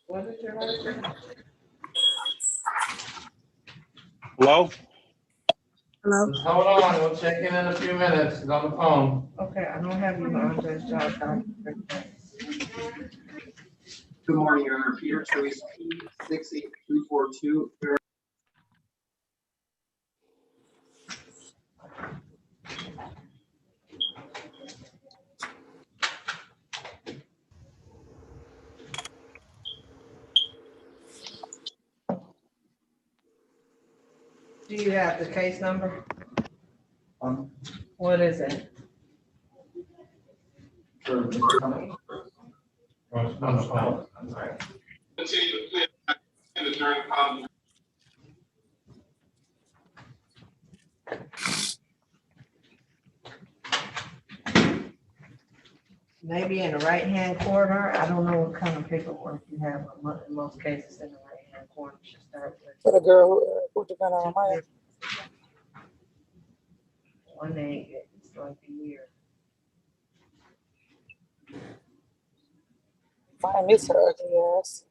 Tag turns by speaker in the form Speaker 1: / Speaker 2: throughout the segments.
Speaker 1: What is your last name?
Speaker 2: Hello?
Speaker 3: Hello?
Speaker 4: Just hold on, we'll check in a few minutes. He's on the phone.
Speaker 1: Okay, I don't have you on this job.
Speaker 5: Good morning, Your Honor. Peter Choice, P68242.
Speaker 1: Do you have the case number?
Speaker 5: Um,
Speaker 1: What is it?
Speaker 5: for Mr. Cummings.
Speaker 4: On the phone.
Speaker 5: I'm sorry.
Speaker 1: Maybe in the right-hand corner. I don't know what kind of paperwork you have, but in most cases in the right-hand corner should start with
Speaker 3: For the girl who depend on my
Speaker 1: 1-8. It's like a year.
Speaker 3: mine is her ugly ass.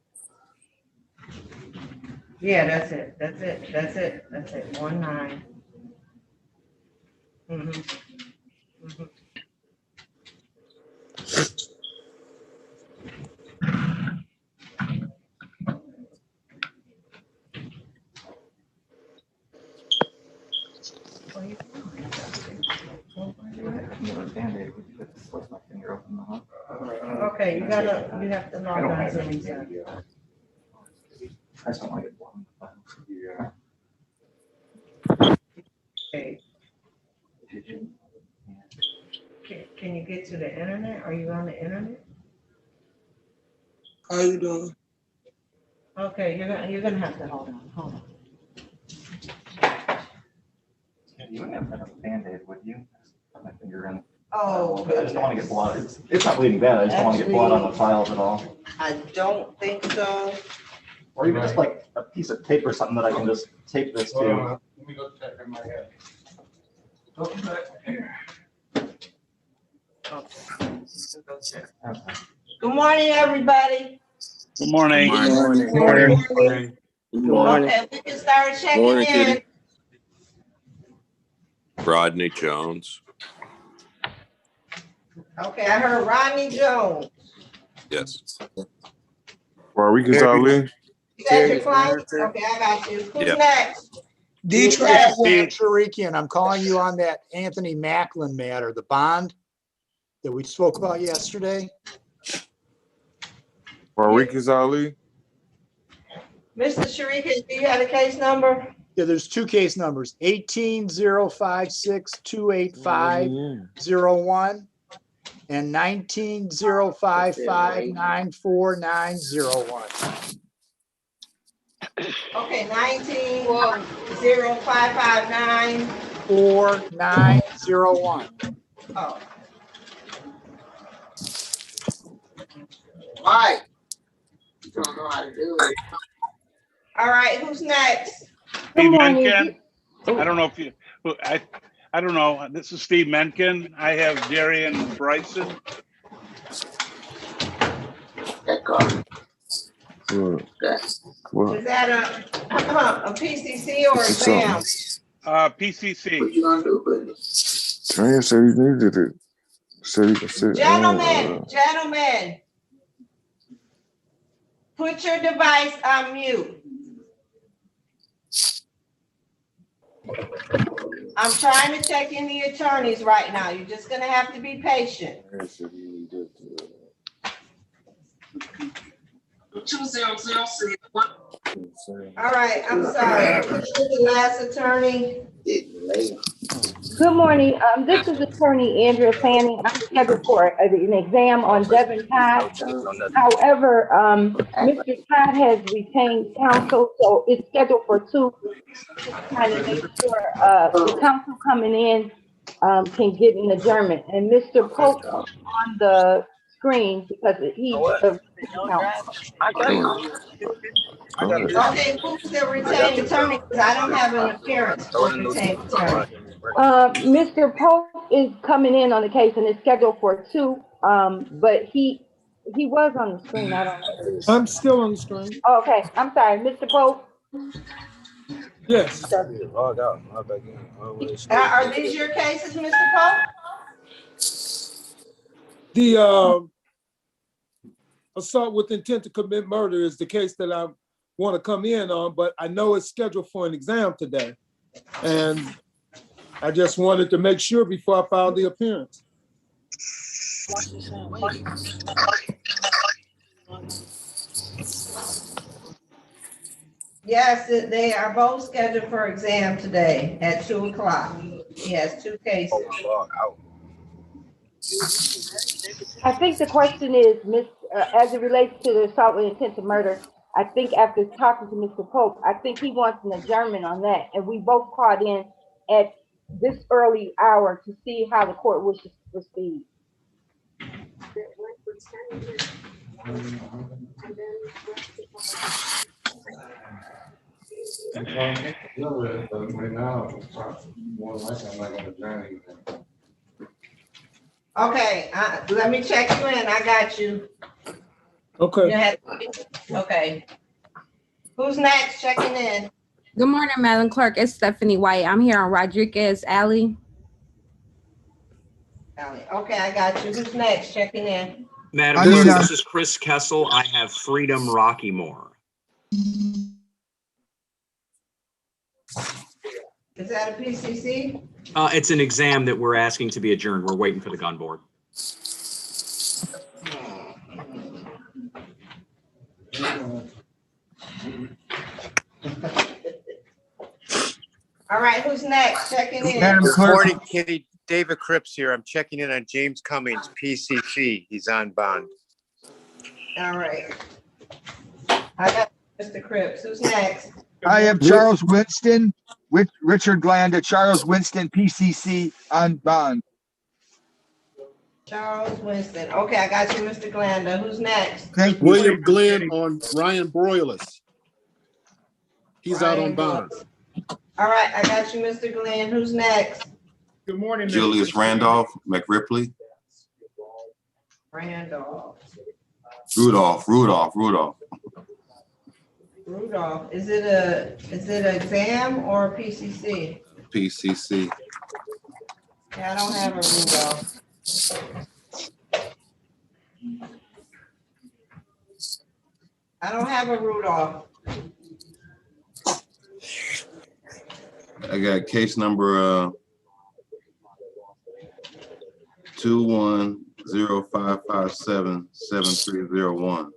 Speaker 1: Yeah, that's it. That's it. That's it. That's it. 1-9. Mm-hmm. Mm-hmm. Okay, you have to log on to reset.
Speaker 5: I just don't want to get blown. Yeah.
Speaker 1: Okay. Can you get to the internet? Are you on the internet?
Speaker 3: How you doing?
Speaker 1: Okay, you're gonna have to hold on.
Speaker 5: Yeah, you wouldn't have to have a Band-Aid, would you? My finger in.
Speaker 1: Oh,
Speaker 5: I just don't want to get blood. It's not bleeding bad. I just don't want to get blood on the files at all.
Speaker 1: I don't think so.
Speaker 5: Or even just like a piece of tape or something that I can just tape this
Speaker 4: Hold
Speaker 5: to.
Speaker 4: on, let me go check in my head. Welcome back here.
Speaker 1: Good morning, everybody.
Speaker 2: Good morning.
Speaker 6: Morning.
Speaker 4: Morning.
Speaker 1: Okay, we can start checking
Speaker 6: Morning,
Speaker 1: in.
Speaker 6: Kitty. Rodney Jones.
Speaker 1: Okay, I heard Rodney Jones.
Speaker 6: Yes.
Speaker 7: Rodriguez Ali.
Speaker 1: You got your client? Okay, I got you. Who's
Speaker 6: Yep.
Speaker 1: next?
Speaker 3: Detroit
Speaker 2: Steve.
Speaker 3: Sharikian, I'm calling you on that Anthony Macklin matter, the bond that we spoke about yesterday.
Speaker 7: Rodriguez Ali.
Speaker 1: Mr. Sharika, do you have the case number?
Speaker 3: Yeah, there's two case numbers, 1805628501 and 1905594901.
Speaker 1: Okay, 190559.
Speaker 3: 4901.
Speaker 1: Oh,
Speaker 3: Mike. You don't know how to do it.
Speaker 1: all right, who's next?
Speaker 2: Steve Menken. I don't know if you, I don't know. This is Steve Menken. I have Jerry and Bryson.
Speaker 7: What?
Speaker 1: Is that a PCC or a exam?
Speaker 2: PCC.
Speaker 7: Tanya said he needed it. Said he could sit.
Speaker 1: Gentlemen, put your device on mute. I'm trying to check in the attorneys right now. You're just gonna have to be patient. All right, I'm sorry. The last attorney.
Speaker 8: Good morning. This is Attorney Andrea Fanning. I'm scheduled for an exam on Devin Todd. However, Mr. Todd has retained counsel, so it's scheduled for 2. Just trying to make sure the counsel coming in can get an adjournment. And Mr. Pope on the screen because he's the counsel.
Speaker 1: Okay, who's the retained attorney? Because I don't have an appearance for retained attorney.
Speaker 8: Mr. Pope is coming in on the case and it's scheduled for 2, but he he was on the screen, I don't know.
Speaker 9: I'm still on the screen.
Speaker 8: Oh, okay, I'm sorry, Mr. Pope.
Speaker 9: Yes.
Speaker 1: Are these your cases, Mr. Pope?
Speaker 9: The assault with intent to commit murder is the case that I want to come in on, but I know it's scheduled for an exam today. And I just wanted to make sure before I filed the appearance.
Speaker 1: Yes, they are both scheduled for exam today at 2 o'clock. He has 2 cases.
Speaker 8: I think the question is, as it relates to the assault with intent to murder, I think after talking to Mr. Pope, I think he wants an adjournment on that. And we both called in at this early hour to see how the court wishes to proceed.
Speaker 1: Okay, let me check you in. I got you.
Speaker 9: Okay.
Speaker 1: Okay. Who's next checking in?
Speaker 10: Good morning, Madam Clerk. It's Stephanie White. I'm here on Rodriguez Alley.
Speaker 1: Okay, I got you. Who's next checking in?
Speaker 11: Madam Clerk, this is Chris Kessel. I have Freedom Rockymore.
Speaker 1: Is that a PCC?
Speaker 11: It's an exam that we're asking to be adjourned. We're waiting for the gun board.
Speaker 1: All right, who's next checking in?
Speaker 12: Good morning, Kitty. David Cripps here. I'm checking in on James Cummings, PCC. He's on bond.
Speaker 1: All right. I got Mr. Cripps. Who's next?
Speaker 13: I have Charles Winston, with Richard Glanda, Charles Winston, PCC on bond.
Speaker 1: Charles Winston. Okay, I got you, Mr. Glanda. Who's next?
Speaker 13: Thank you.
Speaker 14: William Glenn on Ryan Broyles. He's out on bond.
Speaker 1: All right, I got you, Mr. Glenn. Who's next?
Speaker 4: Good morning.
Speaker 6: Julius Randolph, McRipley,
Speaker 1: Randolph.
Speaker 6: Rudolph.
Speaker 1: Is it an exam or a PCC?
Speaker 6: PCC.
Speaker 1: Yeah, I don't have a Rudolph. I don't have a Rudolph.
Speaker 6: I got case number 21055577301.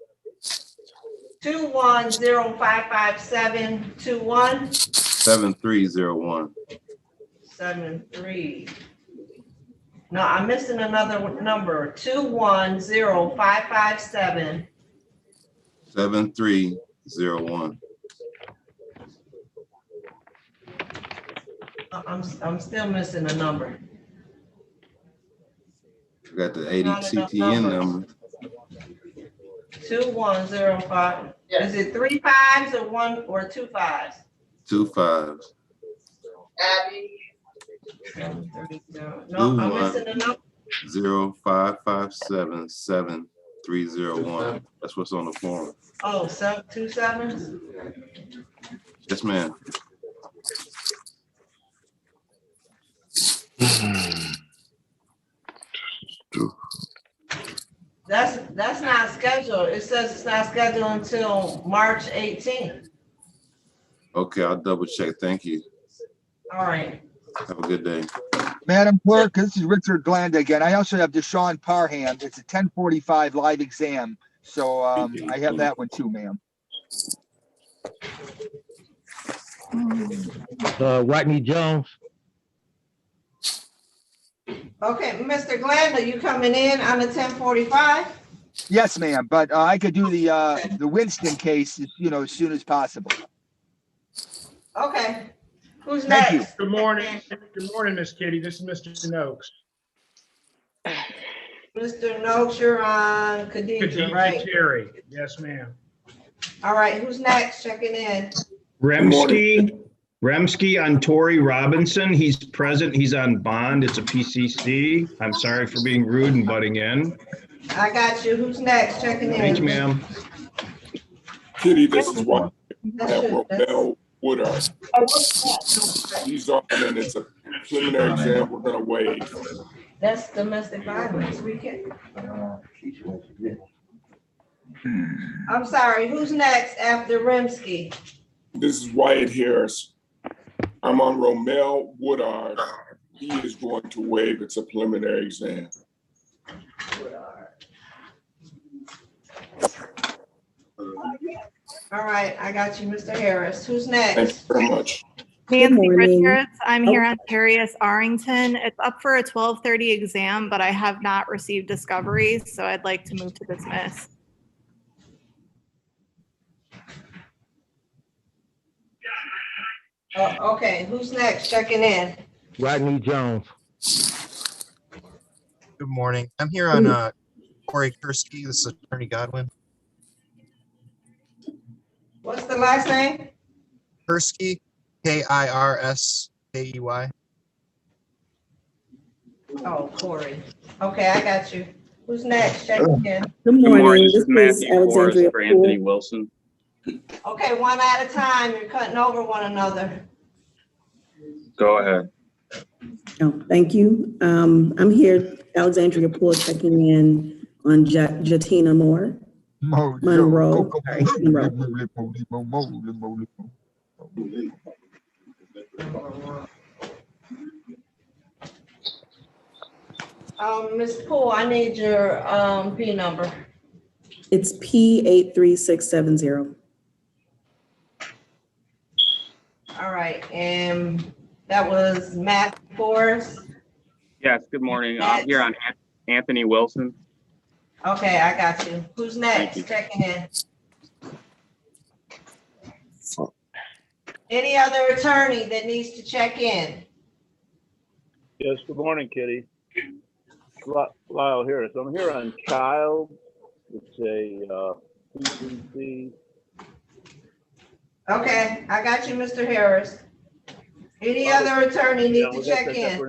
Speaker 1: 210555721.
Speaker 6: 7301.
Speaker 1: 73. No, I'm missing another number. 210557.
Speaker 6: 7301.
Speaker 1: I'm still missing a number.
Speaker 6: I got the 80 CTN number.
Speaker 1: 2105. Is it 3 5s or 1 or 2 5s?
Speaker 6: 2 5s.
Speaker 1: Abby. No, I'm missing a number.
Speaker 6: 055577301. That's what's on the form.
Speaker 1: Oh, 2 7s?
Speaker 6: Yes, ma'am.
Speaker 1: That's not scheduled. It says it's not scheduled until March 18th.
Speaker 6: Okay, I'll double check. Thank you.
Speaker 1: All right.
Speaker 6: Have a good day.
Speaker 13: Madam Clerk, this is Richard Glanda again. I also have Deshaun Parham. It's a 1045 live exam. So I have that one too, ma'am.
Speaker 15: Rodney Jones.
Speaker 1: Okay, Mr. Glenda, you coming in on the 1045?
Speaker 13: Yes, ma'am. But I could do the Winston case, as soon as possible.
Speaker 1: Okay. Who's
Speaker 13: Thank
Speaker 1: next?
Speaker 4: Good morning. Good morning, Miss Kitty. This is Mr. Noakes.
Speaker 1: Mr. Noakes, you're on Khadijah, right?
Speaker 4: Terry. Yes, ma'am.
Speaker 1: All right, who's next checking in?
Speaker 15: Remsky on Torrey Robinson. He's present. He's on bond. It's a PCC. I'm sorry for being rude and butting in.
Speaker 1: I got you. Who's next? Checking in.
Speaker 15: Thank you, ma'am.
Speaker 16: Kitty, this is what
Speaker 1: That's you.
Speaker 16: Romel Woodard. He's on and it's a preliminary exam we're gonna waive.
Speaker 1: That's domestic violence. We can. I'm sorry. Who's next after Rimsky?
Speaker 16: This is Wyatt Harris. I'm on Romel Woodard. He is going to waive. It's a preliminary exam.
Speaker 1: All right, I got you, Mr. Harris. Who's next?
Speaker 16: Thank you very much.
Speaker 17: Nancy Richards, I'm here on Carius Arrington. It's up for a 12:30 exam, but I have not received discoveries, so I'd like to move to dismiss.
Speaker 1: Okay, who's next? Checking in.
Speaker 15: Rodney Jones.
Speaker 18: Good morning. I'm here on Corey Kursky. This is Attorney Godwin.
Speaker 1: What's the last name?
Speaker 18: Kursky, K-I-R-S-K-E-Y.
Speaker 1: Oh, Corey. Okay, I got you. Who's next? Checking in.
Speaker 19: Good morning.
Speaker 20: This is Matthew Forrest
Speaker 19: Alexandria
Speaker 20: for Anthony Wilson.
Speaker 1: Okay, one at a time. You're cutting over one another.
Speaker 20: Go ahead.
Speaker 19: Oh, thank you. I'm here, Alexandria Poole, checking in on Jatina Moore. Monroe. Sorry, Monroe.
Speaker 1: Ms. Poole, I need your P number.
Speaker 19: It's P83670.
Speaker 1: All right, and that was Matt Forrest.
Speaker 20: Yes, good morning. I'm here on Anthony Wilson.
Speaker 1: Okay, I got you. Who's next? Checking in. Any other attorney that needs to check in?
Speaker 21: Yes, good morning, Kitty. Lyle Harris. I'm here on Giles. It's a PCC.
Speaker 1: Okay, I got you, Mr. Harris. Any other attorney need to check in?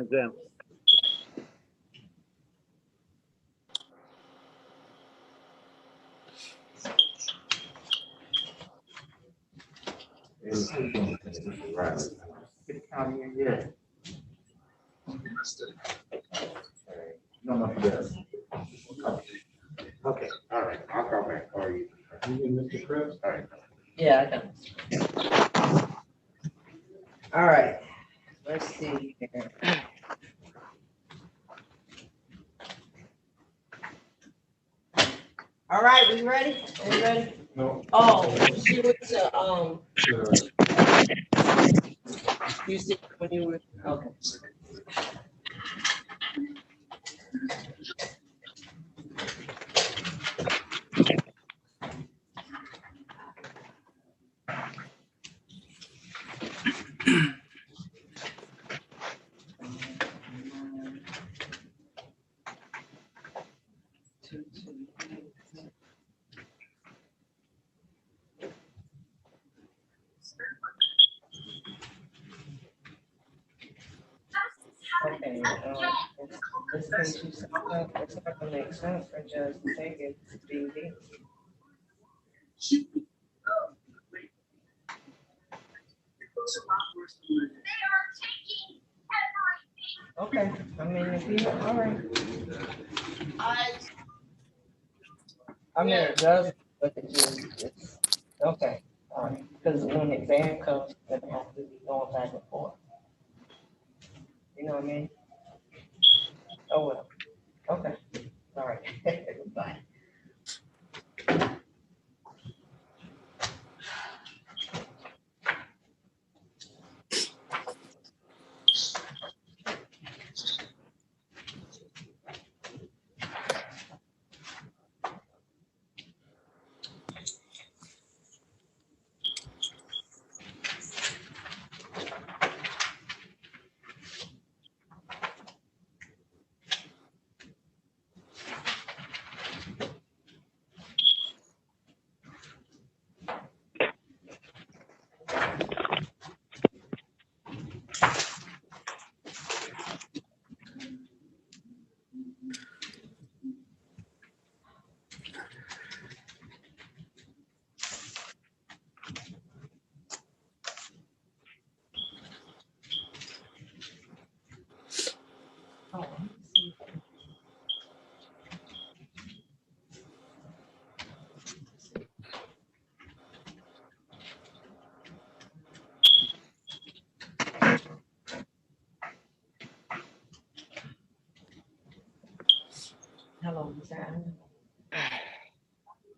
Speaker 4: Okay, all right, I'll call back. Are you? Mr. Chris? All right.
Speaker 1: Yeah, I got it. All right, let's see here. All right, we ready? Are we ready?
Speaker 4: No.
Speaker 1: Oh, she went to, you see when you were, okay. Okay, this case you set up, it's not gonna make sense for just to take it to DV. Okay, I mean, if you, all right. I mean, it does, but it just, it's, okay, all right, because when the exam comes, then it has to be going back and forth. You know what I mean? Oh, well, okay, all right, bye.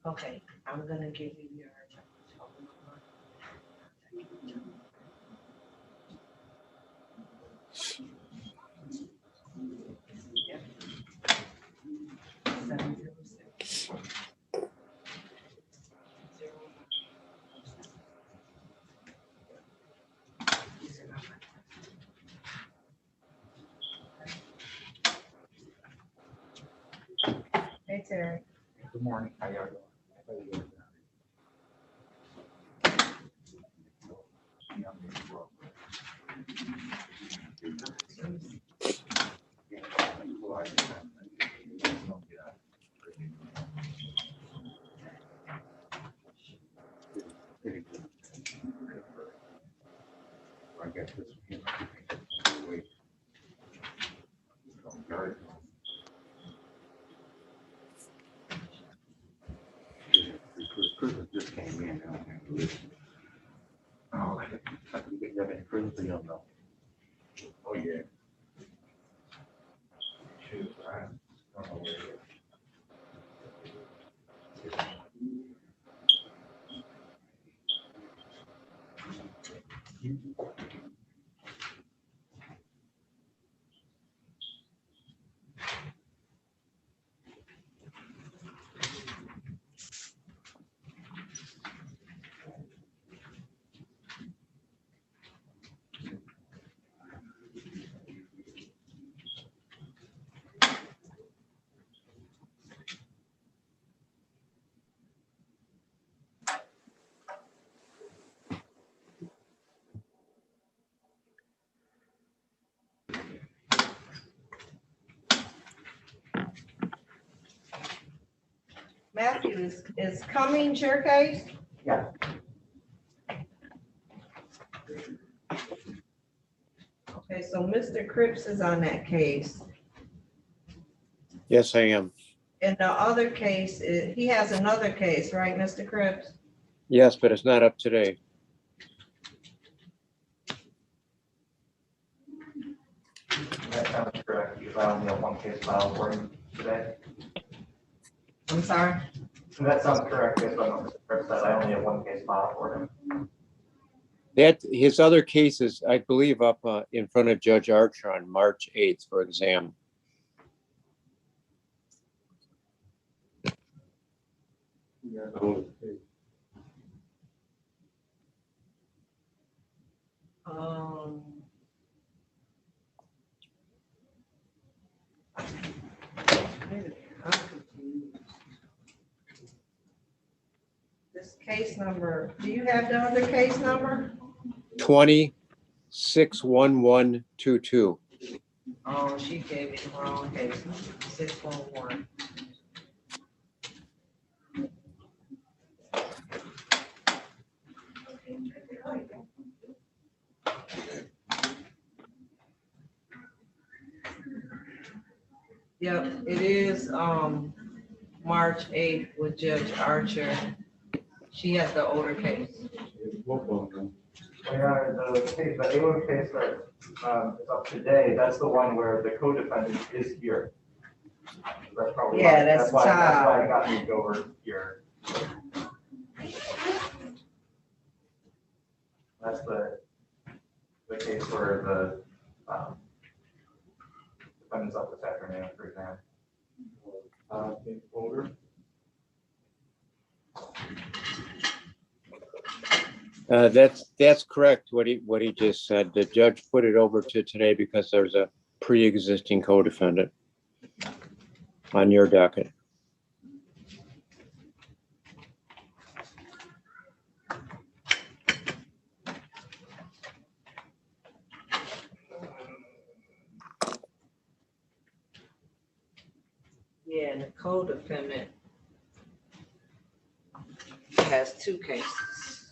Speaker 1: Okay, I'm gonna give you your. Yep. 706. Hey, Terry.
Speaker 4: Good morning. How y'all doing? I guess this week. Recruiters just came in. I don't have to listen. Oh, I can get that in prison, so you don't know. Oh, yeah. Shoot, I don't know where it is.
Speaker 1: Matthew, is Cummings your case?
Speaker 4: Yeah.
Speaker 1: Okay, so Mr. Cripps is on that case.
Speaker 12: Yes, I am.
Speaker 1: And the other case, he has another case, right, Mr. Cripps?
Speaker 12: Yes, but it's not up today.
Speaker 4: That sounds correct. Because I only have one case filed for him today.
Speaker 1: I'm sorry?
Speaker 4: That sounds correct. Based on Mr. Cripps said, I only have one case filed for him.
Speaker 12: That his other cases, I believe, up in front of Judge Archer on March 8th for exam.
Speaker 1: I'm confused. This case number, do you have the other case number?
Speaker 12: 20-61122.
Speaker 1: Oh, she gave me the wrong case, 611. Yep, it is, March 8th with Judge Archer. She has the older case.
Speaker 4: Yeah, the case, the AO case that is up today, that's the one where the co-defendant is here. That's probably
Speaker 1: Yeah,
Speaker 4: why,
Speaker 1: that's
Speaker 4: why I
Speaker 1: Todd.
Speaker 4: got moved over here. That's the case where the defendant's up this afternoon, for example. Older.
Speaker 12: That's correct. What he just said. The judge put it over to today because there's a pre-existing co-defendant on your docket.
Speaker 1: Yeah, and the co-defendant has two cases.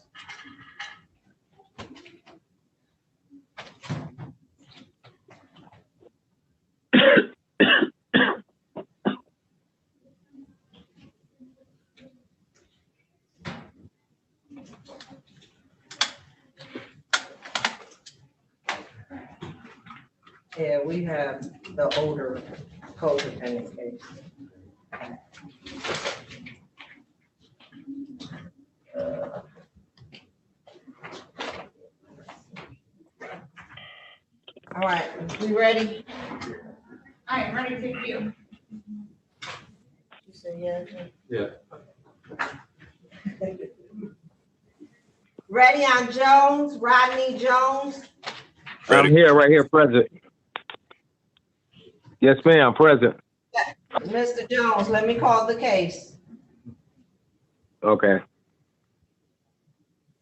Speaker 1: Yeah, we have the older co-defendant case. All right, we ready? I am ready to you. You said yes?
Speaker 4: Yeah.
Speaker 1: Ready on Jones, Rodney Jones?
Speaker 5: I'm here, right here, present. Yes, ma'am, present.
Speaker 1: Mr. Jones, let me call the case.
Speaker 5: Okay.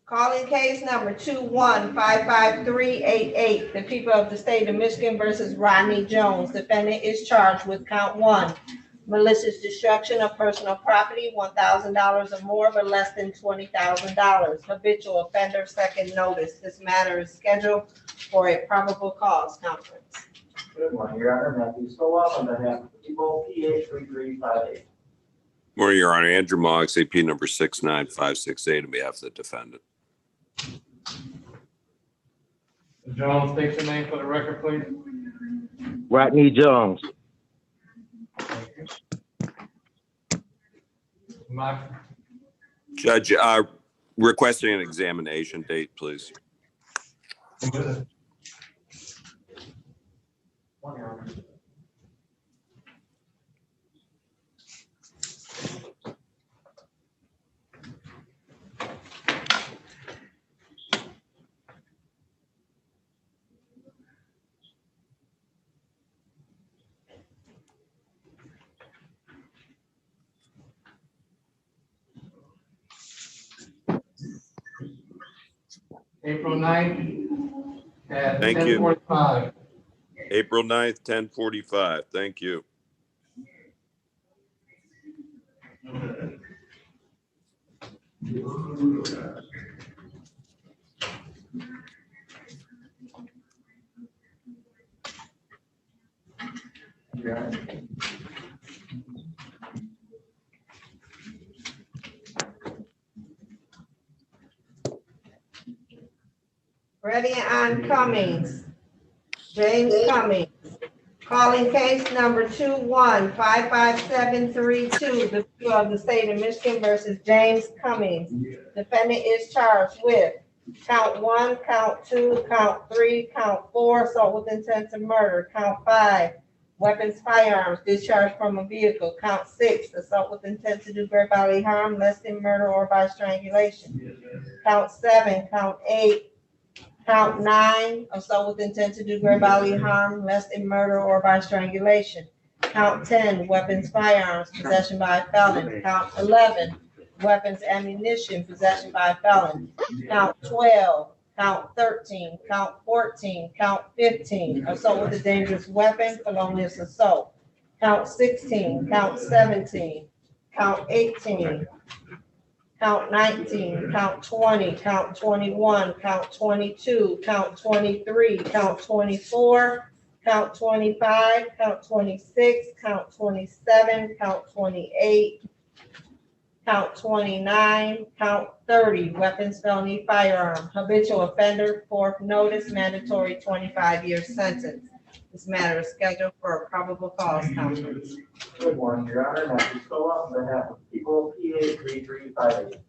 Speaker 1: Calling case number 2155388, the people of the state of Michigan versus Rodney Jones. Defendant is charged with count 1, malicious destruction of personal property, $1,000 or more, but less than $20,000. Habitual offender, second notice. This matter is scheduled for a probable cause conference.
Speaker 4: Good morning, Your Honor. Matthew Stoloff on behalf of the people, PA 3358.
Speaker 22: Morning, Your Honor. Andrew Moggs, AP number 69568, on behalf of the defendant.
Speaker 4: Jones, state your name for the record, please.
Speaker 5: Rodney Jones.
Speaker 22: Judge, requesting an examination date, please.
Speaker 4: April 9th at
Speaker 22: Thank you.
Speaker 4: 10:45.
Speaker 22: April 9th, 10:45. Thank you.
Speaker 1: Ready on Cummings. James Cummings. Calling case number 2155732, the people of the state of Michigan versus James Cummings. Defendant is charged with count 1, count 2, count 3, count 4, assault with intent to murder, count 5, weapons, firearms, discharged from a vehicle, count 6, assault with intent to do great bodily harm, less than murder or by strangulation, count 7, count 8, count 9, assault with intent to do great bodily harm, less than murder or by strangulation. Count 10, weapons, firearms, possession by a felon. Count 11, weapons, ammunition, possession by a felon. Count 12, count 13, count 14, count 15, assault with a dangerous weapon, felonious assault. Count 16, count 17, count 18, count 19, count 20, count 21, count 22, count 23, count 24, count 25, count 26, count 27, count 28, count 29, count 30, weapons, felony, firearm, habitual offender, fourth notice, mandatory 25-year sentence. This matter is scheduled for a probable cause conference.
Speaker 4: Good morning, Your Honor. Matthew Stoloff on behalf of the people, PA 3358.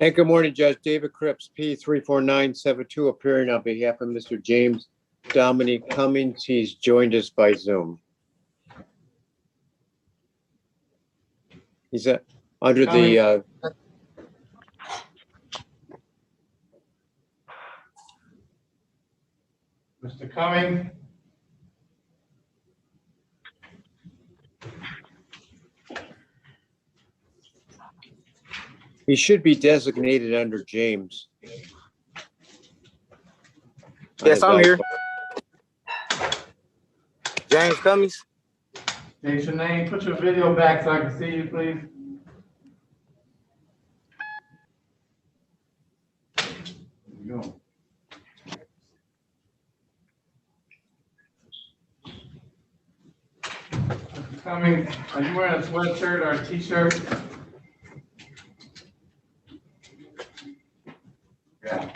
Speaker 12: And good morning, Judge David Cripps, P34972, appearing on behalf of Mr. James Dominic Cummings. He's joined us by Zoom. He's under the
Speaker 4: Mr. Cummings.
Speaker 12: he should be designated under James.
Speaker 5: Yes, I'm here. James Cummings.
Speaker 4: State your name, put your video back so I can see you, please. There you go. Mr. Cummings, are you wearing a sweatshirt or a t-shirt? Yeah.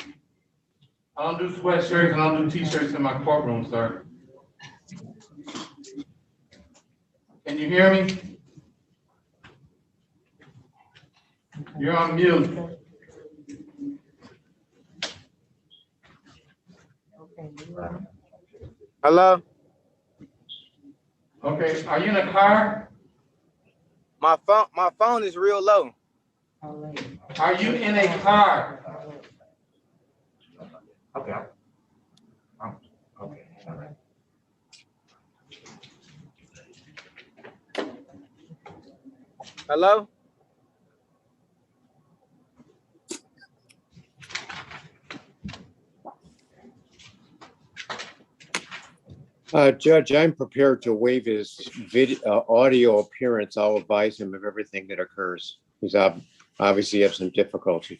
Speaker 4: I don't do sweatshirts and I don't do t-shirts in my courtroom, sir. Can you hear me? You're on mute.
Speaker 5: Hello?
Speaker 4: Okay, are you in a car?
Speaker 5: My phone is real low.
Speaker 4: Are you in a car? Okay. Okay. All right.
Speaker 5: Hello?
Speaker 12: Judge, I'm prepared to waive his audio appearance. I'll advise him of everything that occurs. He's obviously have some difficulty.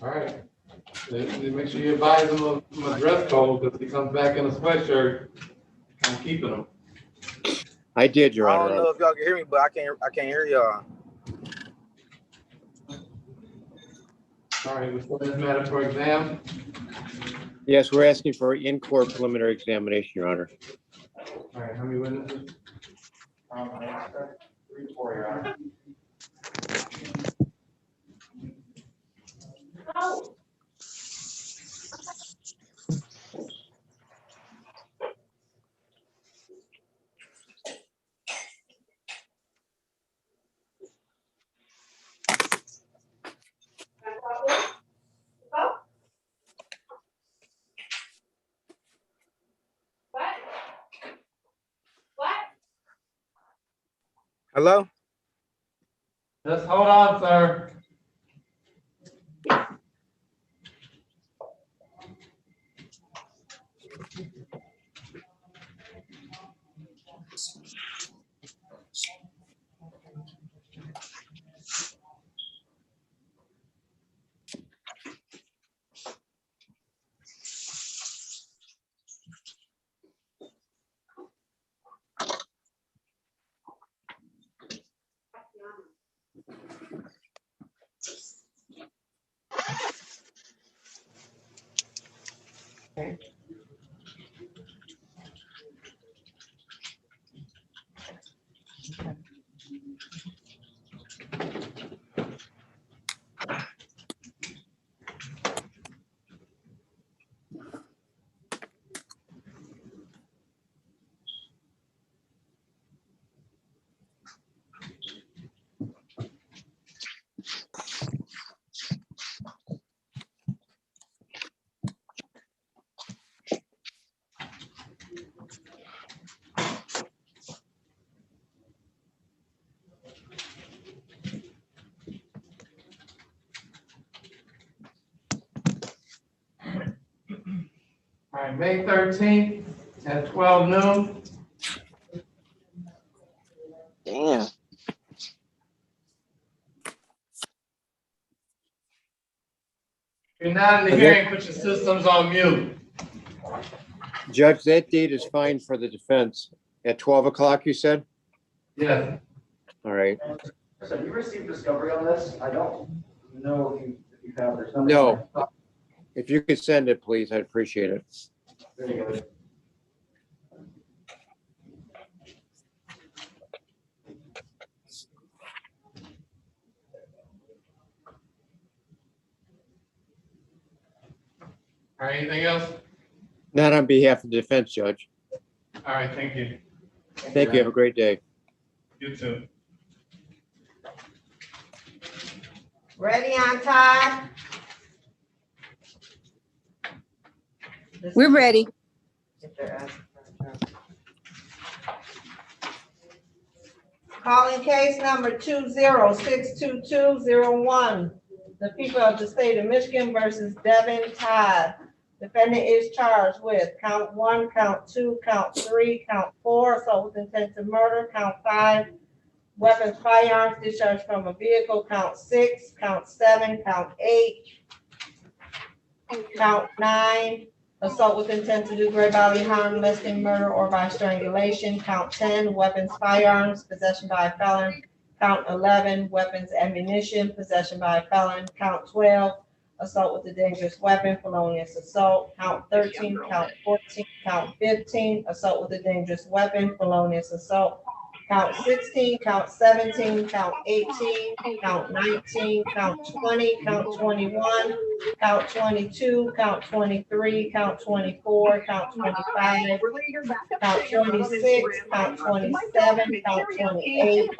Speaker 4: All right. Make sure you advise him of a dress code, because if he comes back in a sweatshirt, I'm keeping him.
Speaker 12: I did, Your
Speaker 5: I
Speaker 12: Honor.
Speaker 5: don't know if y'all can hear me, but I can't hear y'all.
Speaker 4: All right, before this matter for exam.
Speaker 12: Yes, we're asking for an in-court preliminary examination, Your Honor.
Speaker 4: All right, how many witnesses? 3, 4, Your Honor.
Speaker 5: Hello?
Speaker 4: Just hold on, sir. All right, May 13th at 12 noon.
Speaker 5: Damn.
Speaker 4: If you're not in the hearing, put your systems on mute.
Speaker 12: Judge, that date is fine for the defense. At 12 o'clock, you said?
Speaker 4: Yes.
Speaker 12: All right.
Speaker 4: So you received discovery on this? I don't know if you have or something.
Speaker 12: No. If you could send it, please, I'd appreciate it.
Speaker 4: There you go. All right, anything else?
Speaker 12: Not on behalf of the defense, Judge.
Speaker 4: All right, thank you.
Speaker 12: Thank you. Have a great day.
Speaker 4: You too.
Speaker 1: Ready on time?
Speaker 10: We're ready.
Speaker 1: Calling case number 2062201. The people of the state of Michigan versus Devin Todd. Defendant is charged with count 1, count 2, count 3, count 4, assault with intent to murder, count 5, weapons, firearms discharged from a vehicle, count 6, count 7, count 8, count 9, assault with intent to do great bodily harm, listing murder or by strangulation, count 10, weapons, firearms, possession by a felon, count 11, weapons, ammunition, possession by a felon, count 12, assault with a dangerous weapon, felonious assault, count 13, count 14, count 15, assault with a dangerous weapon, felonious assault, count 16, count 17, count 18, count 19, count 20, count 21, count 22, count 23, count 24, count 25, count 26, count 27, count 28,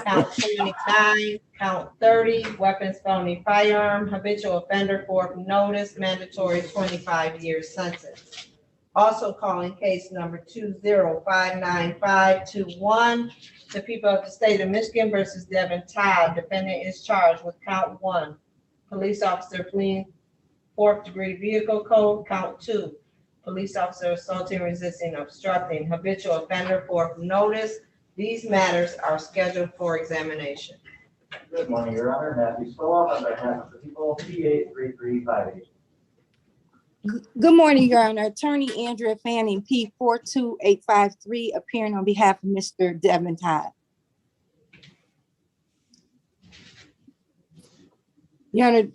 Speaker 1: count 29, count 30, weapons, felony, firearm, habitual offender, fourth notice, mandatory 25-year sentence. Also calling case number 2059521, the people of the state of Michigan versus Devin Todd. Defendant is charged with count 1, police officer fleeing fourth degree vehicle code, count 2, police officer assaulting, resisting, obstructing, habitual offender, fourth notice. These matters are scheduled for examination.
Speaker 2: Good morning, Your Honor. Matthew Spilloff on behalf of the people, P83358.
Speaker 8: Good morning, Your Honor. Attorney Andrea Fanning, P42853, appearing on behalf of Mr. Devin Todd. Your Honor,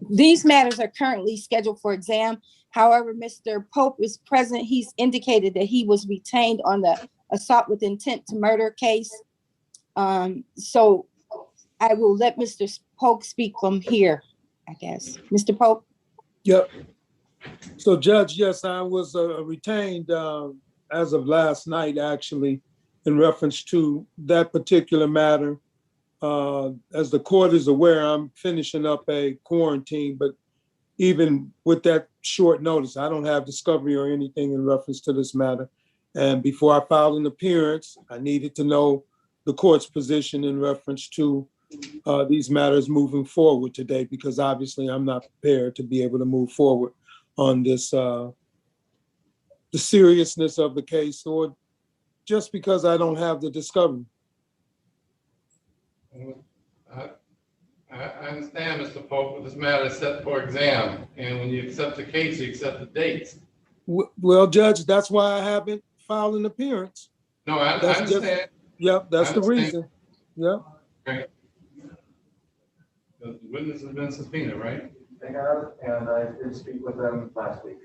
Speaker 8: these matters are currently scheduled for exam. However, Mr. Pope is present. He's indicated that he was retained on the assault with intent to murder case. So I will let Mr. Pope speak from here, I guess. Mr. Pope?
Speaker 9: Yep. So Judge, yes, I was retained as of last night, actually, in reference to that particular matter. As the court is aware, I'm finishing up a quarantine, but even with that short notice, I don't have discovery or anything in reference to this matter. And before I filed an appearance, I needed to know the court's position in reference to these matters moving forward today, because obviously I'm not prepared to be able to move forward on this, the seriousness of the case, or just because I don't have the discovery.
Speaker 4: I understand, Mr. Pope, but this matter is set for exam, and when you accept the case, you accept the dates.
Speaker 9: Well, Judge, that's why I haven't filed an appearance.
Speaker 4: No, I understand.
Speaker 9: Yep, that's the reason. Yep.
Speaker 4: Okay. The witness has been subpoenaed, right?
Speaker 2: They have, and I did speak with them last week.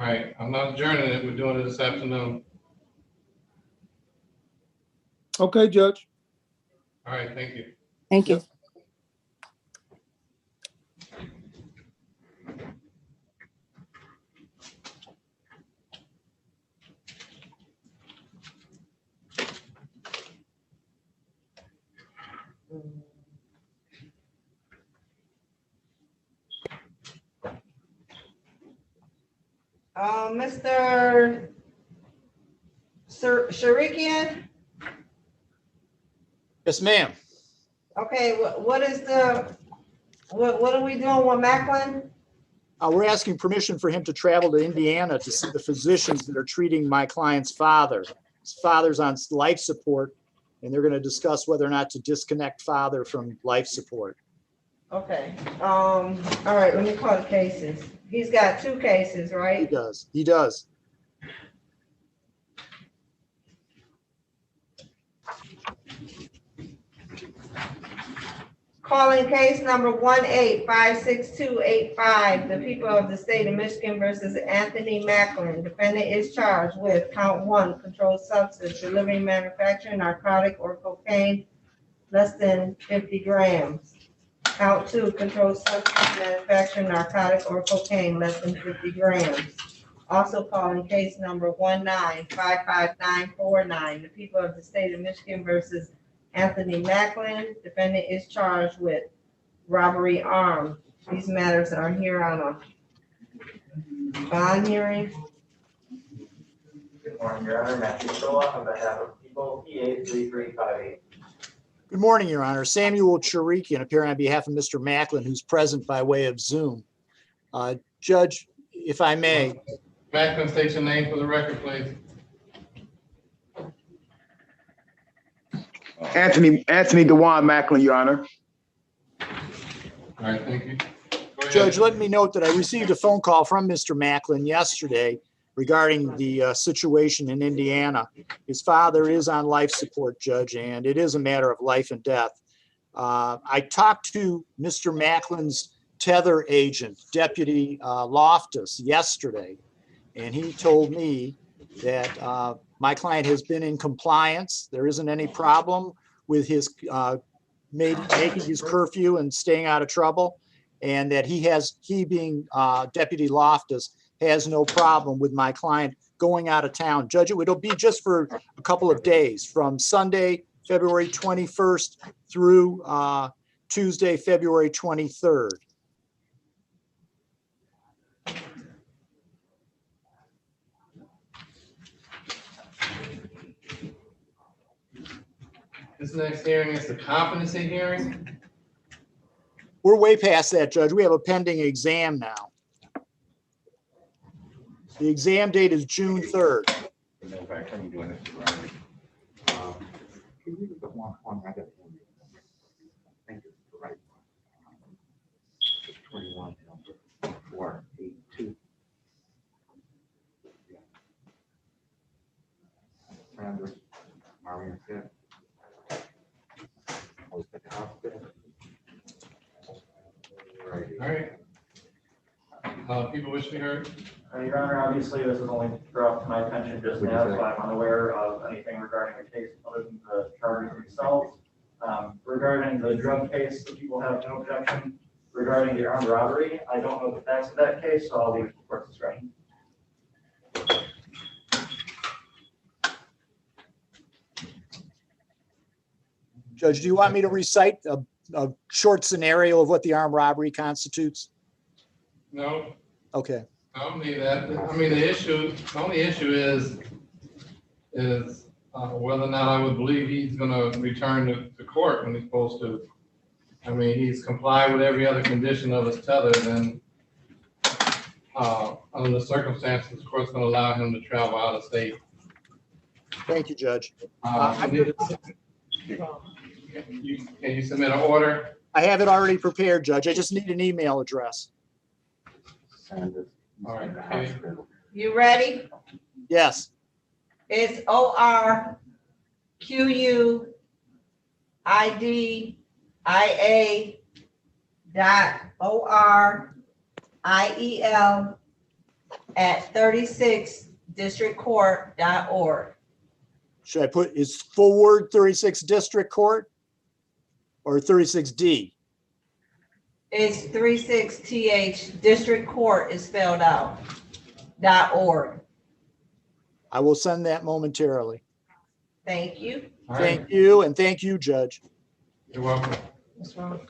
Speaker 4: All right, I'm not adjourning it. We're doing it this afternoon.
Speaker 9: Okay, Judge.
Speaker 4: All right, thank you.
Speaker 8: Thank you.
Speaker 1: Mr. Sharikian?
Speaker 3: Yes, ma'am.
Speaker 1: Okay, what is what are we doing with Macklin?
Speaker 3: We're asking permission for him to travel to Indiana to see the physicians that are treating my client's father. His father's on life support, and they're going to discuss whether or not to disconnect father from life support.
Speaker 1: Okay, all right, let me call the cases. He's got 2 cases, right?
Speaker 3: He does. He does.
Speaker 1: Calling case number 1856285, the people of the state of Michigan versus Anthony Macklin. Defendant is charged with count 1, controlled substance, delivering, manufacturing narcotic or cocaine less than 50 grams. Count 2, controlled substance, manufacturing narcotic or cocaine less than 50 grams. Also calling case number 1955949, the people of the state of Michigan versus Anthony Macklin. Defendant is charged with robbery armed. These matters are here on a bond hearing.
Speaker 2: Good morning, Your Honor. Matthew Spilloff on behalf of people, P83358.
Speaker 3: Good morning, Your Honor. Samuel Chirikian, appearing on behalf of Mr. Macklin, who's present by way of Zoom. Judge, if I may.
Speaker 4: Macklin, state your name for the record, please.
Speaker 13: Anthony DeJuan Macklin, Your Honor.
Speaker 4: All right, thank you.
Speaker 3: Judge, let me note that I received a phone call from Mr. Macklin yesterday regarding the situation in Indiana. His father is on life support, Judge, and it is a matter of life and death. I talked to Mr. Macklin's tether agent, Deputy Loftus, yesterday, and he told me that my client has been in compliance. There isn't any problem with his making his curfew and staying out of trouble, and that he being Deputy Loftus has no problem with my client going out of town. Judge, it'll be just for a couple of days, from Sunday, February 21st through Tuesday, February 23rd.
Speaker 4: This next hearing is the competency hearing.
Speaker 3: We're way past that, Judge. We have a pending exam now. The exam date is June 3rd.
Speaker 4: All right. People wish to be heard.
Speaker 2: Your Honor, obviously, this is only brought to my attention just now, so I'm unaware of anything regarding the case other than the charges themselves. Regarding the drug case, the people have no objection. Regarding the armed robbery, I don't know the facts of that case, so I'll leave it to court's discretion.
Speaker 3: Judge, do you want me to recite a short scenario of what the armed robbery constitutes?
Speaker 4: No,
Speaker 3: Okay.
Speaker 4: I don't need that. I mean, the only issue is whether or not I would believe he's gonna return to court when he's supposed to. I mean, he's complied with every other condition of his tether, then under the circumstances, the court's gonna allow him to travel out of state.
Speaker 3: Thank you, Judge.
Speaker 4: Can you submit an order?
Speaker 3: I have it already prepared, Judge. I just need an email address.
Speaker 4: All right. Okay.
Speaker 1: You ready?
Speaker 3: Yes.
Speaker 1: It's orquyia.36districtcourt.org.
Speaker 3: Should I put, is forward 36 District Court or 36D?
Speaker 1: It's 36th, District Court is spelled out, .org.
Speaker 3: I will send that momentarily.
Speaker 1: Thank you.
Speaker 4: All
Speaker 3: Thank
Speaker 4: right.
Speaker 3: you, and thank you, Judge.
Speaker 4: You're welcome.
Speaker 1: What's wrong?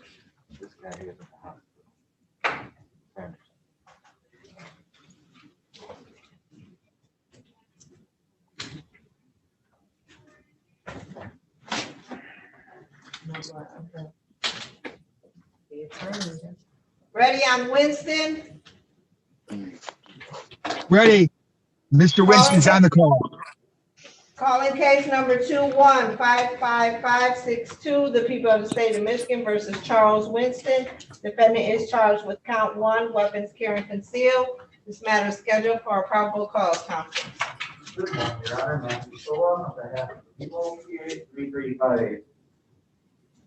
Speaker 1: Ready on Winston?
Speaker 13: Ready. Mr. Winston's on the call.
Speaker 1: Calling case number 2155562, the people of the state of Michigan versus Charles Winston. Defendant is charged with count 1, weapons carrying concealed. This matter is scheduled for a probable cause conference.
Speaker 2: Good morning, Your Honor. Matthew Sola, on behalf of the people, PA 3358.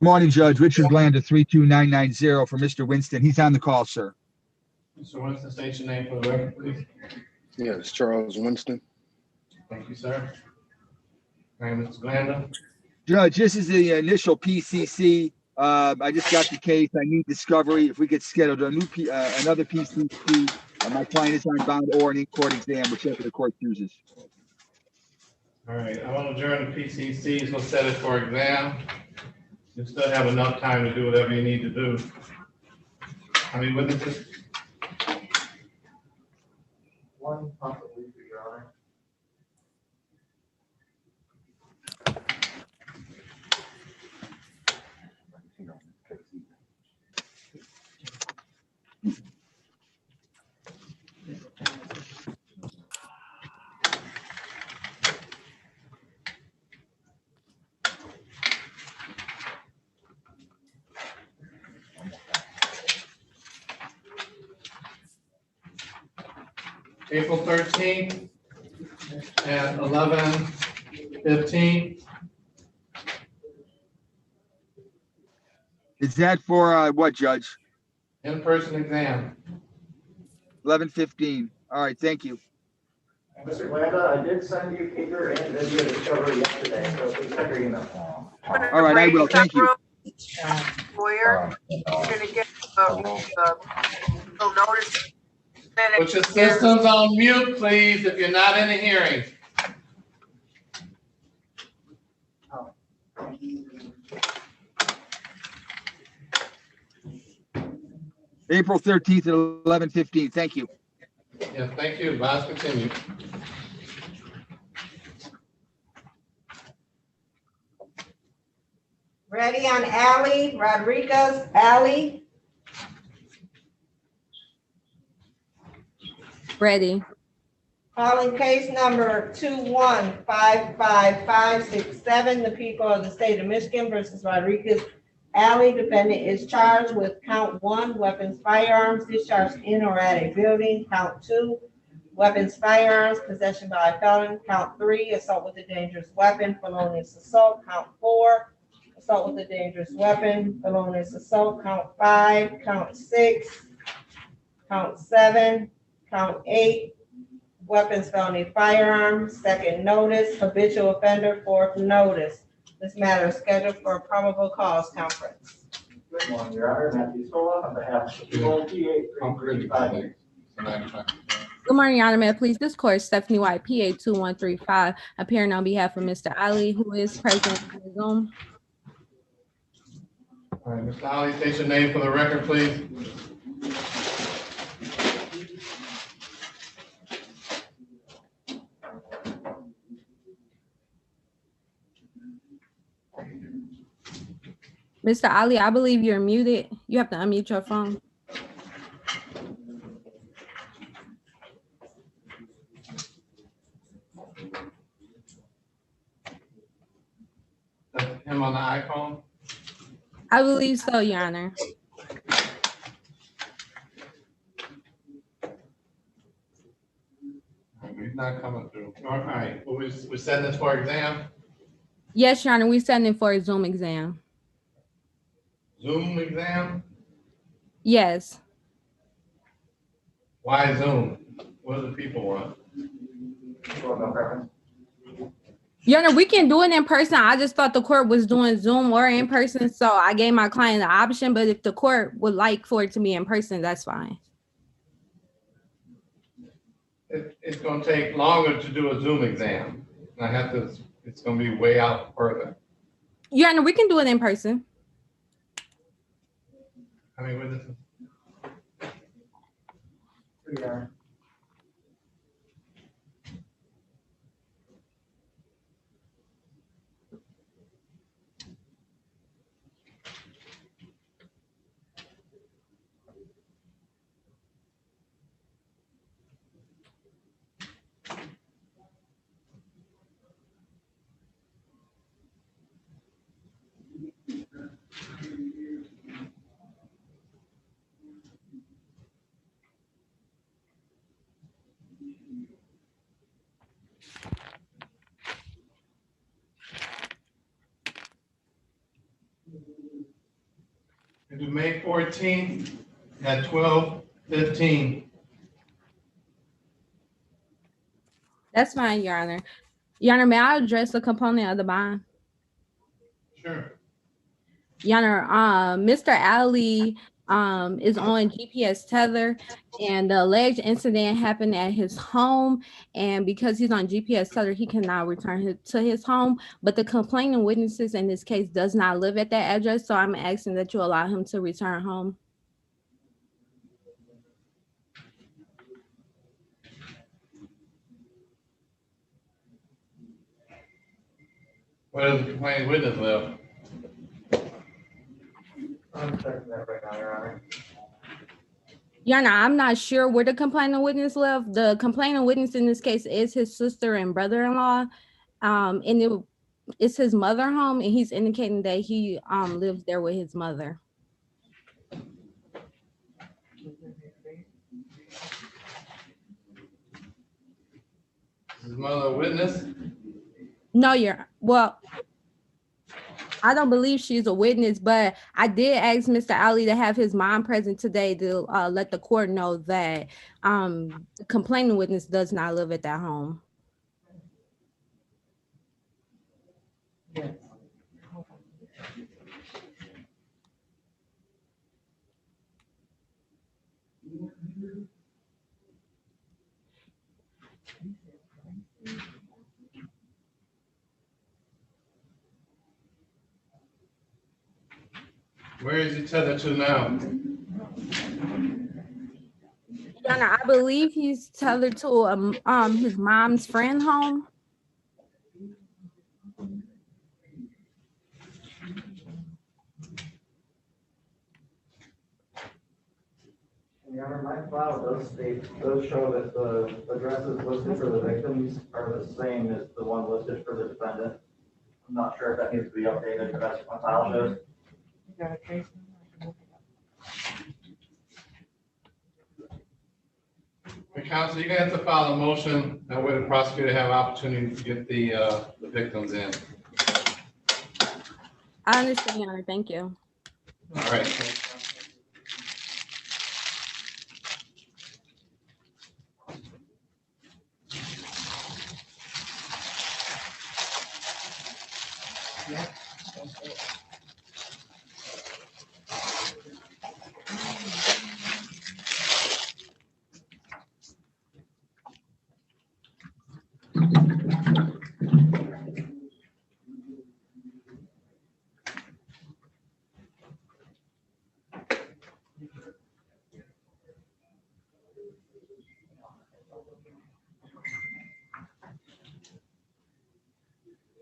Speaker 13: Morning, Judge. Richard Blanda, 32990 for Mr. Winston. He's on the call, sir.
Speaker 4: Mr. Winston, state your name for the record, please.
Speaker 7: Yes, Charles Winston.
Speaker 4: Thank you, sir. All right, Mr. Glenda.
Speaker 13: Judge, this is the initial PCC. I just got the case. I need discovery. If we could schedule another PCC, my client is on bond or an in-court exam, whichever the court chooses.
Speaker 4: All right, I want to adjourn the PCC, so set it for exam. You still have enough time to do whatever you need to do. How many witnesses?
Speaker 2: One, possibly, Your Honor.
Speaker 4: April 13th at 11:15.
Speaker 13: Is that for what, Judge?
Speaker 4: In-person exam.
Speaker 13: 11:15. All right, thank you.
Speaker 2: Mr. Glenda, I did send you paper and video discovery yesterday, so please check your email.
Speaker 13: All right, I will. Thank you.
Speaker 11: Lawyer, you're gonna get notice.
Speaker 4: Put your systems on mute, please, if you're not in a hearing.
Speaker 13: April 13th at 11:15. Thank you.
Speaker 4: Yes, thank you. Let's continue.
Speaker 1: Ready on Ally Rodriguez, Ally?
Speaker 10: Ready.
Speaker 1: Calling case number 2155567, the people of the state of Michigan versus Rodriguez Ally. Defendant is charged with count 1, weapons, firearms, discharged in or at a building. Count 2, weapons, firearms, possession by a felon. Count 3, assault with a dangerous weapon, felonious assault. Count 4, assault with a dangerous weapon, felonious assault. Count 5, count 6, count 7, count 8, weapons, felony, firearms, second notice, habitual offender, fourth notice. This matter is scheduled for a probable cause conference.
Speaker 2: Good morning, Your Honor. Matthew Stola on behalf of the people, PA 335.
Speaker 10: Good morning, Your Honor. May I please this court, Stephanie White, PA 2135, appearing on behalf of Mr. Ali, who is present in the Zoom.
Speaker 4: All right, Mr. Ali, state your name for the record, please.
Speaker 10: Mr. Ali, I believe you're muted. You have to unmute your phone.
Speaker 4: That's him on the iPhone?
Speaker 10: I believe so, Your Honor.
Speaker 4: He's not coming through. All right, well, we're setting this for exam?
Speaker 10: Yes, Your Honor, we're sending for a Zoom exam.
Speaker 4: Zoom exam?
Speaker 10: Yes.
Speaker 4: Why Zoom? What do the people want?
Speaker 10: Your Honor, we can do it in person. I just thought the court was doing Zoom or in person, so I gave my client the option, but if the court would like for it to be in person, that's fine.
Speaker 4: It's gonna take longer to do a Zoom exam. I have to, it's gonna be way out further.
Speaker 10: Your Honor, we can do it in person.
Speaker 4: I mean, with this.
Speaker 2: Yeah.
Speaker 4: We do May 14th at 12:15.
Speaker 10: That's fine, Your Honor. Your Honor, may I address the component of the bond?
Speaker 4: Sure.
Speaker 10: Your Honor, Mr. Ali is on GPS tether, and the alleged incident happened at his home, and because he's on GPS tether, he cannot return to his home, but the complaining witnesses in this case does not live at that address, so I'm asking that you allow him to return home.
Speaker 4: Where does the complaining witness live?
Speaker 2: I'm checking that right now, Your Honor.
Speaker 10: Your Honor, I'm not sure where the complaining witness live. The complaining witness in this case is his sister and brother-in-law, and it's his mother home, and he's indicating that he lives there with his mother.
Speaker 4: Is his mother a witness?
Speaker 10: No, I don't believe she's a witness, but I did ask Mr. Ali to have his mom present today to let the court know that the complaining witness does not live at that home.
Speaker 1: Yes.
Speaker 4: Where is he tethered to now?
Speaker 10: Your Honor, I believe he's tethered to his mom's friend home.
Speaker 2: Your Honor, my file does show that the addresses listed for the victims are the same as the one listed for the defendant. I'm not sure if that needs to be updated, but that's what my file shows.
Speaker 1: You got a case?
Speaker 4: Counsel, you're gonna have to file a motion that way the prosecutor have opportunity to get the victims in.
Speaker 10: I understand, Your Honor. Thank you.
Speaker 4: All right.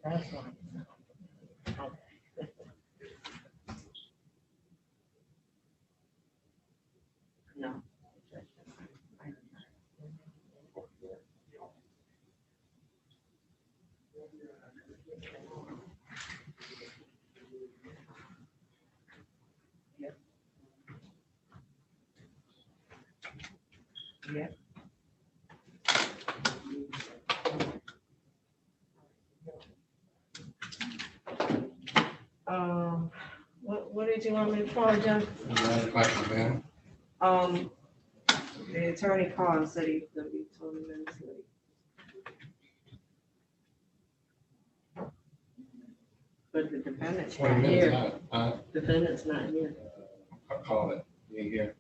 Speaker 1: That's right. No. Yeah. What did you want me to apologize? The attorney called and said he's gonna be 20 minutes late. But the defendant's
Speaker 4: 20
Speaker 1: not
Speaker 4: minutes
Speaker 1: here.
Speaker 4: out.
Speaker 1: Defendant's not here.
Speaker 4: I'll call it. He ain't here.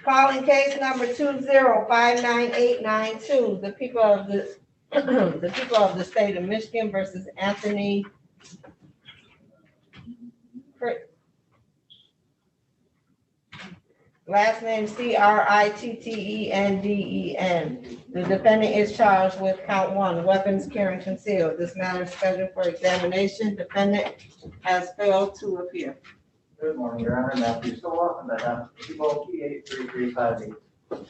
Speaker 1: Calling case number 2059892, the people of the the people of the state of Michigan versus Anthony last name CRITTENDEN. The defendant is charged with count 1, weapons carrying concealed. This matter is scheduled for examination. Defendant has failed to appear.
Speaker 2: Good morning, Your Honor. Matthew Stoll, and that's people P83358.
Speaker 4: All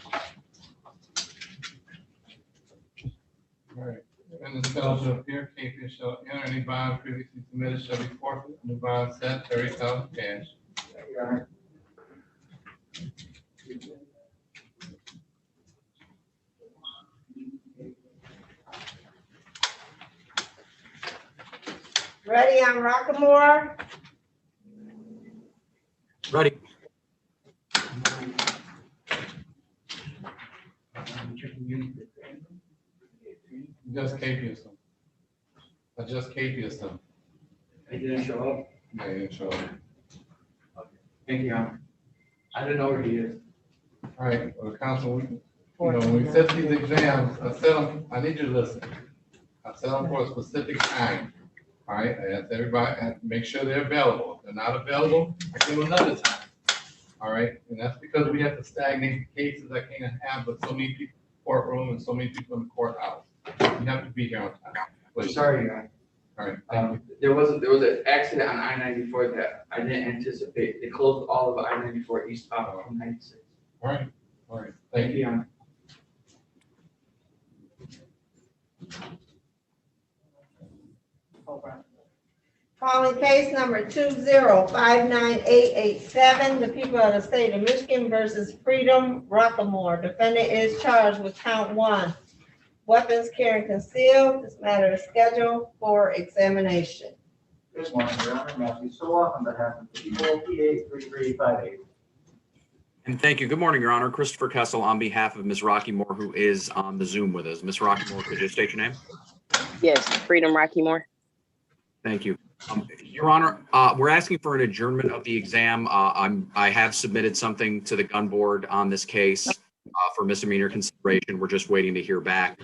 Speaker 4: right. And the spell shall appear, case shall enter, any bond previously submitted shall be forfeited, and the bond set, 30,000 cash.
Speaker 2: Thank you, Your Honor.
Speaker 1: Ready on Rockamore?
Speaker 3: Ready.
Speaker 4: Just KPS them. I just KPS them.
Speaker 2: He didn't show up?
Speaker 4: No, he didn't show up.
Speaker 2: Thank you, Your Honor. I didn't know where he is.
Speaker 4: All right, well, counsel, when we set these exams, I set them, I need you to listen. I set them for a specific time. All right, I ask everybody, and make sure they're available. If they're not available, I give them another time. All right, and that's because we have to stagnate the cases. I can't have but so many people in the courtroom and so many people in the courthouse. You have to be here on time. Please.
Speaker 6: Sorry, Your Honor.
Speaker 4: All right, thank you.
Speaker 6: There was an accident on I-94 that I didn't anticipate. They closed all of I-94 eastbound from 96.
Speaker 4: All right, thank
Speaker 6: Thank you,
Speaker 4: you.
Speaker 6: Your Honor.
Speaker 1: Calling case number 2059887, the people of the state of Michigan versus Freedom Rockamore. Defendant is charged with count 1, weapons carrying concealed. This matter is scheduled for examination.
Speaker 2: Good morning, Your Honor. Matthew Soloff on behalf of the people, P83358.
Speaker 14: And thank you. Good morning, Your Honor. Christopher Kessel on behalf of Ms. Rocky Moore, who is on the Zoom with us. Ms. Rocky Moore, could you state your name?
Speaker 16: Yes, Freedom Rocky Moore.
Speaker 14: Thank you. Your Honor, we're asking for an adjournment of the exam. I have submitted something to the gun board on this case for misdemeanor consideration. We're just waiting to hear back.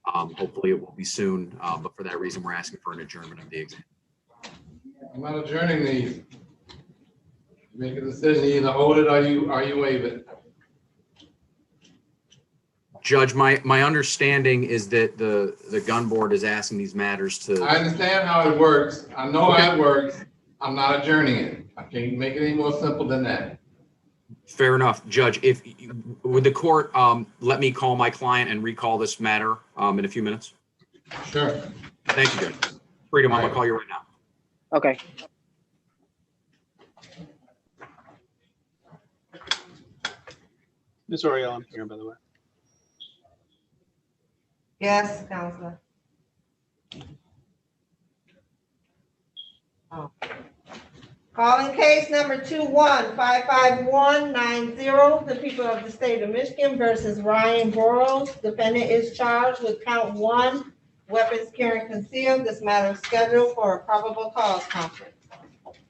Speaker 14: Hopefully it will be soon, but for that reason, we're asking for an adjournment of the exam.
Speaker 4: I'm not adjourning these. Make a decision, either hold it or you waive it.
Speaker 14: Judge, my understanding is that the gun board is asking these matters to.
Speaker 4: I understand how it works. I know how it works. I'm not adjourning it. I can't make it any more simple than that.
Speaker 14: Fair enough, Judge. If would the court let me call my client and recall this matter in a few minutes?
Speaker 4: Sure.
Speaker 14: Thank you, Judge. Freedom, I'm gonna call you right now.
Speaker 16: Okay.
Speaker 23: Ms. Oriel, I'm here, by the way.
Speaker 11: Yes, Counselor. Oh. Calling case number 2155190, the people of the state of Michigan versus Ryan Burrows. Defendant is charged with count 1, weapons carrying concealed. This matter is scheduled for a probable cause conference.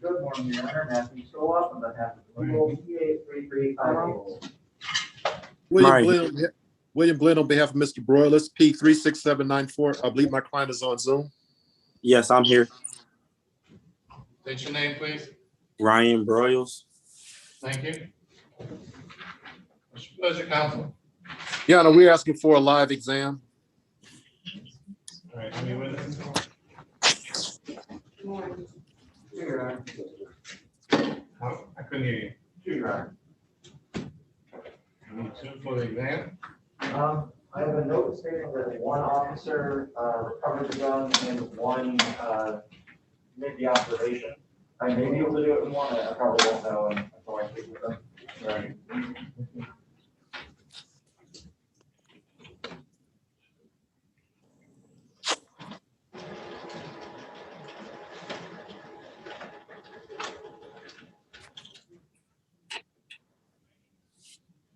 Speaker 2: Good morning, Your Honor. Matthew Soloff on behalf of the people, P83358.
Speaker 24: William Glenn on behalf of Mr. Broilers, P36794. I believe my client is on Zoom.
Speaker 23: Yes, I'm here.
Speaker 4: State your name, please.
Speaker 23: Ryan Broyles.
Speaker 4: Thank you. What's your pleasure, counsel?
Speaker 24: Your Honor, we're asking for a live exam.
Speaker 4: All right, give me a witness. I couldn't hear you.
Speaker 2: Sure, Your Honor.
Speaker 4: You need 2 for the exam?
Speaker 2: I have a note stating that one officer recovered the gun and one made the observation. I may be able to do it in one, I probably won't know until I speak with them. Right.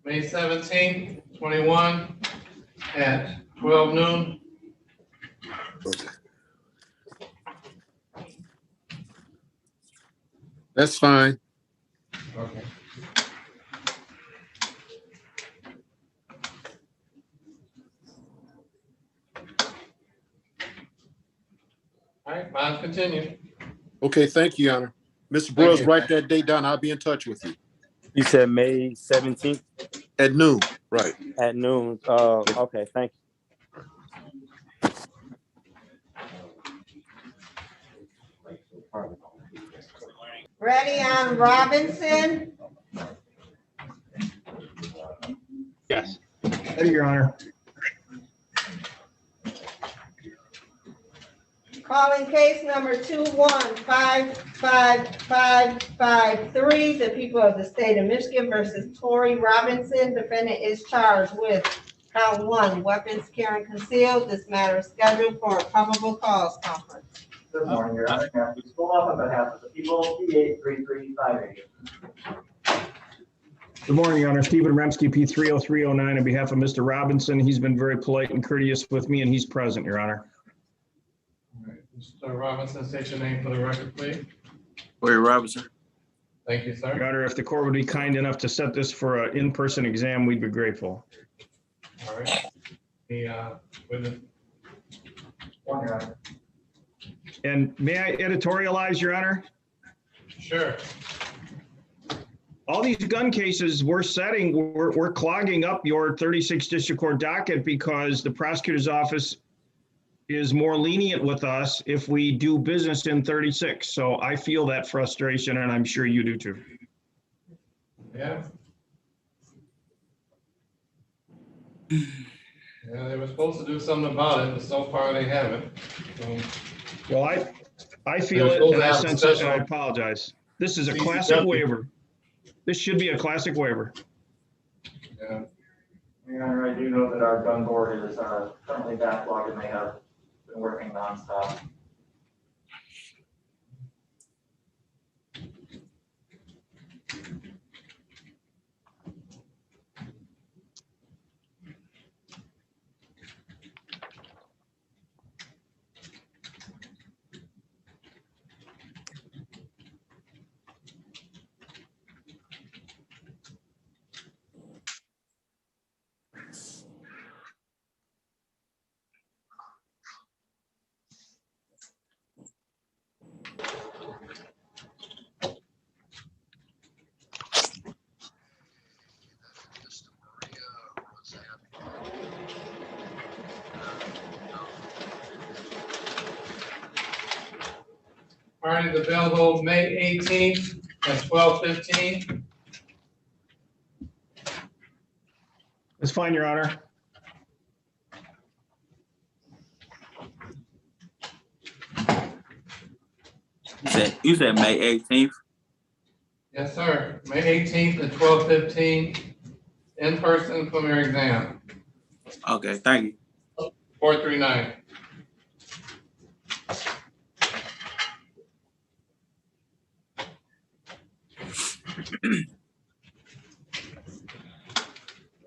Speaker 4: May 17th, 21 at 12 noon.
Speaker 24: That's fine.
Speaker 4: Okay. All right, bond continue.
Speaker 24: Okay, thank you, Your Honor. Mr. Broyles, write that date down. I'll be in touch with you.
Speaker 23: You said May 17th?
Speaker 24: At noon, right.
Speaker 23: At noon. Okay, thank you.
Speaker 11: Ready on Robinson?
Speaker 15: Yes. Ready, Your Honor.
Speaker 11: Calling case number 2155553, the people of the state of Michigan versus Tory Robinson. Defendant is charged with count 1, weapons carrying concealed. This matter is scheduled for a probable cause conference.
Speaker 2: Good morning, Your Honor. Matthew Soloff on behalf of the people, P83358.
Speaker 15: Good morning, Your Honor. Stephen Remsky, P30309, on behalf of Mr. Robinson. He's been very polite and courteous with me, and he's present, Your Honor.
Speaker 4: All right, Mr. Robinson, state your name for the record, please.
Speaker 23: Corey Robinson.
Speaker 4: Thank you, sir.
Speaker 15: Your Honor, if the court would be kind enough to set this for an in-person exam, we'd be grateful.
Speaker 4: All right. The witness.
Speaker 2: One, Your Honor.
Speaker 15: And may I editorialize, Your Honor?
Speaker 4: Sure.
Speaker 15: All these gun cases we're clogging up your 36th District Court docket because the prosecutor's office is more lenient with us if we do business in 36. So I feel that frustration, and I'm sure you do too.
Speaker 4: Yeah. Yeah, they were supposed to do something about it, but so far they haven't.
Speaker 15: Well, I feel it, and I sense it, and I apologize. This is a classic waiver. This should be a classic waiver.
Speaker 4: Yeah.
Speaker 2: Your Honor, I do know that our gun board is currently backlogged and they have been working nonstop.
Speaker 4: Parties available May 18th at 12:15.
Speaker 15: That's fine, Your Honor.
Speaker 23: You said May 18th?
Speaker 4: Yes, sir. May 18th at 12:15, in-person preliminary exam,
Speaker 23: Okay, thank you.
Speaker 4: 439.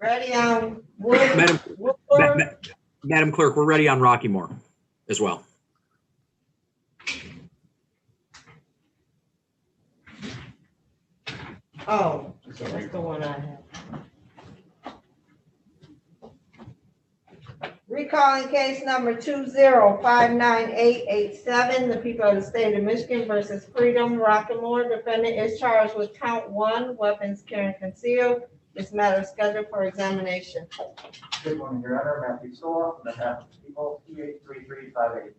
Speaker 11: Ready on Wood?
Speaker 14: Madam,
Speaker 11: Woodward?
Speaker 14: Madam Clerk, we're ready on Rockymore as well.
Speaker 11: Oh, that's the one I have. Recalling case number 2059887, the people of the state of Michigan versus Freedom Rockymore. Defendant is charged with count 1, weapons carrying concealed. This matter is scheduled for examination.
Speaker 2: Good morning, Your Honor. Matthew Stoll, on behalf of the people, P83358.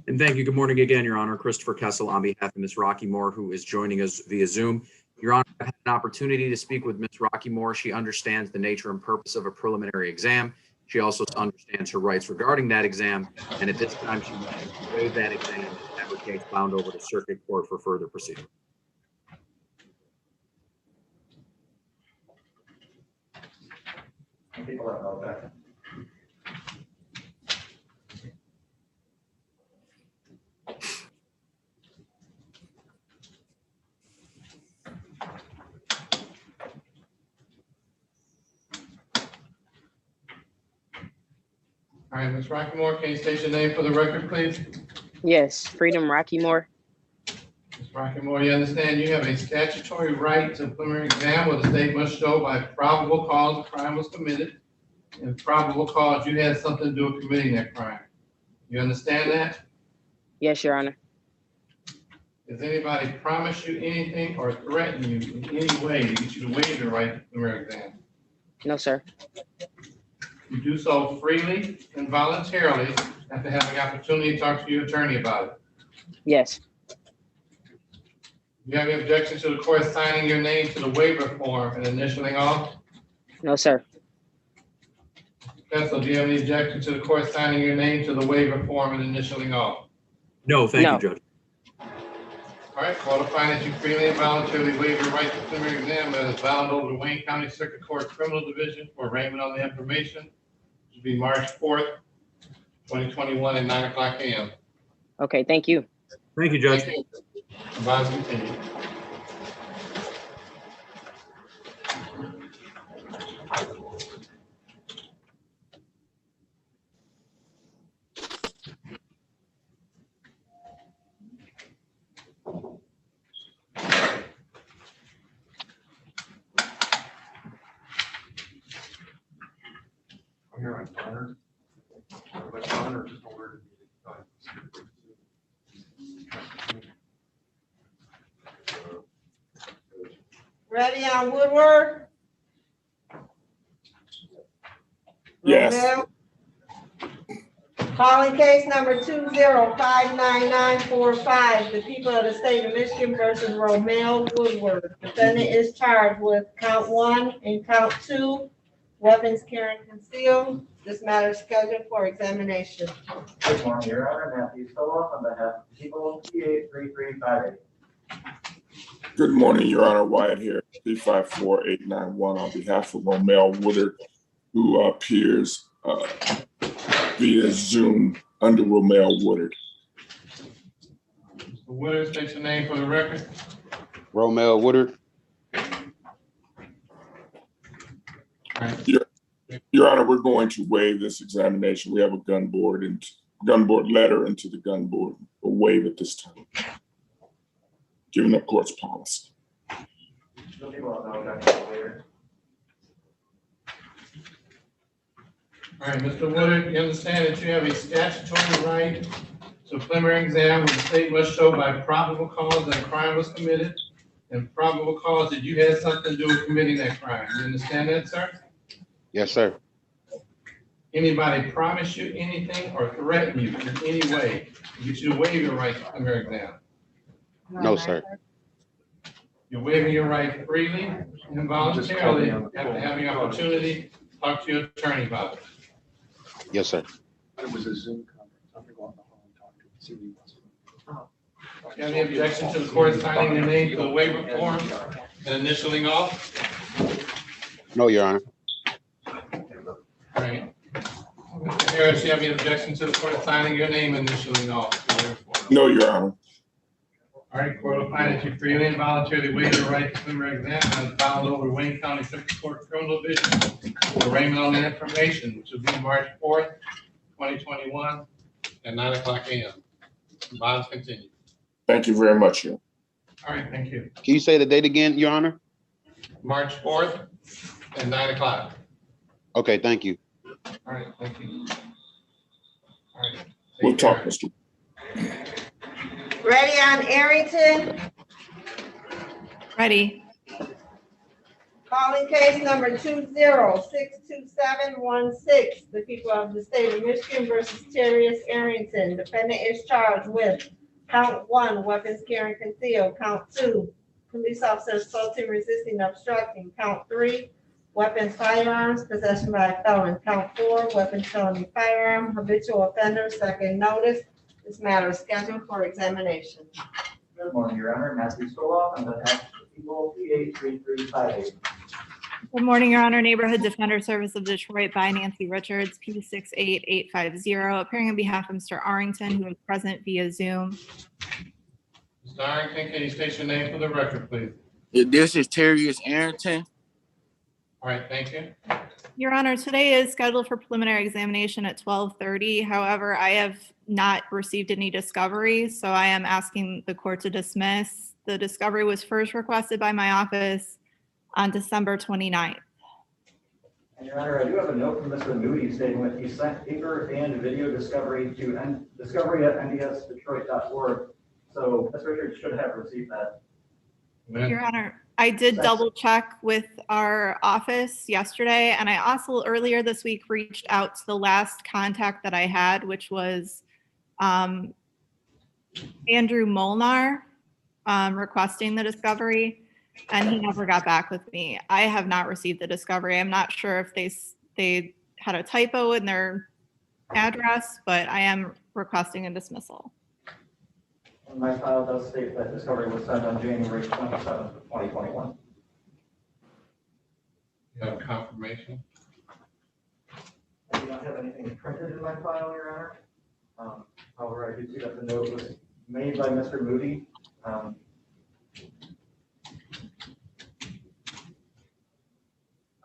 Speaker 14: And thank you. Good morning again, Your Honor. Christopher Kessel on behalf of Ms. Rockymore, who is joining us via Zoom. Your Honor, I've had an opportunity to speak with Ms. Rockymore. She understands the nature and purpose of a preliminary exam. She also understands her rights regarding that exam. And at this time, she wishes to waive that exam and have her case bound over to circuit court for further proceedings.
Speaker 2: People have no objection.
Speaker 4: All right, Ms. Rockymore, can you state your name for the record, please?
Speaker 16: Yes, Freedom Rockymore.
Speaker 4: Ms. Rockymore, you understand you have a statutory right to a preliminary exam where the state must show by probable cause a crime was committed and probable cause you had something to do with committing that crime. You understand that?
Speaker 16: Yes, Your Honor.
Speaker 4: Does anybody promise you anything or threaten you in any way to get you to waive your right to preliminary exam?
Speaker 16: No, sir.
Speaker 4: You do so freely and voluntarily after having opportunity to talk to your attorney about it.
Speaker 16: Yes.
Speaker 4: Do you have any objection to the court signing your name to the waiver form and initialing off?
Speaker 16: No, sir.
Speaker 4: Counsel, do you have any objection to the court signing your name to the waiver form and initialing off?
Speaker 14: No, thank you, Judge.
Speaker 4: All right, well, to find that you freely and voluntarily waive your right to preliminary exam that is bound over to Wayne County Circuit Court Criminal Division for arraignment on the information. It will be March 4th, 2021 at 9:00 a.m.
Speaker 16: Okay, thank you.
Speaker 14: Thank you, Judge.
Speaker 4: Thank you. Advise continue.
Speaker 11: Ready on Woodward?
Speaker 23: Yes.
Speaker 11: Romel? Calling case number 2059945, the people of the state of Michigan versus Romel Woodward. Defendant is charged with count 1 and count 2, weapons carrying concealed. This matter is scheduled for examination.
Speaker 2: Good morning, Your Honor. Matthew Stoll, on behalf of the people, P83358.
Speaker 23: Good morning, Your Honor. Wyatt here, P54891 on behalf of Romel Woodard, who appears via Zoom under Romel Woodard.
Speaker 4: Mr. Woodard, state your name for the record.
Speaker 7: Romel Woodard.
Speaker 23: Your Honor, we're going to waive this examination. We have a gun board letter into the gun board. We'll waive it this time, given the court's policy.
Speaker 2: Some people have no objection later.
Speaker 4: All right, Mr. Woodard, you understand that you have a statutory right to a preliminary exam where the state must show by probable cause that a crime was committed and probable cause that you had something to do with committing that crime. You understand that, sir?
Speaker 7: Yes, sir.
Speaker 4: anybody promise you anything or threaten you in any way to get you to waive your right to preliminary exam?
Speaker 7: No, sir.
Speaker 4: You're waiving your right freely and voluntarily after having opportunity to talk to your attorney about it.
Speaker 7: Yes, sir.
Speaker 17: It was a Zoom conference. I'm gonna go out in the hall and talk to him, see what he wants.
Speaker 4: Do you have any objection to the court signing your name to the waiver form and initialing off?
Speaker 7: No, Your Honor.
Speaker 4: All right. Mr. Harris, do you have any objection to the court signing your name and initialing off?
Speaker 23: No, Your Honor.
Speaker 4: All right, court will find that you freely and voluntarily waive your right to preliminary exam and filed over Wayne County Circuit Court Criminal Division. Arraignment on that information, which will be March 4th, 2021 at 9:00 a.m. Bonds continue.
Speaker 23: Thank you very much, Your.
Speaker 4: All right, thank you.
Speaker 7: Can you say the date again, Your Honor?
Speaker 4: March 4th at 9:00.
Speaker 7: Okay, thank you.
Speaker 4: All right, thank you. All right.
Speaker 23: We'll talk, Mr.
Speaker 11: Ready on Arrington?
Speaker 10: Ready.
Speaker 11: Calling case number 2062716, the people of the state of Michigan versus Terrius Arrington. Defendant is charged with count 1, weapons carrying concealed, count 2, police officer assaulting, resisting, obstructing, count 3, weapons, firearms, possession by a felon, count 4, weapons, felony, firearm, habitual offender, second notice. This matter is scheduled for examination.
Speaker 2: Good morning, Your Honor. Matthew Stoloff on behalf of the people, P83358.
Speaker 18: Good morning, Your Honor. Neighborhood Defender Service of Detroit by Nancy Richards, P68850, appearing on behalf of Mr. Arrington, who is present via Zoom.
Speaker 4: Mr. Arrington, can you state your name for the record, please?
Speaker 5: This is Terrius Arrington.
Speaker 4: All right, thank you.
Speaker 18: Your Honor, today is scheduled for preliminary examination at 12:30. However, I have not received any discovery, so I am asking the court to dismiss. The discovery was first requested by my office on December 29th.
Speaker 2: And Your Honor, I do have a note from Mr. Moody stating that he sent paper and video discovery to discovery@ndsdetroit.org. So Ms. Richards should have received that.
Speaker 18: Your Honor, I did double check with our office yesterday, and I also earlier this week reached out to the last contact that I had, which was Andrew Molnar, requesting the discovery, and he never got back with me. I have not received the discovery. I'm not sure if they had a typo in their address, but I am requesting a dismissal.
Speaker 2: And my file does state that discovery was sent on January 27th of 2021.
Speaker 4: You have confirmation?
Speaker 2: I do not have anything printed in my file, Your Honor. However, I do see that the note was made by Mr. Moody. I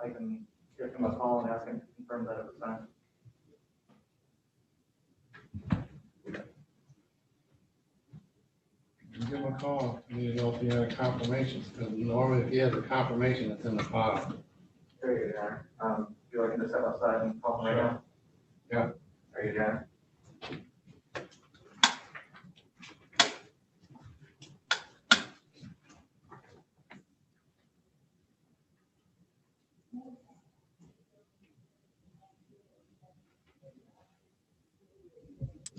Speaker 2: can give him a call and ask him to confirm that it was sent.
Speaker 4: Give him a call. You need to know if he had a confirmation, because normally if he has a confirmation, it's in the file.
Speaker 2: There you go, Your Honor. If you'd like me to step outside and call him right now?
Speaker 4: Yeah.
Speaker 2: There you go.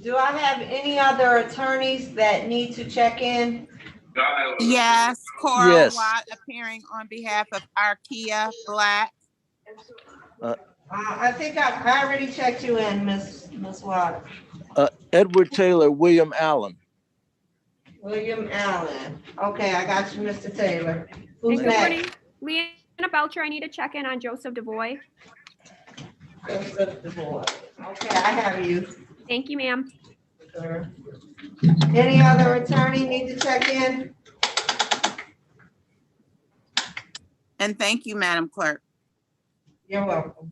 Speaker 11: Do I have any other attorneys that need to check in?
Speaker 19: Yes, Cora
Speaker 5: Yes.
Speaker 19: Watt appearing on behalf of Arkia Black.
Speaker 11: I think I already checked you in, Miss Watt.
Speaker 5: Edward Taylor, William Allen.
Speaker 11: William Allen. Okay, I got you, Mr. Taylor. Who's
Speaker 20: And good morning,
Speaker 11: next?
Speaker 20: Leanna Belcher. I need to check in on Joseph DeVoy.
Speaker 11: Joseph DeVoy. Okay, I have you.
Speaker 20: Thank you, ma'am.
Speaker 11: Any other attorney need to check in?
Speaker 19: And thank you, Madam Clerk.
Speaker 11: You're welcome.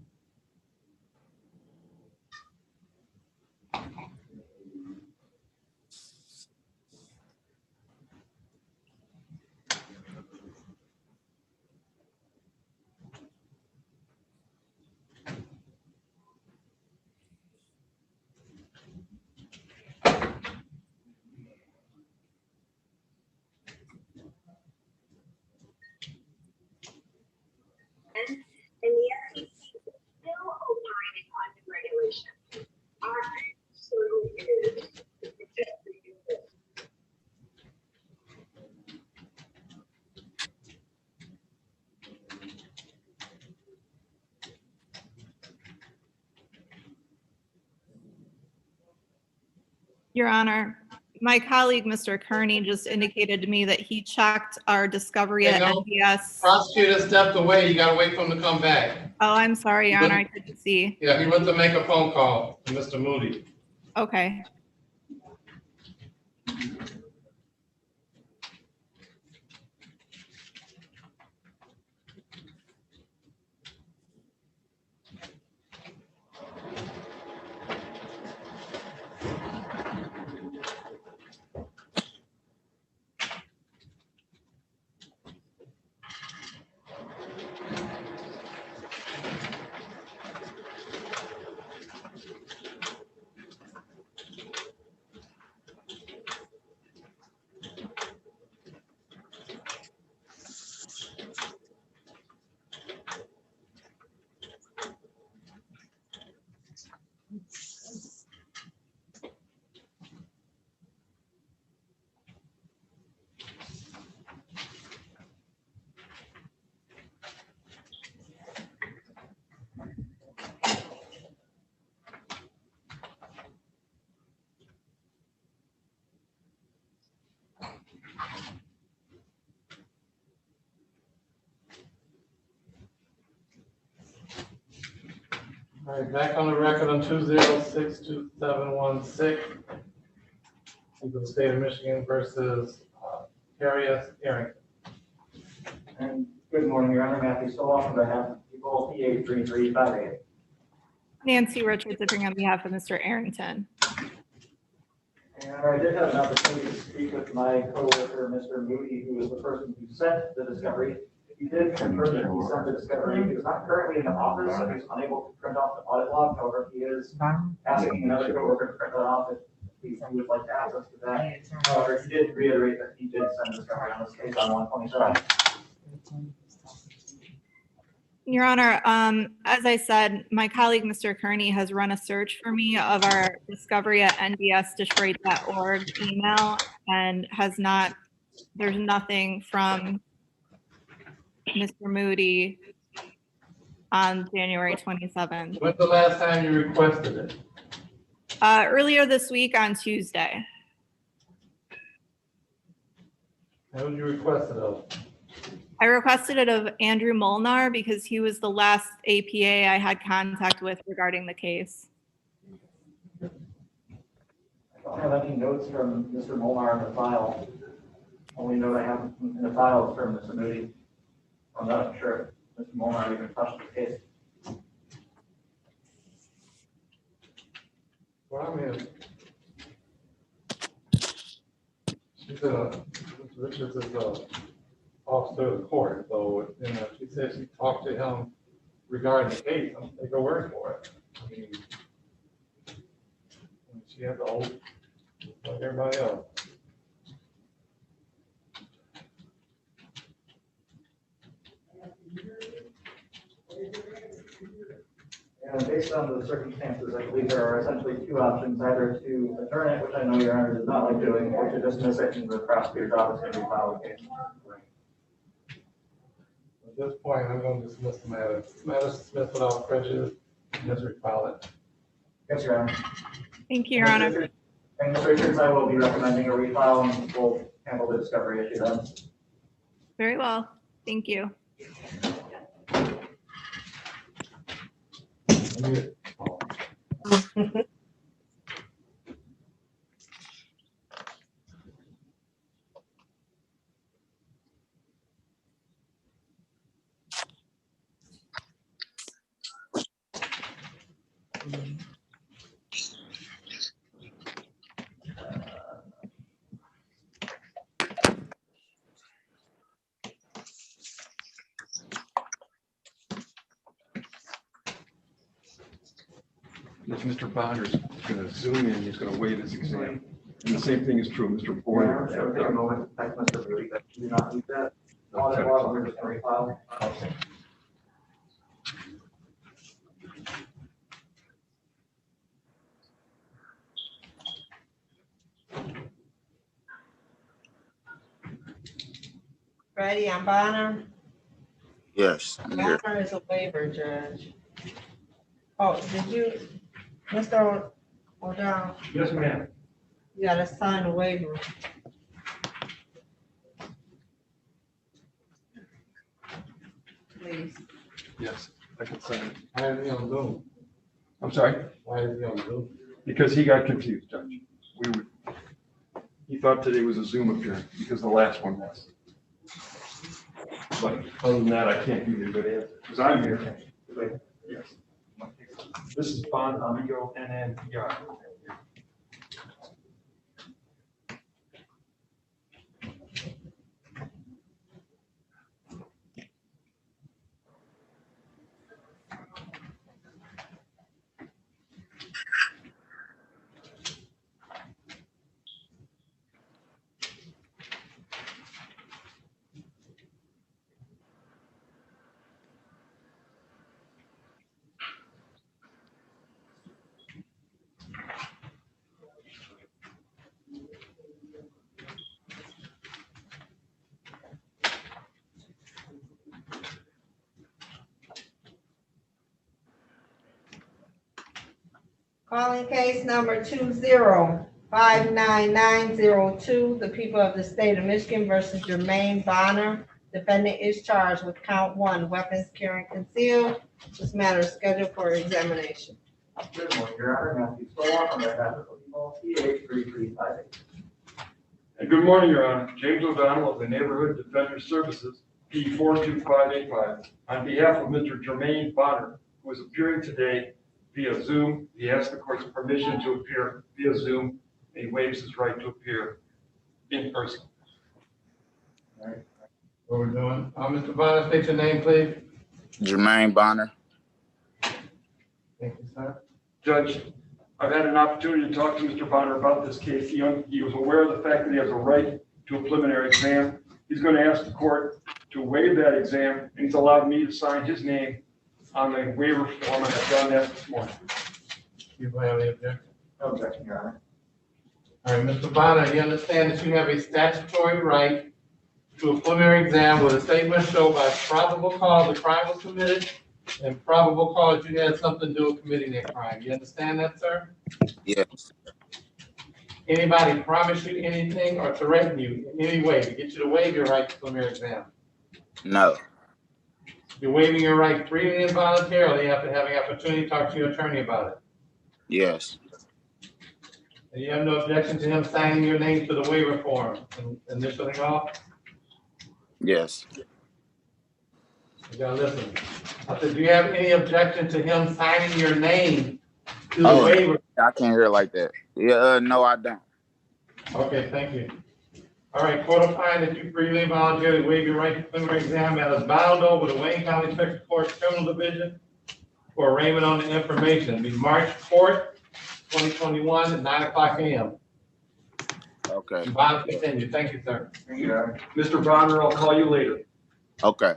Speaker 18: Your Honor, my colleague, Mr. Kearney, just indicated to me that he checked our discovery at
Speaker 4: Hey, no.
Speaker 18: NDS.
Speaker 4: Prosecutor stepped away. You gotta wait for him to come back.
Speaker 18: Oh, I'm sorry, Your Honor, I couldn't see.
Speaker 4: Yeah, he went to make a phone call to Mr. Moody.
Speaker 18: Okay.
Speaker 4: All right, back on the record on 2062716. People of the state of Michigan versus Harriet Arrington.
Speaker 2: And good morning, Your Honor. Matthew Stoloff on behalf of people, PA 3358.
Speaker 18: Nancy Richards, appearing on behalf of Mr. Arrington.
Speaker 2: And I did have an opportunity to speak with my coworker, Mr. Moody, who was the person who sent the discovery. He did confirm that he sent the discovery. He was not currently in the office, so he's unable to print off the audit log. However, he is asking another coworker to print that off if he would like to access to that. However, he did reiterate that he did send the discovery on this case on 127.
Speaker 18: Your Honor, as I said, my colleague, Mr. Kearney, has run a search for me of our discovery at ndsdetroit.org email and has not, there's nothing from Mr. Moody on January 27th.
Speaker 4: When's the last time you requested it?
Speaker 18: Earlier this week on Tuesday.
Speaker 4: How did you request it of?
Speaker 18: I requested it of Andrew Molnar because he was the last APA I had contact with regarding the case.
Speaker 2: I don't have any notes from Mr. Molnar in the file. Only note I have in the file is from Mr. Moody. I'm not sure if Mr. Molnar even touched the case.
Speaker 4: Well, I mean, she's Mr. Richards is a officer of the court, so, you know, she said she talked to him regarding the case. I'm take her word for it. I mean, she has the oath like everybody else.
Speaker 2: And based on the circumstances, I believe there are essentially two options, either to adjourn it, which I know Your Honor does not like doing, or to dismiss it and the prosecutor's office can refile the case.
Speaker 4: At this point, I'm going to dismiss the matter. Matter dismissed without prejudice. Just refile it.
Speaker 2: Yes, Your Honor.
Speaker 18: Thank you, Your Honor.
Speaker 2: And Mr. Richards, I will be recommending a refile and we'll handle the discovery issue then.
Speaker 18: Very well. Thank you.
Speaker 17: Mr. Bonner's going to zoom in, he's going to waive his exam. And the same thing is true of Mr. Boyer.
Speaker 2: It would take a moment to text Mr. Moody that you do not need that. Audit log, we're just going to refile. Okay.
Speaker 11: Ready on Bonner?
Speaker 9: Yes, I'm here.
Speaker 11: Bonner is a waiver judge. Oh, did you, Mr. O'Donnell?
Speaker 2: Yes, ma'am.
Speaker 11: You gotta sign a waiver. Please.
Speaker 17: Yes, I can sign it.
Speaker 4: Why is he on Zoom?
Speaker 17: I'm sorry?
Speaker 4: Why is he on Zoom?
Speaker 17: Because he got confused, Judge. He thought today was a Zoom appearance because the last one was. But other than that, I can't give you a good answer, because I'm here. Yes. This is Bond Amigo NNPR.
Speaker 11: Calling case number 2059902, the people of the state of Michigan versus Jermaine Bonner. Defendant is charged with count 1, weapons carrying concealed. This matter is scheduled for examination.
Speaker 2: Good morning, Your Honor. Matthew Solon on behalf of the people, CA 3358.
Speaker 17: And good morning, Your Honor. James O'Donnell of the Neighborhood Defender Services, P 42585. On behalf of Mr. Jermaine Bonner, who is appearing today via Zoom, he asked the court's permission to appear via Zoom, and he waives his right to appear in person.
Speaker 4: All right. What we're doing? Mr. Bonner, state your name, please.
Speaker 9: Jermaine Bonner.
Speaker 4: Thank you, sir.
Speaker 17: Judge, I've had an opportunity to talk to Mr. Bonner about this case. He was aware of the fact that he has a right to a preliminary exam. He's going to ask the court to waive that exam, and he's allowed me to sign his name on the waiver form, and I've done that this morning.
Speaker 4: You have any objection?
Speaker 2: No objection, Your Honor.
Speaker 4: All right, Mr. Bonner, you understand that you have a statutory right to a preliminary exam where the statement show by probable cause the crime was committed and probable cause you had something to do with committing that crime. You understand that, sir?
Speaker 9: Yes.
Speaker 4: Anybody promise you anything or threaten you in any way to get you to waive your right to preliminary exam?
Speaker 9: No.
Speaker 4: You're waiving your right freely and voluntarily after having opportunity to talk to your attorney about it.
Speaker 9: Yes.
Speaker 4: And you have no objection to him signing your name to the waiver form and initialing off?
Speaker 9: Yes.
Speaker 4: You gotta listen. I said, do you have any objection to him signing your name to the
Speaker 9: Oh,
Speaker 4: waiver?
Speaker 9: I can't hear like that. Yeah, no, I don't.
Speaker 4: Okay, thank you. All right, court will find that you freely and voluntarily waive your right to preliminary exam as bound over the Wayne County Circuit Court Criminal Division for arraignment on the information. It'll be March 4th, 2021 at 9:00 a.m.
Speaker 9: Okay.
Speaker 4: Bond continue. Thank you, sir.
Speaker 17: Yeah. Mr. Bonner, I'll call you later.
Speaker 9: Okay.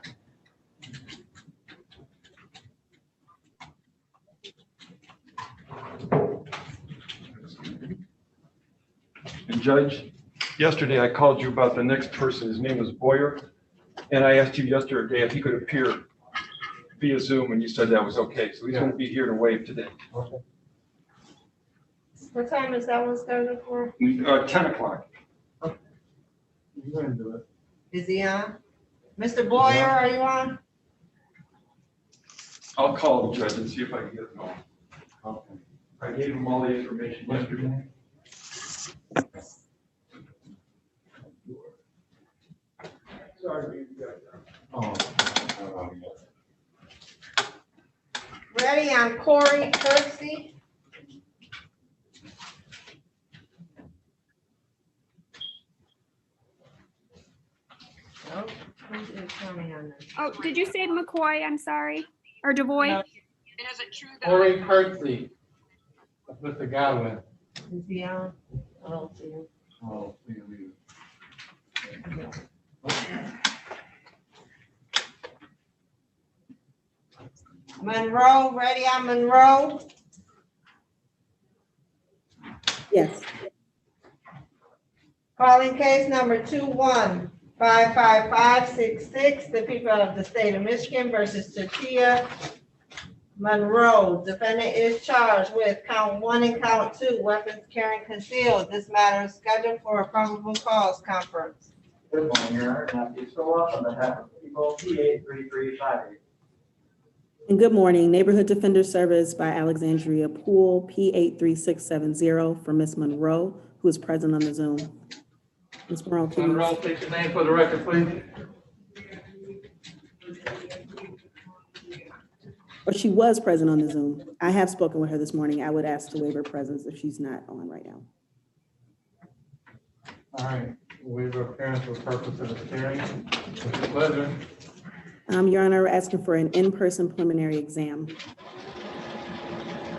Speaker 17: And Judge, yesterday I called you about the next person. His name was Boyer. And I asked you yesterday if he could appear via Zoom, and you said that was okay. So he's going to be here to waive today.
Speaker 4: Okay.
Speaker 11: What time is that one scheduled for?
Speaker 17: 10 o'clock.
Speaker 4: You're going to do it.
Speaker 11: Is he on? Mr. Boyer, are you on?
Speaker 17: I'll call the judge and see if I can get it going.
Speaker 4: Okay.
Speaker 17: I gave him all the information yesterday. Sorry, you got that.
Speaker 4: Oh.
Speaker 11: Ready on Corey Kirksey? Oh, who's the attorney on this?
Speaker 20: Oh, did you say McCoy? I'm sorry. Or DeVoy?
Speaker 11: No.
Speaker 4: Corey Kirksey. That's Mr. Godwin.
Speaker 11: Is he on? I don't see him.
Speaker 4: Oh, see you later.
Speaker 11: Monroe, ready on Monroe?
Speaker 8: Yes.
Speaker 11: Calling case number 2155566, the people of the state of Michigan versus Tatia Monroe. Defendant is charged with count 1 and count 2, weapons carrying concealed. This matter is scheduled for a probable cause conference.
Speaker 2: Good morning, Your Honor. Matthew Phillips on behalf of people P83358.
Speaker 8: And good morning, Neighborhood Defender Service by Alexandria Poole, P83670 for Ms. Monroe, who is present on the Zoom. Ms. Monroe, can you?
Speaker 4: Monroe, take your name for the record, please.
Speaker 8: Or she was present on the Zoom. I have spoken with her this morning. I would ask to waive her presence if she's not on right now.
Speaker 4: All right, waive her appearance for purpose of this hearing. It's a pleasure.
Speaker 8: Your Honor, we're asking for an in-person preliminary exam.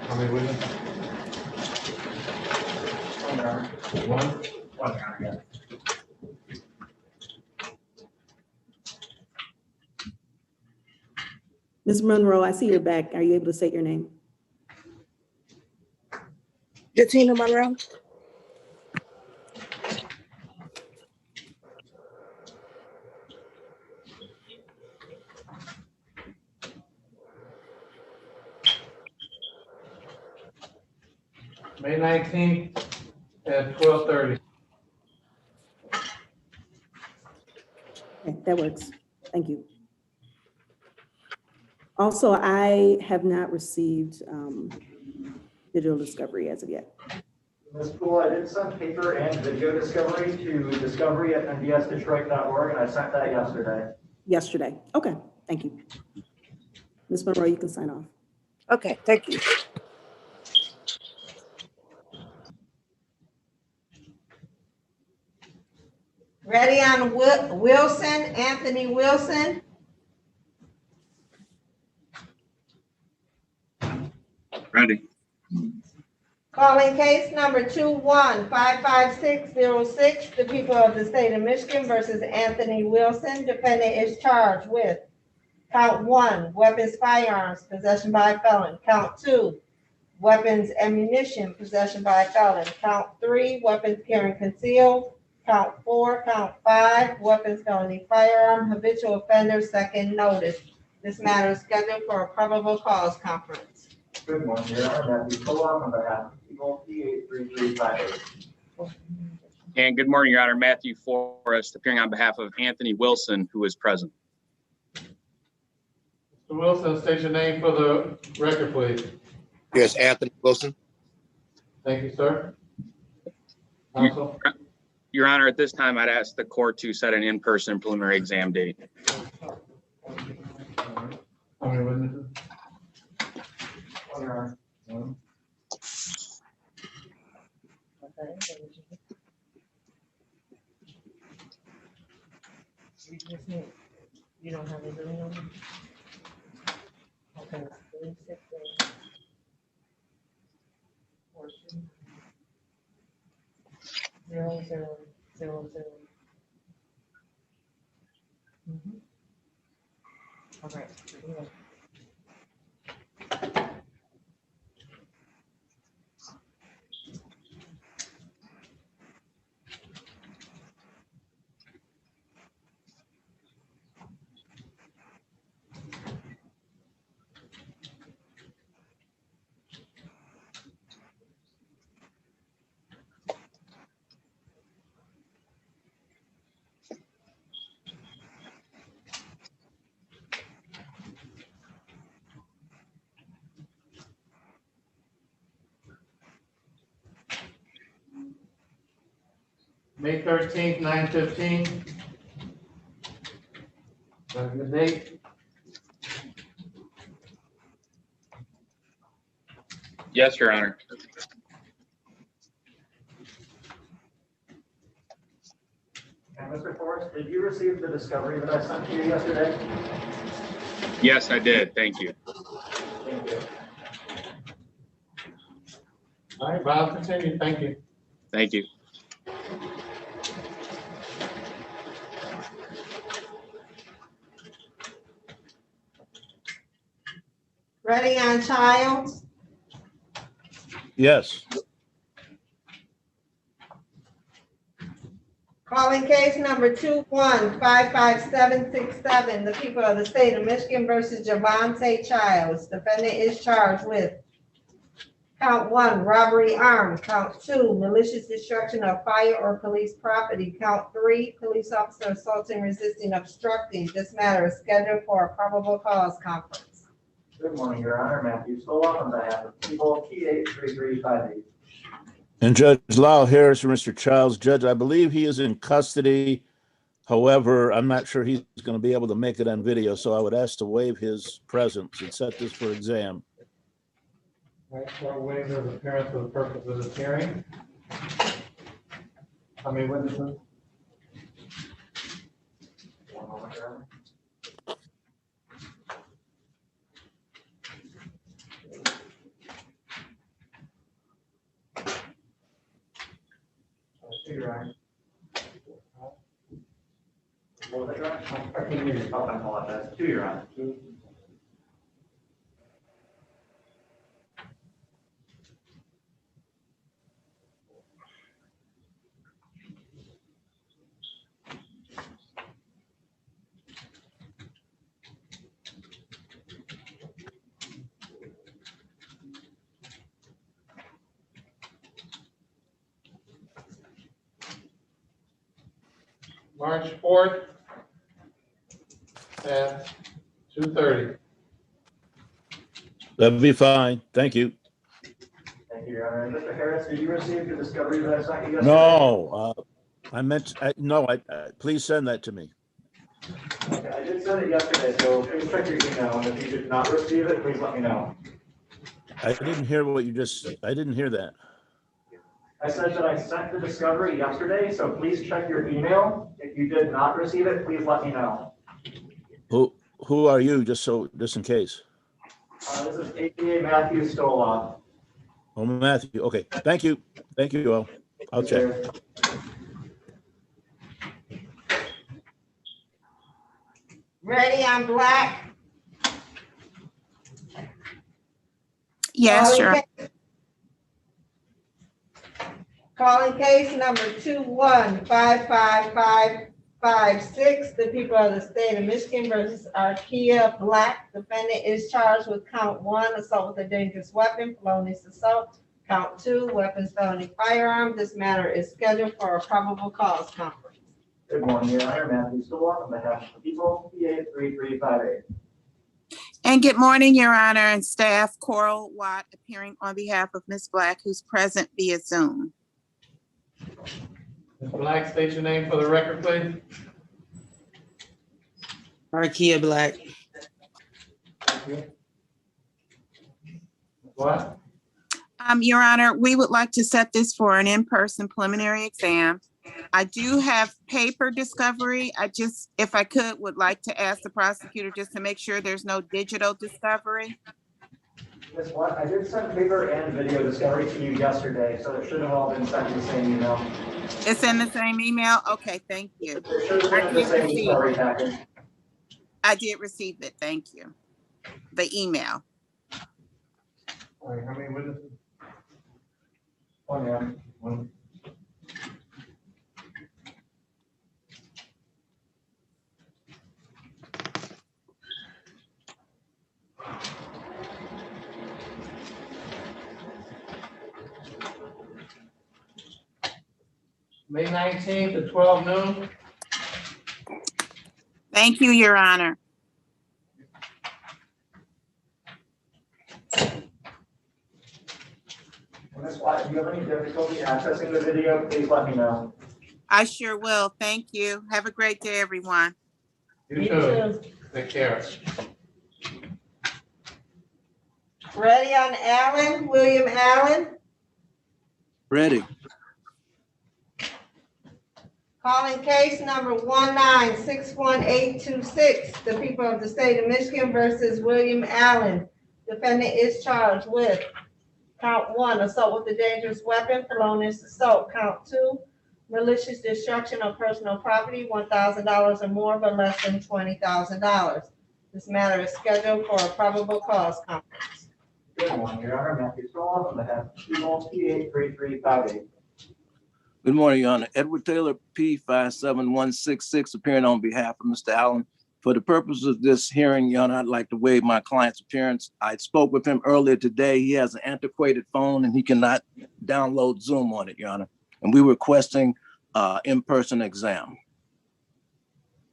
Speaker 4: How many witnesses? One?
Speaker 2: One, Your Honor, yes.
Speaker 8: Ms. Monroe, I see you're back. Are you able to state your name?
Speaker 12: Jatina Monroe.
Speaker 4: May 19th at 12:30.
Speaker 8: Okay, that works. Thank you. Also, I have not received digital discovery as of yet.
Speaker 2: Ms. Poole, I did send paper and video discovery to discovery@nbsdetroit.org, and I sent that yesterday.
Speaker 8: Yesterday. Okay, thank you. Ms. Monroe, you can sign off.
Speaker 12: Okay, thank you.
Speaker 11: Ready on Wilson, Anthony Wilson.
Speaker 13: Ready.
Speaker 11: Calling case number 21-55606, the people of the state of Michigan versus Anthony Wilson. Defendant is charged with count 1, weapons, firearms, possession by a felon. Count 2, weapons, ammunition, possession by a felon. Count 3, weapons carrying concealed. Count 4, count 5, weapons, felony, firearm, habitual offender, second notice. This matter is scheduled for a probable cause conference.
Speaker 2: Good morning, Your Honor. Matthew Phillips on behalf of people P83358.
Speaker 13: And good morning, Your Honor. Matthew Forrest, appearing on behalf of Anthony Wilson, who is present.
Speaker 4: Mr. Wilson, state your name for the record, please.
Speaker 24: Yes, Anthony Wilson.
Speaker 4: Thank you, sir. Counsel?
Speaker 13: Your Honor, at this time, I'd ask the court to set an in-person preliminary exam date.
Speaker 4: How many witnesses?
Speaker 2: One, Your Honor.
Speaker 4: One.
Speaker 1: You don't have a Zoom number? Okay. 0000. All right. Yeah.
Speaker 4: May 13th, 9:15. That's a good date.
Speaker 13: Yes, Your Honor.
Speaker 2: And Mr. Forrest, did you receive the discovery that I sent to you yesterday?
Speaker 13: Yes, I did. Thank you.
Speaker 2: Thank you.
Speaker 4: All right, Bob, continue. Thank you.
Speaker 13: Thank you.
Speaker 11: Ready on Childs?
Speaker 24: Yes.
Speaker 11: Calling case number 2155767, the people of the state of Michigan versus Javante Giles. Defendant is charged with count 1, robbery armed, count 2, malicious destruction of fire or police property, count 3, police officer assaulting, resisting, obstructing. This matter is scheduled for a probable cause conference.
Speaker 2: Good morning, Your Honor. Matthew Stoloff on behalf of people, P83358.
Speaker 3: And Judge Lyle Harris for Mr. Childs. Judge, I believe he is in custody. However, I'm not sure he's going to be able to make it on video, so I would ask to waive his presence and set this for exam.
Speaker 4: Right, for waiver of appearance for the purpose of this hearing. How many witnesses?
Speaker 2: One moment, Your Honor. Your Honor. What was that, Your Honor? I can't hear you. Oh, I apologize. 2, Your Honor. 2.
Speaker 4: March 4th at 2:30.
Speaker 3: That'd be fine. Thank you.
Speaker 2: Thank you, Your Honor. Mr. Harris, did you receive the discovery that I sent you yesterday?
Speaker 3: No, please send that to me.
Speaker 2: Okay, I did send it yesterday, so please check your email, and if you did not receive it, please let me know.
Speaker 3: I didn't hear what you just, I didn't hear that.
Speaker 2: I said that I sent the discovery yesterday, so please check your email. If you did not receive it, please let me know.
Speaker 3: Who are you, just in case?
Speaker 2: This is APA Matthew Stoloff.
Speaker 3: Oh, Matthew. Okay. Thank you. Thank you all. I'll check.
Speaker 11: Ready on Black?
Speaker 19: Yes, sure.
Speaker 11: Calling case number 2155556, the people of the state of Michigan versus Arkea Black. Defendant is charged with count 1, assault with a dangerous weapon, felonious assault. Count 2, weapons, felony, firearm. This matter is scheduled for a probable cause conference.
Speaker 2: Good morning, Your Honor. Matthew Stoloff on behalf of the people, PA3358.
Speaker 19: And good morning, Your Honor and staff. Coral Watt appearing on behalf of Ms. Black, who's present via Zoom.
Speaker 4: Ms. Black, state your name for the record, please.
Speaker 12: Arkea Black.
Speaker 4: Thank you. What?
Speaker 19: Your Honor, we would like to set this for an in-person preliminary exam. I do have paper discovery. I just, if I could, would like to ask the prosecutor just to make sure there's no digital discovery.
Speaker 2: Ms. Black, I did send paper and video discovery to you yesterday, so it should have all been sent in the same email.
Speaker 19: It's in the same email? Okay, thank you.
Speaker 2: It should have been in the same discovery package.
Speaker 19: I did receive it, thank you. The email.
Speaker 4: All right, how many witnesses?
Speaker 2: One, yeah.
Speaker 4: One. May 19th at 12 noon.
Speaker 19: Thank you, Your Honor.
Speaker 2: Ms. Black, if you have any difficulty accessing the video, please let me know.
Speaker 19: I sure will. Thank you. Have a great day, everyone.
Speaker 4: You too. Take care.
Speaker 11: Ready on Allen, William Allen?
Speaker 3: Ready.
Speaker 11: Calling case number 1961826, the people of the state of Michigan versus William Allen. Defendant is charged with count 1, assault with a dangerous weapon, felonious assault. Count 2, malicious destruction of personal property, $1,000 or more, but less than $20,000. This matter is scheduled for a probable cause conference.
Speaker 2: Good morning, Your Honor. Matthew Stoloff on behalf of people, PA3358.
Speaker 6: Good morning, Your Honor. Edward Taylor, P57166, appearing on behalf of Mr. Allen. For the purpose of this hearing, Your Honor, I'd like to waive my client's appearance. I spoke with him earlier today. He has an antiquated phone and he cannot download Zoom on it, Your Honor. And we're requesting in-person exam.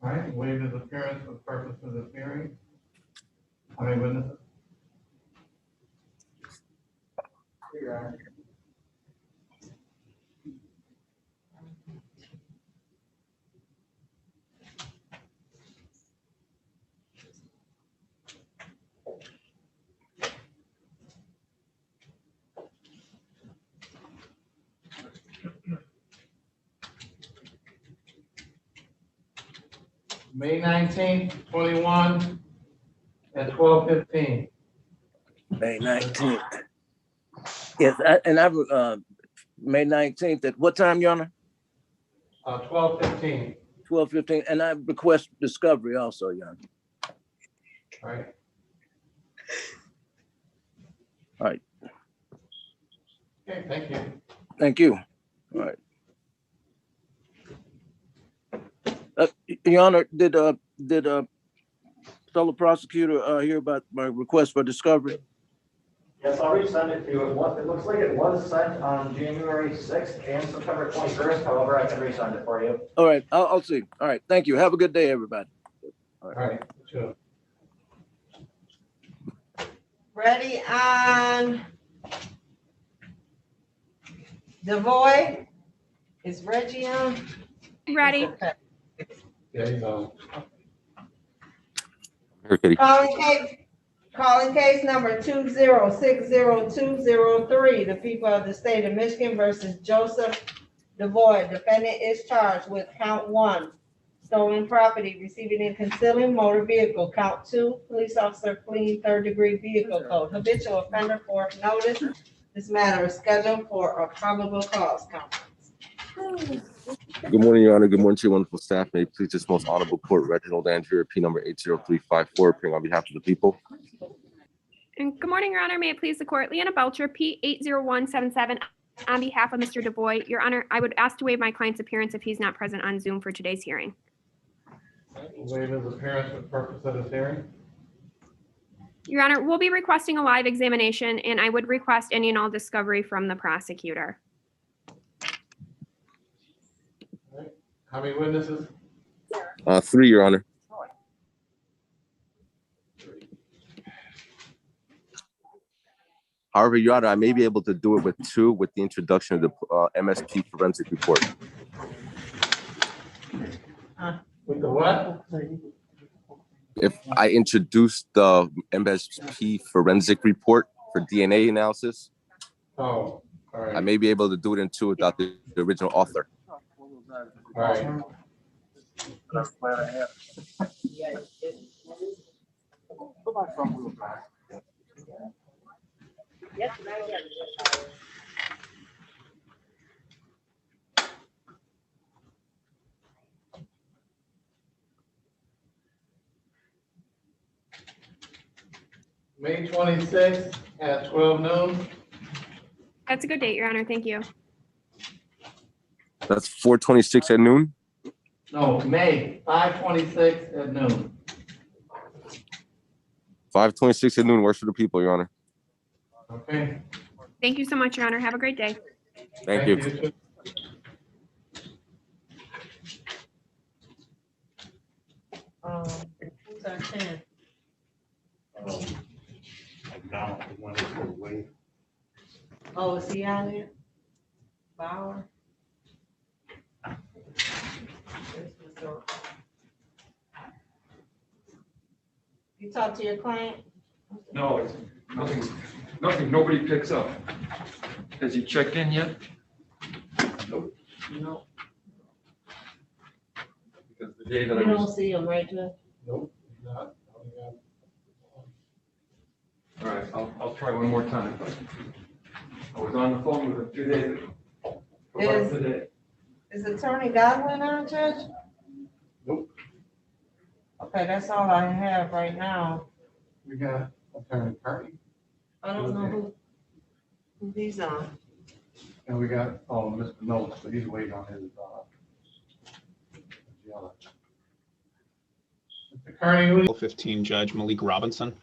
Speaker 4: All right, waive his appearance for the purpose of this hearing. How many witnesses? May 19th, 21 at 12:15.
Speaker 6: May 19th. Yes, May 19th at what time, Your Honor?
Speaker 4: 12:15.
Speaker 6: 12:15, and I request discovery also, Your Honor.
Speaker 4: All right.
Speaker 6: All right,
Speaker 4: Okay, thank you.
Speaker 6: thank you. All right. Your Honor, did fellow prosecutor hear about my request for discovery?
Speaker 2: Yes, I'll resend it to you. It looks like it was sent on January 6th and September 21st. However, I can resend it for you.
Speaker 6: All right, I'll see. All right, thank you. Have a good day, everybody.
Speaker 4: All right, sure.
Speaker 11: Ready on Devoy? Is Reggie on?
Speaker 20: Ready.
Speaker 11: Okay.
Speaker 4: Yeah, he's on.
Speaker 11: Calling case number 2060203, the people of the state of Michigan versus Joseph Devoy. Defendant is charged with count 1, stolen property, receiving and concealing motor vehicle. Count 2, police officer fleeing third-degree vehicle code. Habitual offender for notice. This matter is scheduled for a probable cause conference.
Speaker 15: Good morning, Your Honor. Good morning to your wonderful staff. May it please this most honorable court, Reginald Andrew, P number 80354, appearing on behalf of the people.
Speaker 20: And good morning, Your Honor. May it please the court. Leanna Belcher, P80177, on behalf of Mr. Devoy. Your Honor, I would ask to waive my client's appearance if he's not present on Zoom for today's hearing.
Speaker 4: Waive his appearance for the purpose of this hearing.
Speaker 20: Your Honor, we'll be requesting a live examination, and I would request any and all discovery from the prosecutor.
Speaker 4: How many witnesses?
Speaker 15: 3, Your Honor. However, Your Honor, I may be able to do it with 2 with the introduction of the MSP forensic report.
Speaker 4: With the what?
Speaker 15: If I introduce the MSP forensic report for DNA analysis,
Speaker 4: Oh, all right.
Speaker 15: I may be able to do it in 2 without the original author.
Speaker 4: All right. May 26th at 12 noon.
Speaker 20: That's a good date, Your Honor. Thank you.
Speaker 15: That's 4/26 at noon.
Speaker 4: No, May 5/26 at noon.
Speaker 15: 5/26 at noon works for the people, Your Honor.
Speaker 4: Okay.
Speaker 20: Thank you so much, Your Honor. Have a great day.
Speaker 15: Thank you.
Speaker 11: Who's our 10? Oh, is he on there? Bauer? You talk to your client?
Speaker 17: No, it's nothing, nobody picks up. Has he checked in yet? Nope.
Speaker 11: No.
Speaker 17: Because the day that
Speaker 11: You
Speaker 17: I was.
Speaker 11: don't see him, right, Judge?
Speaker 4: Nope, not.
Speaker 17: All right, I'll try one more time. I was on the phone with him 2 days ago. About today.
Speaker 11: Is Attorney Godwin on, Judge?
Speaker 4: Nope.
Speaker 11: Okay, that's all I have right now.
Speaker 4: We got Attorney Carney.
Speaker 11: I don't know who he's on.
Speaker 4: And we got, Mr. Notes, but he's waiting on his, Mr. Kearney, who
Speaker 14: 15 Judge Malik Robinson.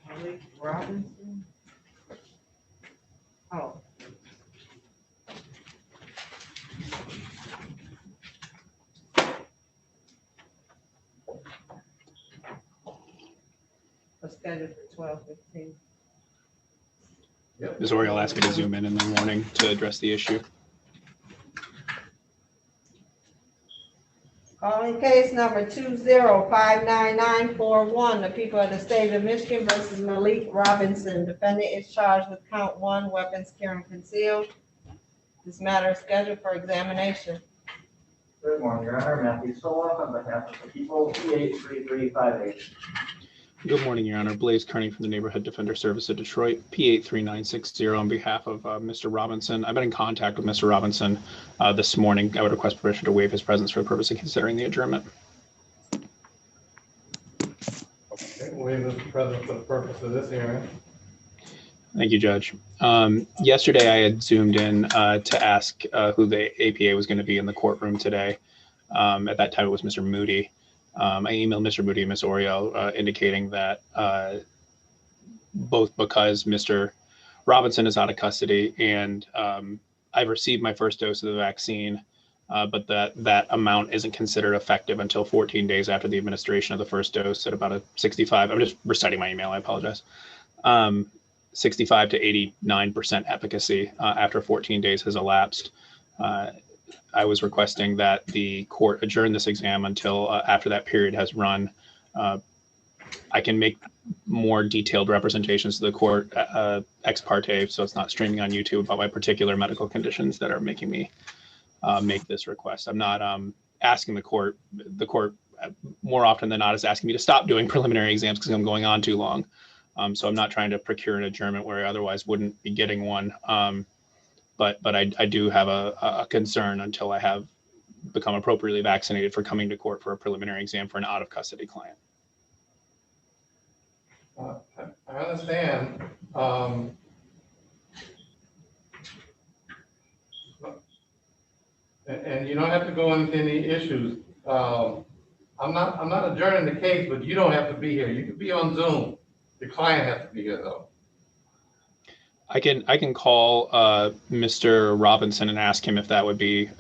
Speaker 11: Malik Robinson. Oh. Was scheduled for 12:15.
Speaker 14: Ms. Oriel asked me to zoom in the morning to address the issue.
Speaker 11: Calling case number 2059941, the people of the state of Michigan versus Malik Robinson. Defendant is charged with count 1, weapons carrying concealed. This matter is scheduled for examination.
Speaker 2: Good morning, Your Honor. Matthew Soloff on behalf of the people, P83358.
Speaker 14: Good morning, Your Honor. Blaze Kearney from the Neighborhood Defender Service of Detroit, P83960 on behalf of Mr. Robinson. I've been in contact with Mr. Robinson this morning. I would request permission to waive his presence for the purpose of considering the adjournment.
Speaker 4: Okay, waive his presence for the purpose of this hearing.
Speaker 14: Thank you, Judge. Yesterday, I had zoomed in to ask who the APA was going to be in the courtroom today. At that time, it was Mr. Moody. I emailed Mr. Moody and Ms. Oriel indicating that both because Mr. Robinson is out of custody and I've received my first dose of the vaccine, but that amount isn't considered effective until 14 days after the administration of the first dose at about a 65. I'm just reciting my email. I apologize. 65 to 89% efficacy after 14 days has elapsed. I was requesting that the court adjourn this exam until after that period has run. I can make more detailed representations to the court ex parte, so it's not streaming on YouTube, about my particular medical conditions that are making me make this request. I'm not asking the court more often than not is asking me to stop doing preliminary exams because I'm going on too long. So I'm not trying to procure an adjournment where I otherwise wouldn't be getting one. But I do have a concern until I have become appropriately vaccinated for coming to court for a preliminary exam for an out of custody client.
Speaker 4: I understand. And you don't have to go into any issues. I'm not adjourning the case, but you don't have to be here. You can be on Zoom. The client has to be here though.
Speaker 14: I can call Mr. Robinson and ask him if that would be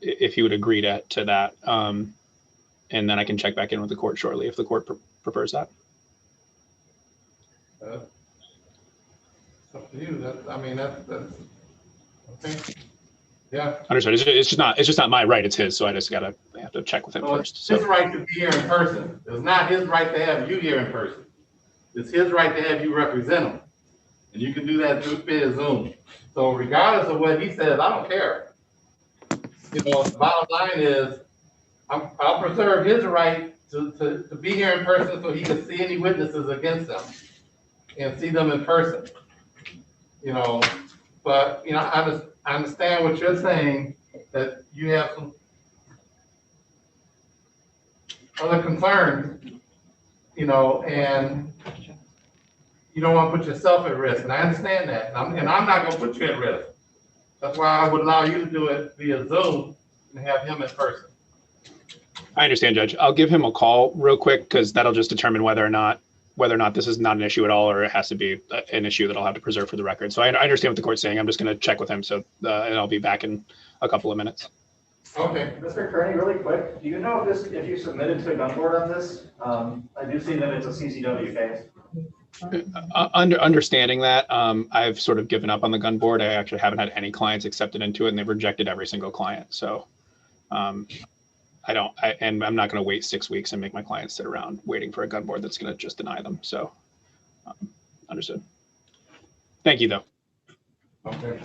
Speaker 14: if he would agree to that, and then I can check back in with the court shortly if the court prefers that.
Speaker 4: It's up to you. That's okay. Yeah.
Speaker 14: Understood. It's just not my right. It's his. So I have to check with him first.
Speaker 4: It's his right to be here in person. It's not his right to have you here in person. It's his right to have you represent him. And you can do that through Zoom. So regardless of what he says, I don't care. You know, the bottom line is I'll preserve his right to be here in person so he can see any witnesses against him and see them in person. You know, but you know, I understand what you're saying, that you have some other concerns, you know, and you don't want to put yourself at risk, and I understand that, and I'm not going to put you at risk. That's why I would allow you to do it via Zoom and have him in person.
Speaker 14: I understand, Judge. I'll give him a call real quick because that'll just determine whether or not this is not an issue at all, or it has to be an issue that I'll have to preserve for the record. So I understand what the court's saying. I'm just going to check with him. So and I'll be back in a couple of minutes.
Speaker 4: Okay.
Speaker 2: Mr. Kearney, really quick, do you know if you submitted to a gun board on this? I do see that it's a CCW case.
Speaker 14: Understanding that, I've sort of given up on the gun board. I actually haven't had any clients accepted into it, and they've rejected every single client. So and I'm not going to wait 6 weeks and make my clients sit around waiting for a gun board that's going to just deny them. So understood. Thank you, though.
Speaker 4: Okay.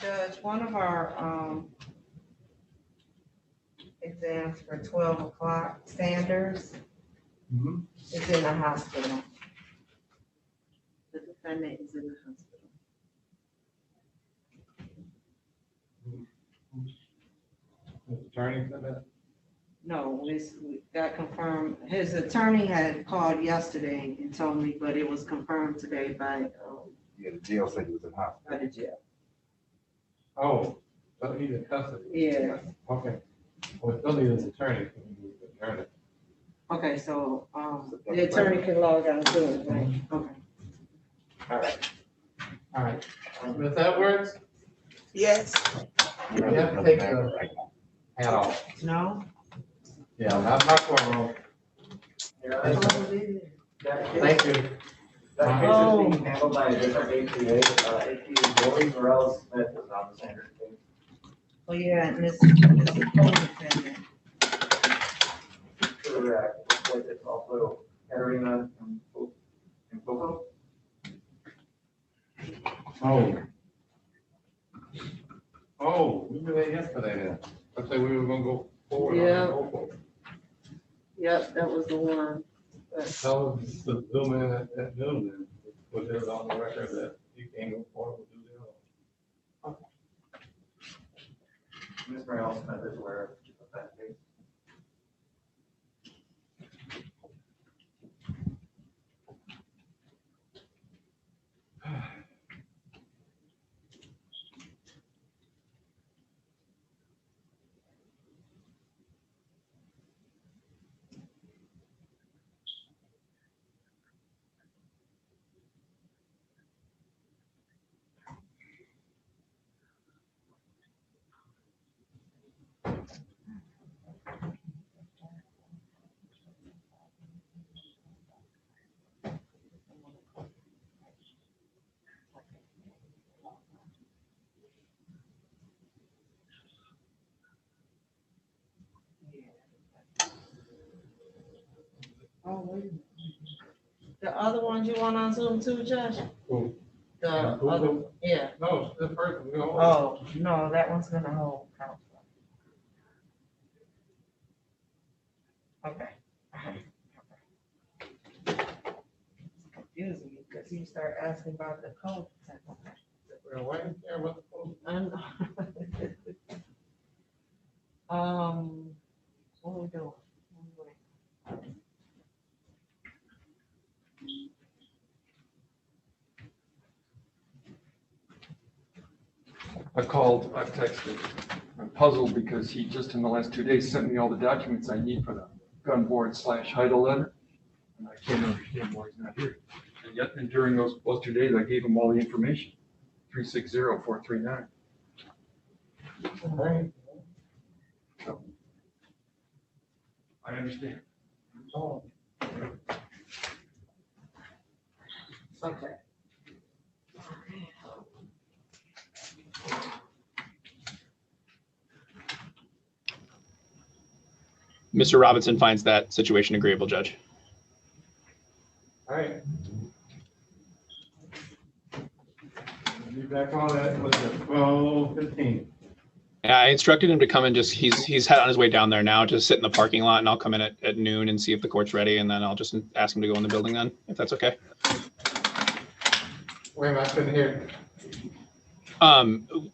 Speaker 11: Judge, one of our exams for 12 o'clock, Sanders, is in the hospital. The defendant is in the hospital.
Speaker 4: The attorney said that?
Speaker 1: No, we got confirmed. His attorney had called yesterday and told me, but it was confirmed today by,
Speaker 4: Yeah, the jail said he was in hospital.
Speaker 1: by the jail.
Speaker 4: Oh, so he's in custody?
Speaker 1: Yeah.
Speaker 4: Okay. Well, still need his attorney. Attorney.
Speaker 1: Okay, so, the attorney can log on to it, right? Okay. All right.
Speaker 4: All right. Ms. Edwards,
Speaker 12: Yes.
Speaker 4: you have to take the hat off.
Speaker 1: No?
Speaker 4: Yeah, not my courtroom. Thank you.
Speaker 2: That case is being handled by a different APA. APA Boyd, Ronald Smith is on the standard case.
Speaker 1: Oh, yeah, and this is co-defendant.
Speaker 2: Correct. Looks like it's also Katarina and Poco.
Speaker 4: Oh. Oh, we were there yesterday then. I said we were gonna go forward. on
Speaker 1: Yeah.
Speaker 4: the local.
Speaker 1: Yep, that was the one.
Speaker 4: Tell us to zoom in at noon then. Put it on the record that you can't go forward with the other.
Speaker 2: Ms. Ronald Smith is aware of that case.
Speaker 1: Oh, wait a minute. The other ones you want on Zoom too, Judge?
Speaker 4: Who?
Speaker 1: The other, yeah.
Speaker 4: No, the person. we don't-
Speaker 1: Oh, no, that one's gonna hold counsel. Okay. Confusing me because he started asking about the code.
Speaker 4: Well, why is there what the code?
Speaker 1: What we doing?
Speaker 17: I called, I've texted. I'm puzzled because he just in the last 2 days sent me all the documents I need for the gun board / HIDA letter. And I can't understand why he's not here. And yet, and during those 2 days, I gave him all the information. 360-439.
Speaker 4: All right.
Speaker 17: So, I understand.
Speaker 4: Oh.
Speaker 1: Okay.
Speaker 14: Mr. Robinson finds that situation agreeable, Judge.
Speaker 4: All right. Be back on that, was it 12:15?
Speaker 14: Yeah, I instructed him to come and he's on his way down there now, just sit in the parking lot, and I'll come in at noon and see if the court's ready, and then I'll just ask him to go in the building then, if that's okay.
Speaker 4: Wait a minute, I couldn't hear.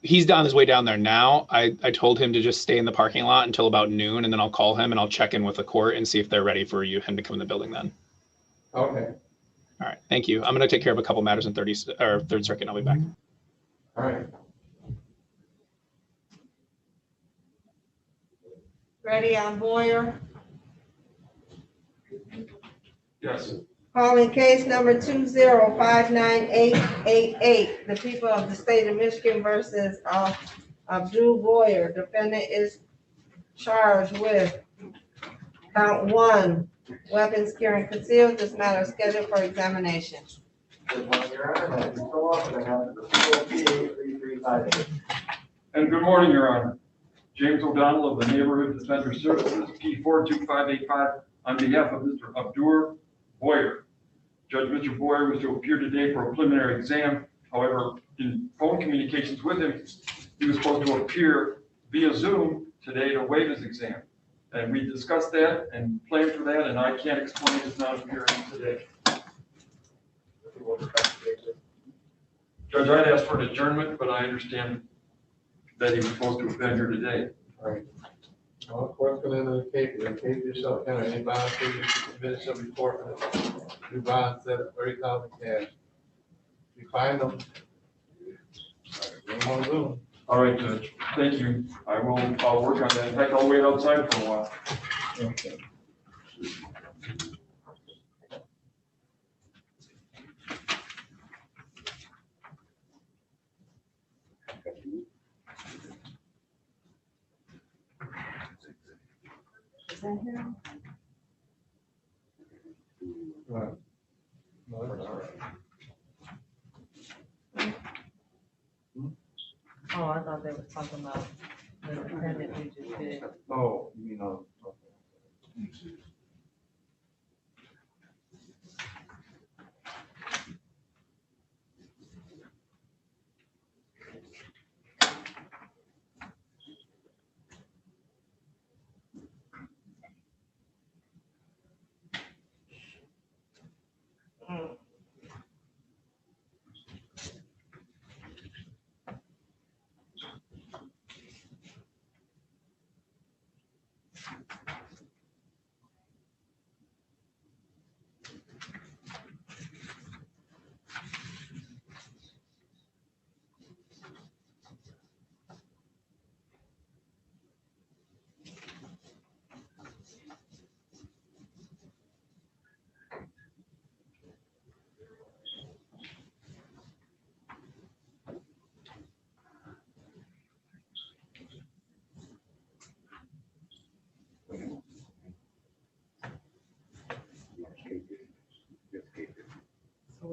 Speaker 14: He's on his way down there now. I told him to just stay in the parking lot until about noon, and then I'll call him and I'll check in with the court and see if they're ready for him to come in the building then.
Speaker 4: Okay.
Speaker 14: All right, thank you. I'm going to take care of a couple matters in Third Circuit, and I'll be back.
Speaker 4: All right.
Speaker 11: Ready on Boyer?
Speaker 17: Yes.
Speaker 11: Calling case number 2059888, the people of the state of Michigan versus Abdul Boyer. Defendant is charged with count 1, weapons carrying concealed. This matter is scheduled for examination.
Speaker 2: Good morning, Your Honor. Matthew Phillips, on behalf of the people, P83358.
Speaker 17: And good morning, Your Honor. James O'Donnell of the Neighborhood Defender Services, P42585, on behalf of Mr. Abdur Boyer. Judge, Mr. Boyer was to appear today for a preliminary exam. However, in phone communications with him, he was supposed to appear via Zoom today to waive his exam. And we discussed that and planned for that, and I can't explain his not appearing today. Judge, I'd asked for an adjournment, but I understand that he was supposed to have been here today.
Speaker 4: All right. All courts can enter the case, the case shall enter any bond fee submitted shall be forfeited. New bond set at 30,000 cash. If you find them, bring them on Zoom.
Speaker 17: All right, Judge, thank you. I'll work on that. In fact, I'll wait outside for a while.
Speaker 4: Okay.
Speaker 11: Is that him?
Speaker 4: Right. No, that's all right.
Speaker 1: Oh, I thought they were talking about the defendant we just did.
Speaker 4: Oh, you know.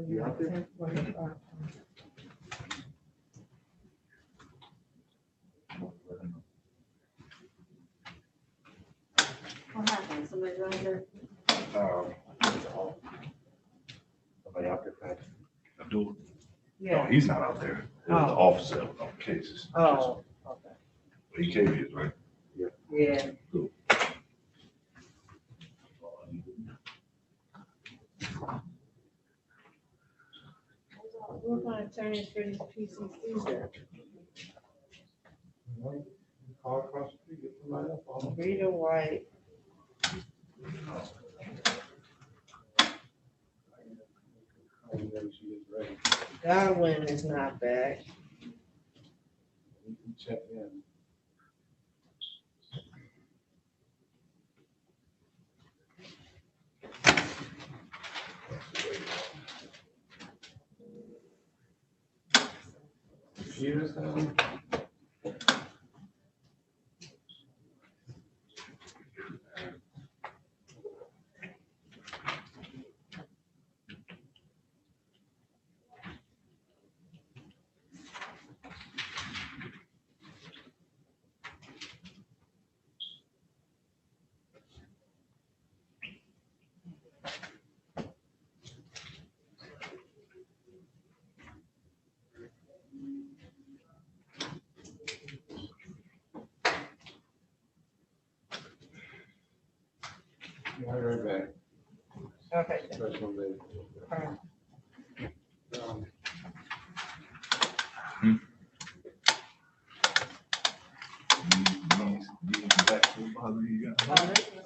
Speaker 1: You out there?
Speaker 11: What happened? Somebody got hurt?
Speaker 7: Somebody out there practicing. Abdul?
Speaker 11: Yeah.
Speaker 7: No, he's not out there. There's an officer on cases.
Speaker 1: Oh, okay.
Speaker 7: He came here, right?
Speaker 1: Yeah.
Speaker 7: Cool.
Speaker 11: We're gonna turn it for these PCCs there.
Speaker 4: Call across the street, get somebody else on.
Speaker 11: Rita White. Godwin is not back.
Speaker 4: We can check in. Computers down. Right back.
Speaker 11: Okay.
Speaker 4: First one, baby.
Speaker 11: All right.
Speaker 7: These and back still bothering you guys? I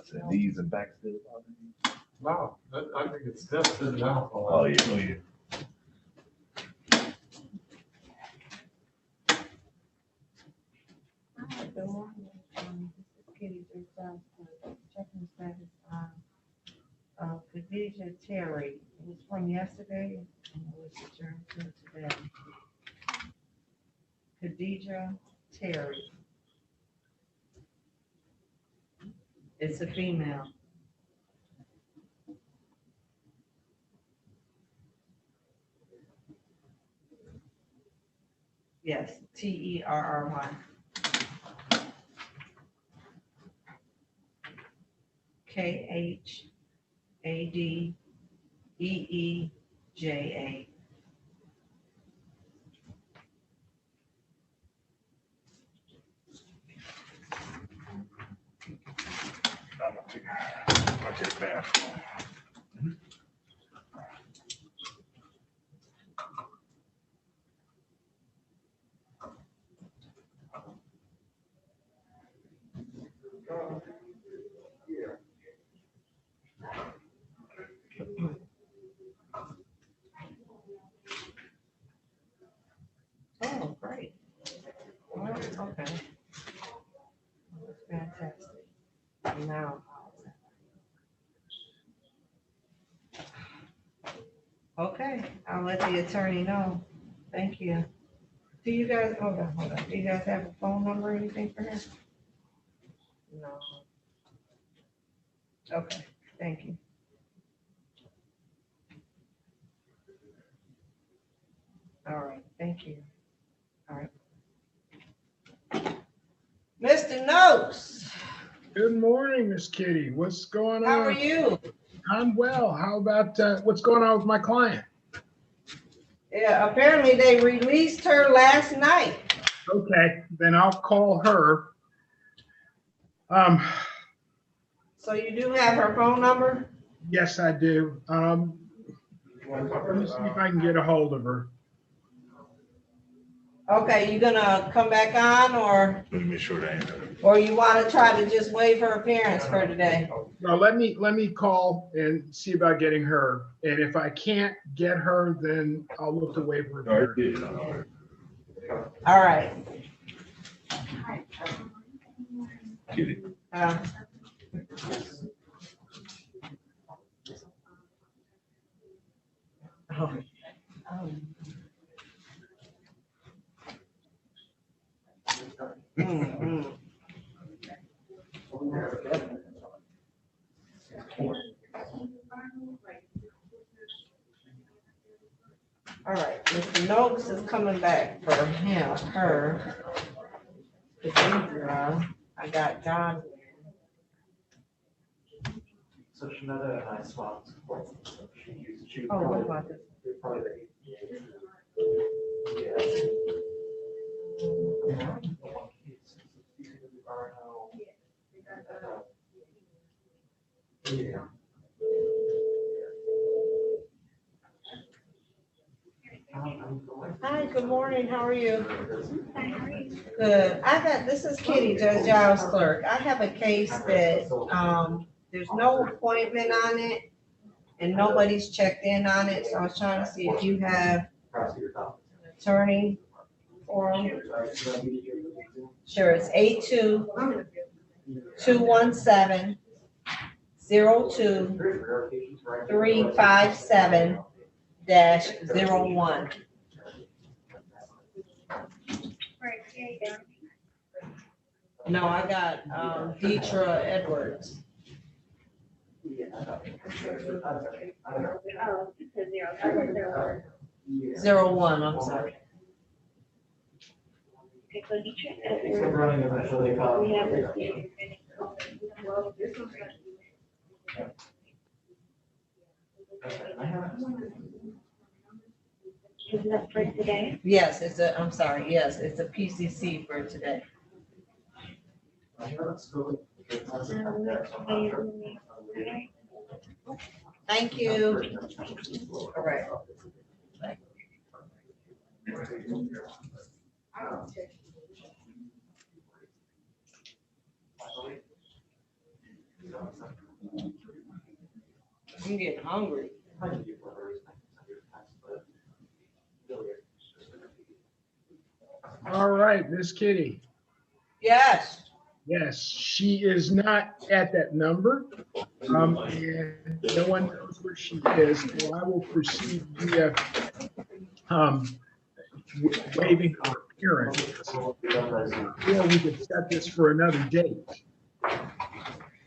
Speaker 7: said these and back still bothering you?
Speaker 4: No, I think it's still sitting out.
Speaker 7: Oh, yeah, oh, yeah.
Speaker 11: Good morning. This is Kitty Johnson, checking status on Khadijah Terry. It was from yesterday and it was adjourned to today. Khadijah Terry. It's a female. Yes, Terry. Khaddeeja.
Speaker 7: I'll take a bath.
Speaker 11: Oh, great. Well, okay. That's fantastic. Now. Okay, I'll let the attorney know. Thank you. Do you guys, hold on. Do you guys have a phone number or anything for her? No. Okay, thank you. All right, thank you. All right. Mr. Noakes,
Speaker 16: Good morning, Miss Kitty. What's going on?
Speaker 11: how are you?
Speaker 16: I'm well. How about what's going on with my client?
Speaker 11: Yeah, apparently they released her last night.
Speaker 16: Okay, then I'll call her.
Speaker 11: So you do have her phone number?
Speaker 16: Yes, I do. Let me see if I can get a hold of her.
Speaker 11: Okay, you gonna come back on or
Speaker 7: Let me make sure that ain't.
Speaker 11: or you wanna try to just waive her appearance for today?
Speaker 16: No, let me call and see about getting her. And if I can't get her, then I'll look to waive her.
Speaker 11: All right. All right, Mr. Noakes is coming back for him, her. I got John.
Speaker 2: So Shanetta and I swapped. She
Speaker 11: Oh, what about this? Hi, good morning. How are you? Good. This is Kitty, Judge Giles clerk. I have a case that, there's no appointment on it and nobody's checked in on it. So I was trying to see if you have an attorney for them. Sure, it's 82-217-02-357-01. No, I got Deetra Edwards. 01, I'm sorry.
Speaker 21: Is that for today?
Speaker 11: Yes, I'm sorry, yes, it's a PCC for today. Thank you. All right. I'm getting hungry.
Speaker 16: All right, Miss Kitty.
Speaker 11: Yes.
Speaker 16: Yes, she is not at that number. And no one knows where she is. So I will proceed via waiving her appearance. Or we could set this for another date.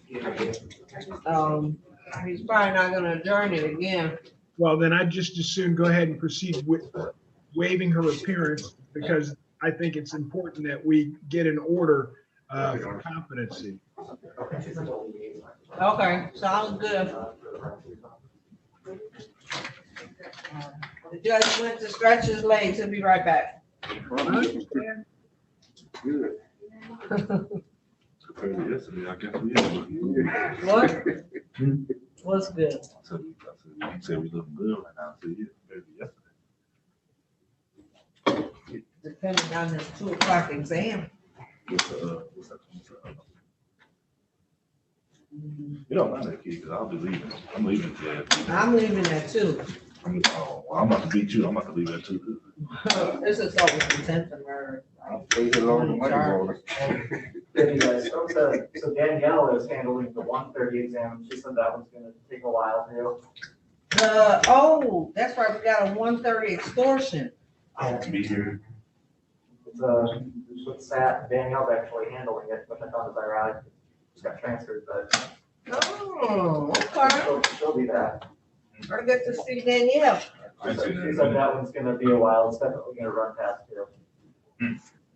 Speaker 11: He's probably not gonna adjourn it again.
Speaker 16: Well, then I'd just as soon go ahead and proceed with waiving her appearance because I think it's important that we get an order for competency.
Speaker 11: Okay, sounds good. The judge went to stretch his legs. He'll be right back.
Speaker 7: Good. Yesterday, I guess we
Speaker 11: What? What's good?
Speaker 7: So you said we look good right now. So yeah, maybe yesterday.
Speaker 11: Depending on his 2 o'clock exam.
Speaker 7: You don't mind that kid, because I'll be leaving. I'm leaving today.
Speaker 11: I'm leaving that too.
Speaker 7: Oh, well, I'm about to beat you. I'm about to leave that too.
Speaker 11: This is always intent to murder.
Speaker 7: I'll pay the Lord the money for it.
Speaker 2: So Danielle is handling the 130 exam. She said that one's gonna take a while too.
Speaker 11: Oh, that's right, we got a 130 extortion.
Speaker 7: I want to be here.
Speaker 2: It's with SAT. Danielle's actually handling it, which I found is ironic. Just got transferred, but
Speaker 11: Oh, okay.
Speaker 2: she'll be back.
Speaker 11: I get to see Danielle.
Speaker 2: She said that one's gonna be a while. It's definitely gonna run past you.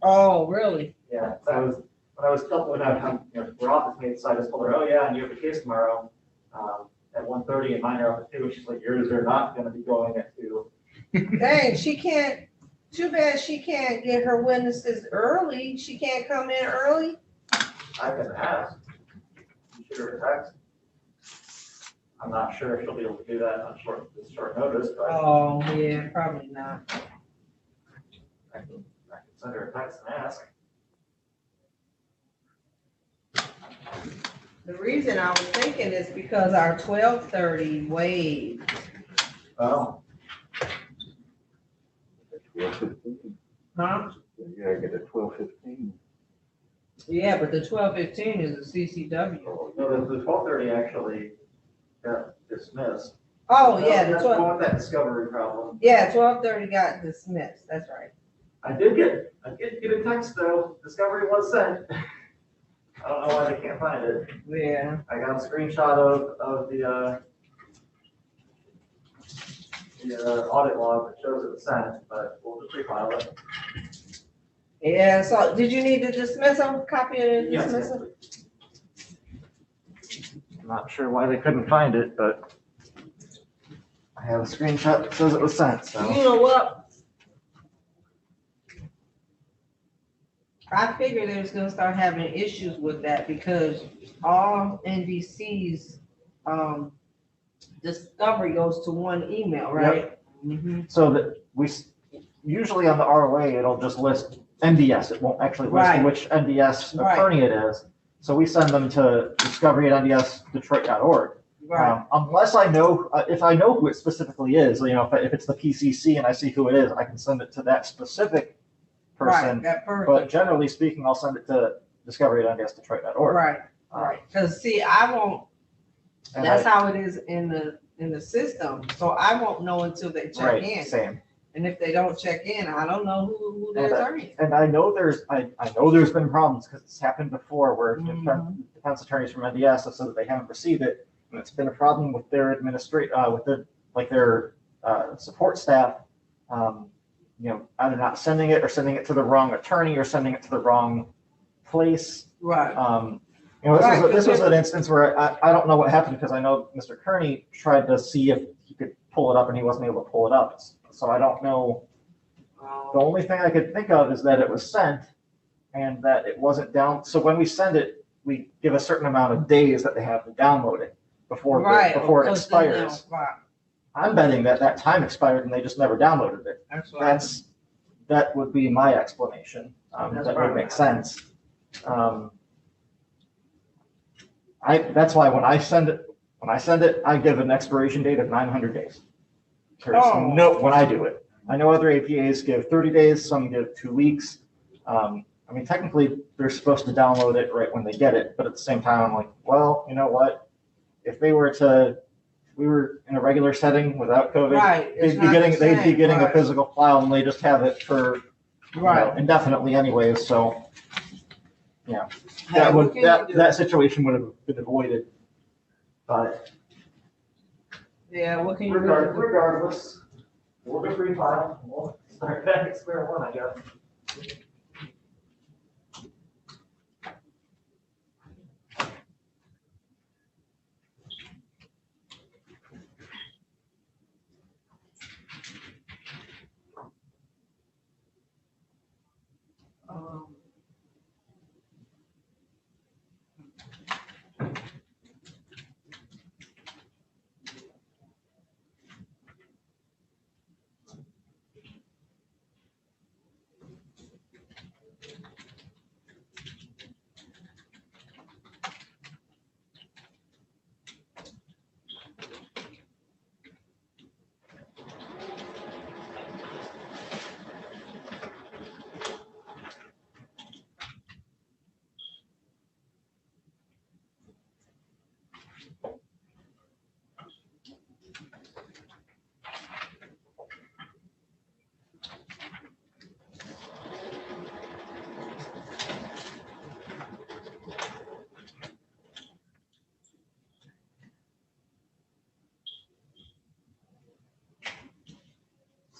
Speaker 11: Oh, really?
Speaker 2: Yeah, so when I was telling we're office mates, so I just told her, oh yeah, and you have a case tomorrow, at 1:30 and mine are up at 2. She's like, yours are not gonna be going at 2.
Speaker 11: Dang, she can't, too bad she can't get her witnesses early. She can't come in early?
Speaker 2: I can ask. You shoot her a text. I'm not sure if she'll be able to do that on short notice, but
Speaker 11: Oh, yeah, probably not.
Speaker 2: I can send her a text and ask.
Speaker 11: The reason I was thinking is because our 12:30 waived.
Speaker 2: Oh.
Speaker 11: Huh?
Speaker 7: You gotta get the 12:15.
Speaker 11: Yeah, but the 12:15 is a CCW.
Speaker 2: No, the 12:30 actually got dismissed.
Speaker 11: Oh, yeah, the
Speaker 2: That's
Speaker 11: 12.
Speaker 2: the one with that discovery problem.
Speaker 11: Yeah, 12:30 got dismissed, that's right.
Speaker 2: I did get a text though. Discovery was sent. I don't know why they can't find it.
Speaker 11: Yeah.
Speaker 2: I got a screenshot of the audit log that shows it was sent, but we'll just refile it.
Speaker 11: Yeah, so did you need the dismissal, copy of the
Speaker 2: Yes,
Speaker 11: dismissal?
Speaker 2: I'm not sure why they couldn't find it, but I have a screenshot that says it was sent, so.
Speaker 11: You know what? I figured they was gonna start having issues with that because all NBC's, discovery goes to one email, right? Mhm.
Speaker 2: So that usually on the ROA, it'll just list NDS. It won't actually list
Speaker 11: Right.
Speaker 2: which NDS
Speaker 11: Right.
Speaker 2: attorney it is. So we send them to discovery@ndsdetroit.org.
Speaker 11: Right.
Speaker 2: Unless I know, if I know who it specifically is, if it's the PCC and I see who it is, I can send it to that specific person.
Speaker 11: Right, that person.
Speaker 2: But generally speaking, I'll send it to discovery@ndsdetroit.org.
Speaker 11: Right, right. Cause see, I won't,
Speaker 2: And
Speaker 11: that's
Speaker 2: I-
Speaker 11: how it is in the system. So I won't know until they check
Speaker 2: Right,
Speaker 11: in.
Speaker 2: same.
Speaker 11: And if they don't check in, I don't know who the
Speaker 2: And
Speaker 11: attorney is.
Speaker 2: and I know I know there's been problems because it's happened before where defense attorneys from NDS have said that they haven't received it. And it's been a problem with their their support staff, either not sending it or sending it to the wrong attorney or sending it to the wrong place.
Speaker 11: Right.
Speaker 2: This was an instance where I don't know what happened because I know Mr. Kearney tried to see if he could pull it up and he wasn't able to pull it up. So I don't know. The only thing I could think of is that it was sent and that it wasn't down. So when we send it, we give a certain amount of days that they have to download it before it expires. I'm betting that time expired and they just never downloaded it. That would be my explanation. That would make sense. That's why when I send it, I give an expiration date of 900 days. When I do it. I know other APAs give 30 days, some give 2 weeks. Technically, they're supposed to download it right when they get it, but at the same time, I'm like, well, you know what? If we were in a regular setting without COVID,
Speaker 11: Right,
Speaker 2: they'd be getting a physical file and they just have it for indefinitely anyways, so. Yeah, that situation would have been avoided, but.
Speaker 11: Yeah, what can you do?
Speaker 2: Regardless, we'll just refile. We'll start back at square one, I guess.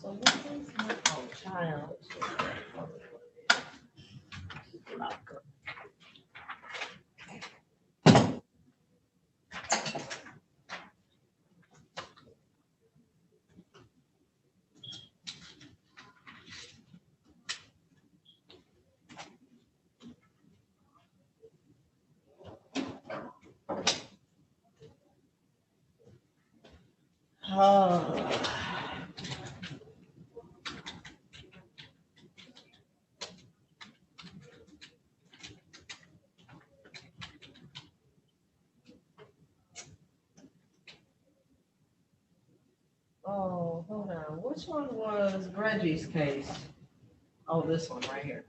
Speaker 1: So what is my, oh, child? Oh. Oh, hold on. Which one was Reggie's case? Oh, this one right here.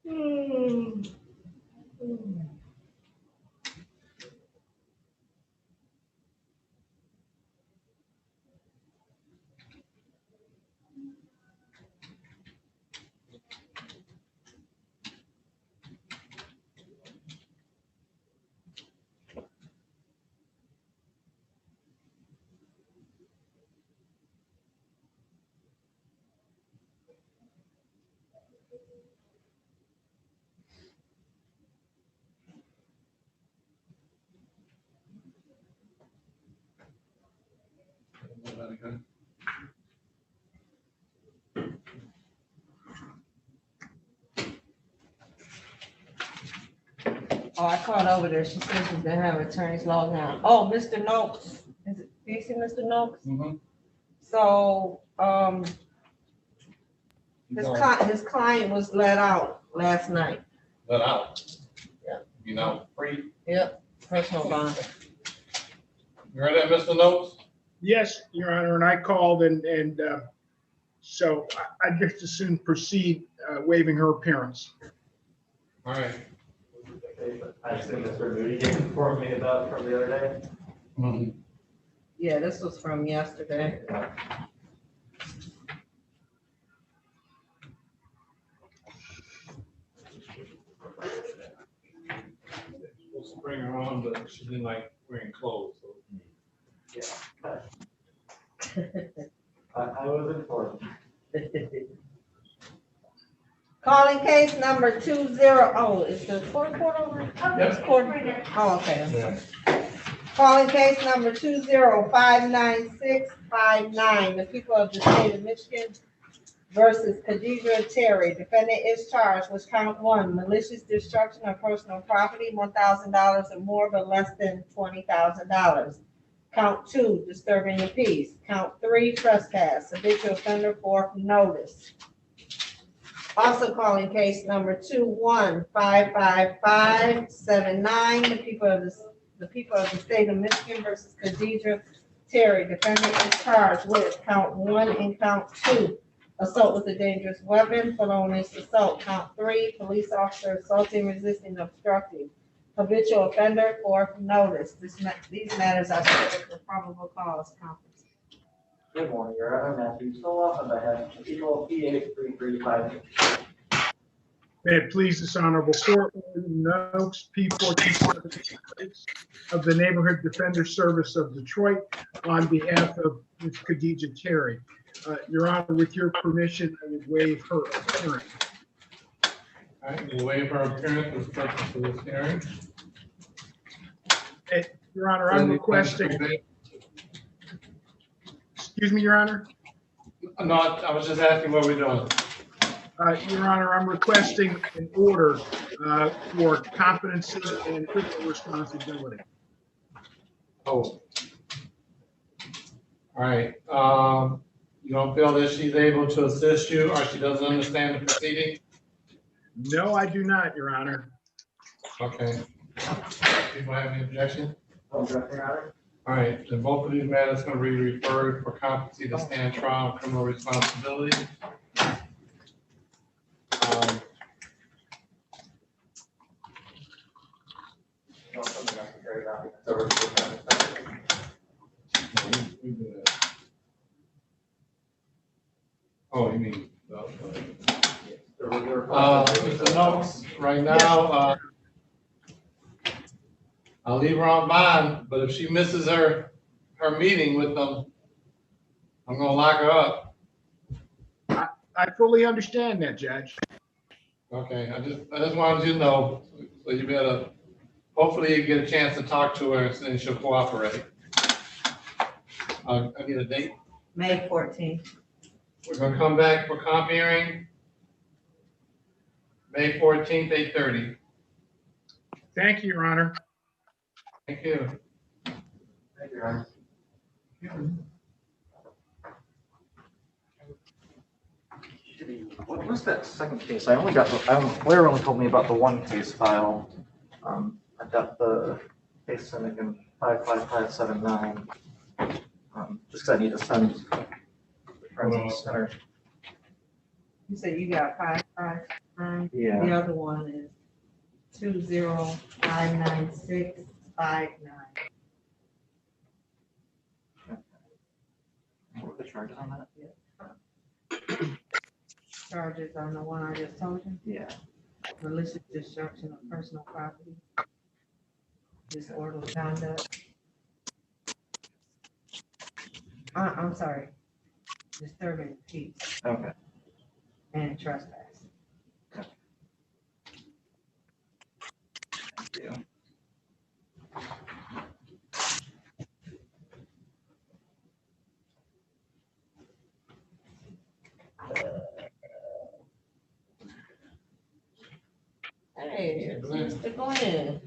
Speaker 1: Hmm. Hmm. Oh, I called over there. She said she didn't have attorney's log now. Oh, Mr. Noakes. Is it, do you see Mr. Noakes?
Speaker 4: Mm-hmm.
Speaker 1: So, his client was let out last night.
Speaker 4: Let out.
Speaker 1: Yeah.
Speaker 4: You know, free.
Speaker 1: Yep, personal bond.
Speaker 4: You heard that, Mr. Noakes?
Speaker 16: Yes, Your Honor, and I called and so I just as soon proceed waiving her appearance.
Speaker 4: All right.
Speaker 2: I assume Mr. Moody can inform me about from the other day.
Speaker 4: Mm-hmm.
Speaker 1: Yeah, this was from yesterday.
Speaker 4: Supposed to bring her on, but she didn't like wearing clothes. So.
Speaker 2: Yeah. I was informed.
Speaker 11: Calling case number 20, oh, is the court over?
Speaker 4: Yes.
Speaker 11: Court. Oh, okay. I'm sorry. Calling case number 2059659, the people of the state of Michigan versus Khadijah Terry. Defendant is charged with count 1, malicious destruction of personal property, $1,000 or more, but less than $20,000. Count 2, disturbing the peace. Count 3, trespass. Habitual offender, 4, notice. Also calling case number 2155579, the people of the state of Michigan versus Khadijah Terry. Defendant is charged with count 1 and count 2, assault with a dangerous weapon, felonious assault. Count 3, police officer assaulting, resisting, obstructing. Habitual offender, 4, notice. These matters are subject to probable cause conference.
Speaker 2: Good morning, Your Honor. Matthew Soloff on behalf of the people, P8335.
Speaker 16: May it please this honorable court, Noakes, P427 of the Neighborhood Defender Service of Detroit on behalf of Ms. Khadijah Terry. Your Honor, with your permission, I would waive her appearance.
Speaker 4: All right, we'll waive her appearance for the purpose of this hearing.
Speaker 16: Your Honor, I'm requesting. Excuse me, Your Honor?
Speaker 4: No, I was just asking what we're doing.
Speaker 16: Your Honor, I'm requesting an order for competency and criminal responsibility.
Speaker 4: Oh. All right. You don't feel that she's able to assist you or she doesn't understand the proceeding?
Speaker 16: No, I do not, Your Honor.
Speaker 4: Okay. People have any objection?
Speaker 2: No objection, Your Honor.
Speaker 4: All right, then both of these matters going to be referred for competency to stand trial and criminal responsibility. We do that. Oh, you mean? Mr. Noakes, right now, I'll leave her on bond, but if she misses her meeting with them, I'm gonna lock her up.
Speaker 16: I fully understand that, Judge.
Speaker 4: Okay, I just wanted you to know, so you better, hopefully you get a chance to talk to her and she'll cooperate. I need a date.
Speaker 11: May 14th.
Speaker 4: We're gonna come back for comp hearing, May 14th, 8:30.
Speaker 16: Thank you, Your Honor.
Speaker 4: Thank you.
Speaker 2: Thank you, Your Honor. What was that second case? Blair only told me about the one case file. I've got the case in 55579. Just because I need to send the forensic center.
Speaker 11: You said you got 555.
Speaker 2: Yeah.
Speaker 11: The other one is 2059659.
Speaker 2: What were the charges on that?
Speaker 11: Charges on the one I just told you.
Speaker 2: Yeah.
Speaker 11: Malicious destruction of personal property. Disorderly conduct. I'm sorry. Disturbing peace.
Speaker 2: Okay.
Speaker 11: And trespass.
Speaker 2: Thank you.
Speaker 11: Hey, Mr. Glenn.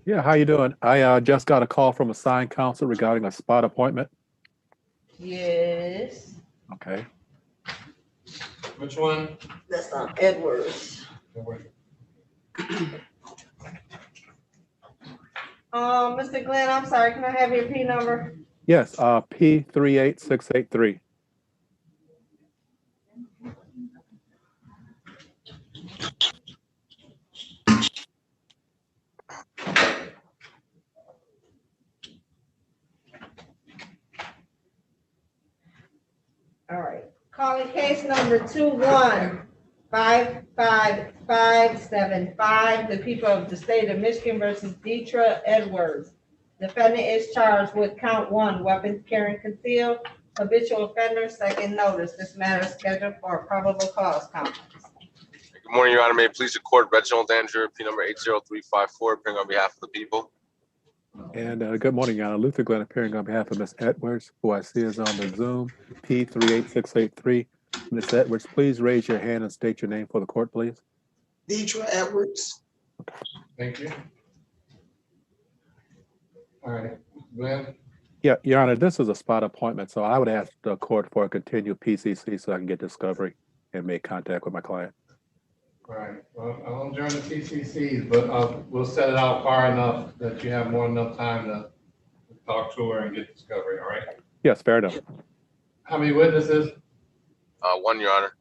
Speaker 10: Yeah, how you doing? I just got a call from assigned counsel regarding a spot appointment.
Speaker 11: Yes.
Speaker 10: Okay.
Speaker 4: Which one?
Speaker 11: That's not Edwards. Mr. Glenn, I'm sorry, can I have your P number?
Speaker 10: Yes, P38683.
Speaker 11: All right. Calling case number 2155575, the people of the state of Michigan versus Deetra Edwards. Defendant is charged with count 1, weapons carrying concealed, habitual offender, second notice. This matter is scheduled for a probable cause conference.
Speaker 15: Good morning, Your Honor. May it please the court, Reginald Andrew, P number 80354, appearing on behalf of the people.
Speaker 10: And good morning, Your Honor. Luther Glenn appearing on behalf of Ms. Edwards, who I see is on the Zoom, P38683. Ms. Edwards, please raise your hand and state your name for the court, please.
Speaker 12: Deetra Edwards.
Speaker 4: Thank you. All right, Glenn.
Speaker 10: Yeah, Your Honor, this is a spot appointment, so I would ask the court for a continued PCC so I can get discovery and make contact with my client.
Speaker 4: All right, well, I won't join the PCCs, but we'll set it out far enough that you have more than enough time to talk to her and get discovery, all right?
Speaker 10: Yes, fair enough.
Speaker 4: How many witnesses?
Speaker 15: One, Your Honor.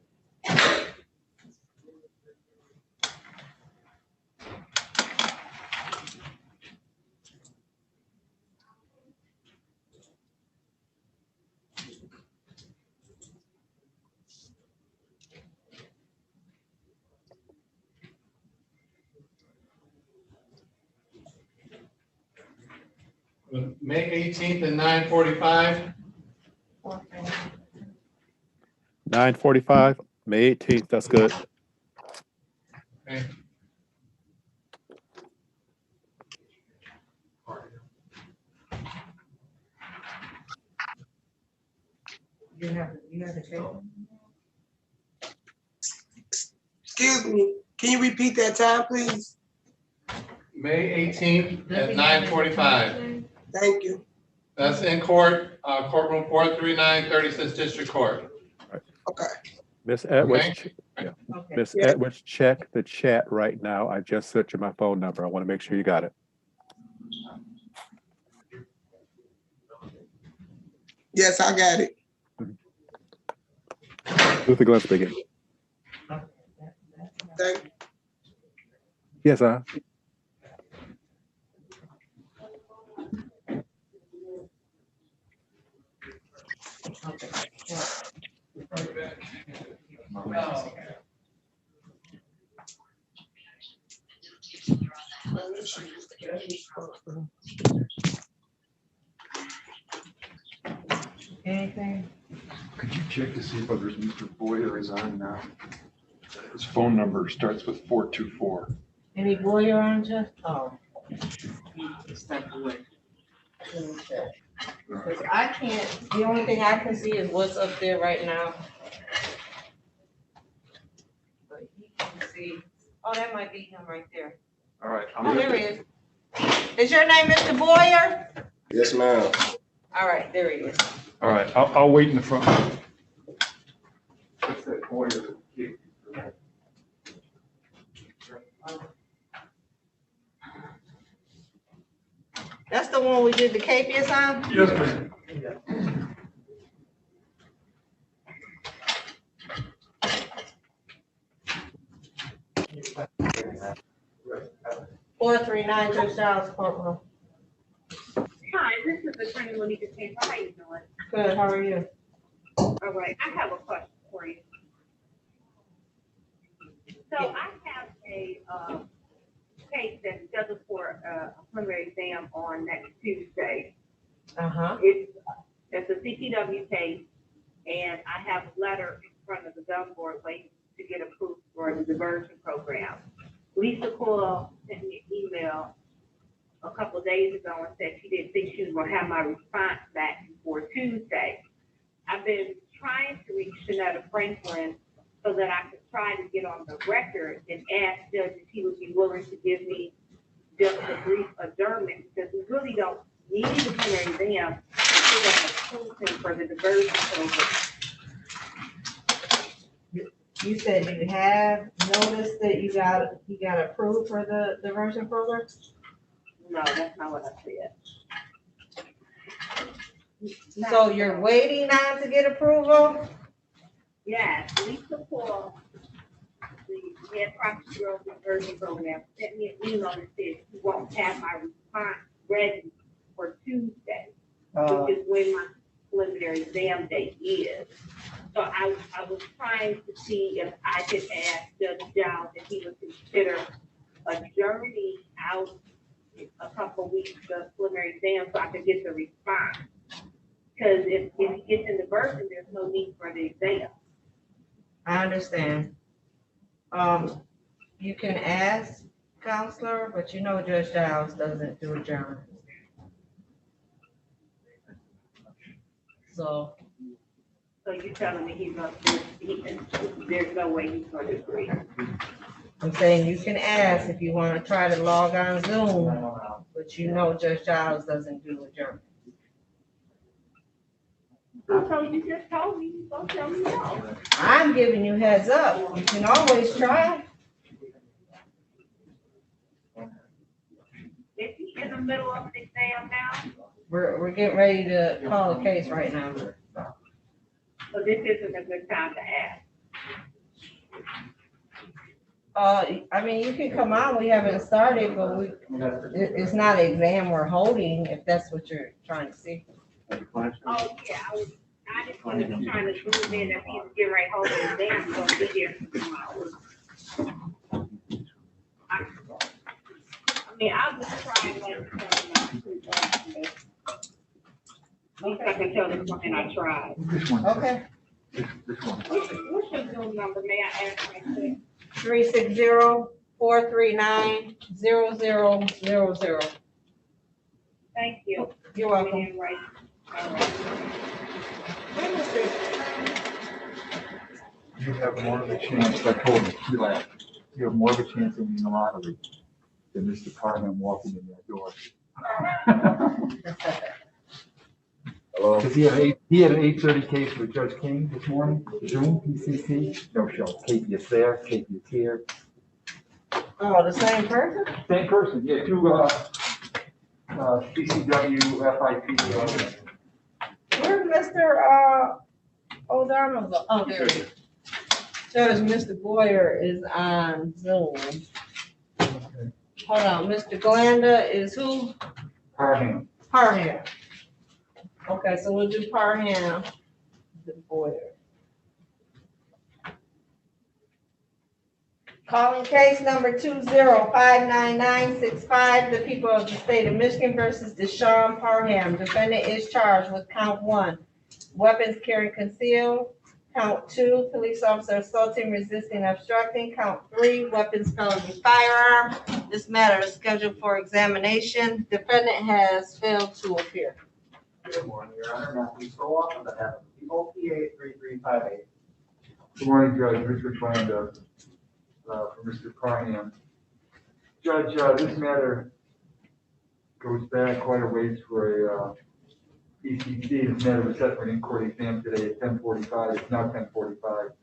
Speaker 4: May 18th at 9:45.
Speaker 10: 9:45, May 18th, that's good.
Speaker 4: Okay.
Speaker 11: You have the case?
Speaker 12: Excuse me, can you repeat that time, please?
Speaker 4: May 18th at 9:45.
Speaker 12: Thank you.
Speaker 4: That's in court, courtroom 439, 36th District Court.
Speaker 12: Okay.
Speaker 10: Ms. Edwards,
Speaker 4: Okay.
Speaker 10: yeah.
Speaker 11: Okay.
Speaker 10: Ms. Edwards, check the chat right now. I just sent you my phone number. I want to make sure you got it.
Speaker 12: Yes, I got it.
Speaker 10: Luther Glenn speaking.
Speaker 12: Thank you.
Speaker 10: Yes,
Speaker 1: Anything?
Speaker 5: Could you check to see whether Mr. Boyer is on now? His phone number starts with 424.
Speaker 1: Any Boyer on, Jeff? Oh. Step away. Let me check. Because I can't, the only thing I can see is what's up there right now. But he can see, oh, that might be him right there.
Speaker 5: All right.
Speaker 1: Oh, there he is. Is your name Mr. Boyer?
Speaker 5: Yes, ma'am.
Speaker 1: All right, there he is.
Speaker 5: All right, I'll wait in the front.
Speaker 11: That's the one we did the capias on?
Speaker 5: Yes, ma'am.
Speaker 11: CR439 Judge Giles courtroom.
Speaker 21: Hi, this is Attorney Monica Tate. How are you doing?
Speaker 11: Good, how are you?
Speaker 21: All right, I have a question for you. So I have a case that's scheduled for a preliminary exam on next Tuesday.
Speaker 11: Uh-huh.
Speaker 21: It's a CTW case, and I have a letter in front of the gun board waiting to get approved for the diversion program. Lisa Coyle sent me an email a couple of days ago and said she didn't think she was going to have my response back before Tuesday. I've been trying to reach Shanetta Franklin so that I could try to get on the record and ask Judge if he would be willing to give me just a brief adjournment, because we really don't need the preliminary exam until they approve him for the diversion program.
Speaker 11: You said you have noticed that you got approved for the diversion program?
Speaker 21: No, that's not what I said.
Speaker 11: So you're waiting on to get approval?
Speaker 21: Yes, Lisa Paul, the head prosecutor of the diversion program, sent me an email that said she won't have my response ready for Tuesday, which is when my preliminary exam date is. So I was trying to see if I could ask Judge Giles if he would consider adjourning out a couple of weeks of preliminary exam so I could get the response. Because if he gets in the version, there's no need for the exam.
Speaker 11: I understand. You can ask counselor, but you know Judge Giles doesn't do adjournments. So
Speaker 21: you're telling me there's no way he's going to agree?
Speaker 11: I'm saying you can ask if you want to try to log on Zoom, but you know Judge Giles doesn't do adjournments.
Speaker 21: So you just told me, you don't tell me no.
Speaker 11: I'm giving you heads up. You can always try.
Speaker 21: Is he in the middle of an exam now?
Speaker 11: We're getting ready to call a case right now.
Speaker 21: So this isn't a good time to ask.
Speaker 11: I mean, you can come on. We haven't started, but it's not an exam we're holding, if that's what you're trying to see.
Speaker 21: Oh, yeah, I just wanted to try to zoom in if he's getting ready to hold an exam, he's gonna be here for 2 hours. I mean, I'll just try and let him know. At least I can tell this one I tried.
Speaker 11: Okay.
Speaker 21: What's your Zoom number, may I ask right quick?
Speaker 11: 360-439-0000.
Speaker 21: Thank you.
Speaker 11: You're welcome.
Speaker 21: Right. All right.
Speaker 5: You have more of a chance, I told him, he laughed. You have more of a chance of winning the lottery than Mr. Carmen walking in that door. Because he had an 8:30 case with Judge King this morning, Zoom, PCC, no show. Katie is there, Katie is here.
Speaker 11: Oh, the same person?
Speaker 5: Same person, yeah, two CCW, FIP.
Speaker 11: Where's Mr. O'Donnell? Oh, there he is. Judge, Mr. Boyer is on Zoom. Hold on, Mr. Glenda is who?
Speaker 5: Parham.
Speaker 11: Parham. Okay, so we'll do Parham. DeBoyer. Calling case number 2059965, the people of the state of Michigan versus Deshaun Parham. Defendant is charged with count 1, weapons carrying concealed. Count 2, police officer assaulting, resisting, obstructing. Count 3, weapons felony firearm. This matter is scheduled for examination. Defendant has failed to appear.
Speaker 2: Good morning, Your Honor. Matthew Soloff on behalf of the people, P83358.
Speaker 5: Good morning, Judge. Richard Twanda, for Mr. Parham. Judge, this matter goes back quite a ways for a ECC. This matter was set for an in-court exam today at 10:45. It's now 10:45.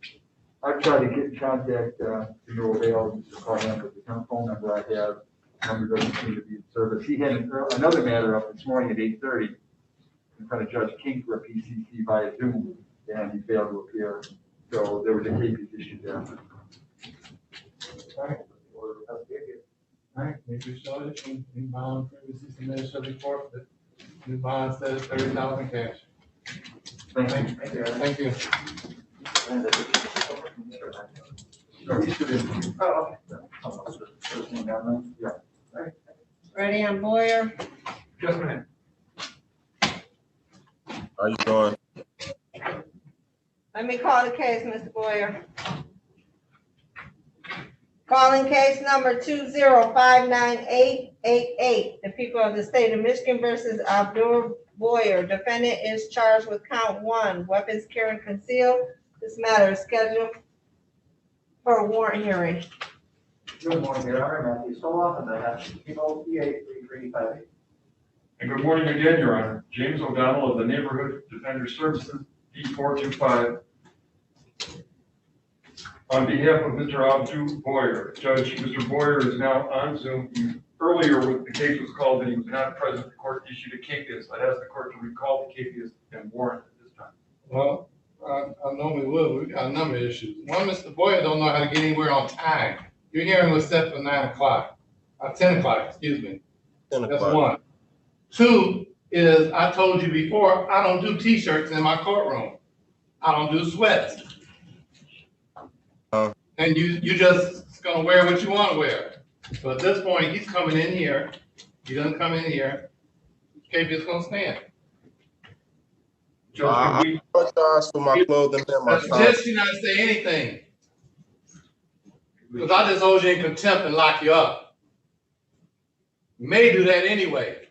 Speaker 5: I've tried to get in contact to no avail, Mr. Parham, but the phone number I have, number doesn't seem to be in service. He had another matter up this morning at 8:30 in front of Judge King for a PCC via Zoom, and he failed to appear. So there was a case issue there.
Speaker 4: All right, make your charge, in bond previously submitted shall be forfeited. New bond says 30,000 cash.
Speaker 5: Thank you.
Speaker 4: Thank you.
Speaker 5: Yeah.
Speaker 11: Ready on Boyer?
Speaker 5: Just a minute.
Speaker 15: How you doing?
Speaker 11: Let me call the case, Mr. Boyer. Calling case number 2059888, the people of the state of Michigan versus Abdul Boyer. Defendant is charged with count 1, weapons carrying concealed. This matter is scheduled for a warrant hearing.
Speaker 2: Good morning, Your Honor. Matthew Soloff on behalf of the people, P83358.
Speaker 17: And good morning again, Your Honor. James O'Donnell of the Neighborhood Defender Services, P425. On behalf of Mr. Abdu Boyer, Judge, Mr. Boyer is now on Zoom. Earlier, when the case was called and he was not present, the court issued a capias. I'd ask the court to recall the capias and warrant at this time.
Speaker 4: Well, I normally would. We got a number of issues. One, Mr. Boyer don't know how to get anywhere on time. Your hearing was set for 9 o'clock, 10 o'clock, excuse me.
Speaker 15: 10
Speaker 4: That's
Speaker 15: o'clock.
Speaker 4: 1. 2 is, I told you before, I don't do t-shirts in my courtroom. I don't do sweats. And you just gonna wear what you wanna wear. So at this point, he's coming in here. He doesn't come in here. KP's gonna stand.
Speaker 15: I apologize for my clothing and my
Speaker 4: I suggest you not say anything. Because I just hold you in contempt and lock you up. You may do that anyway.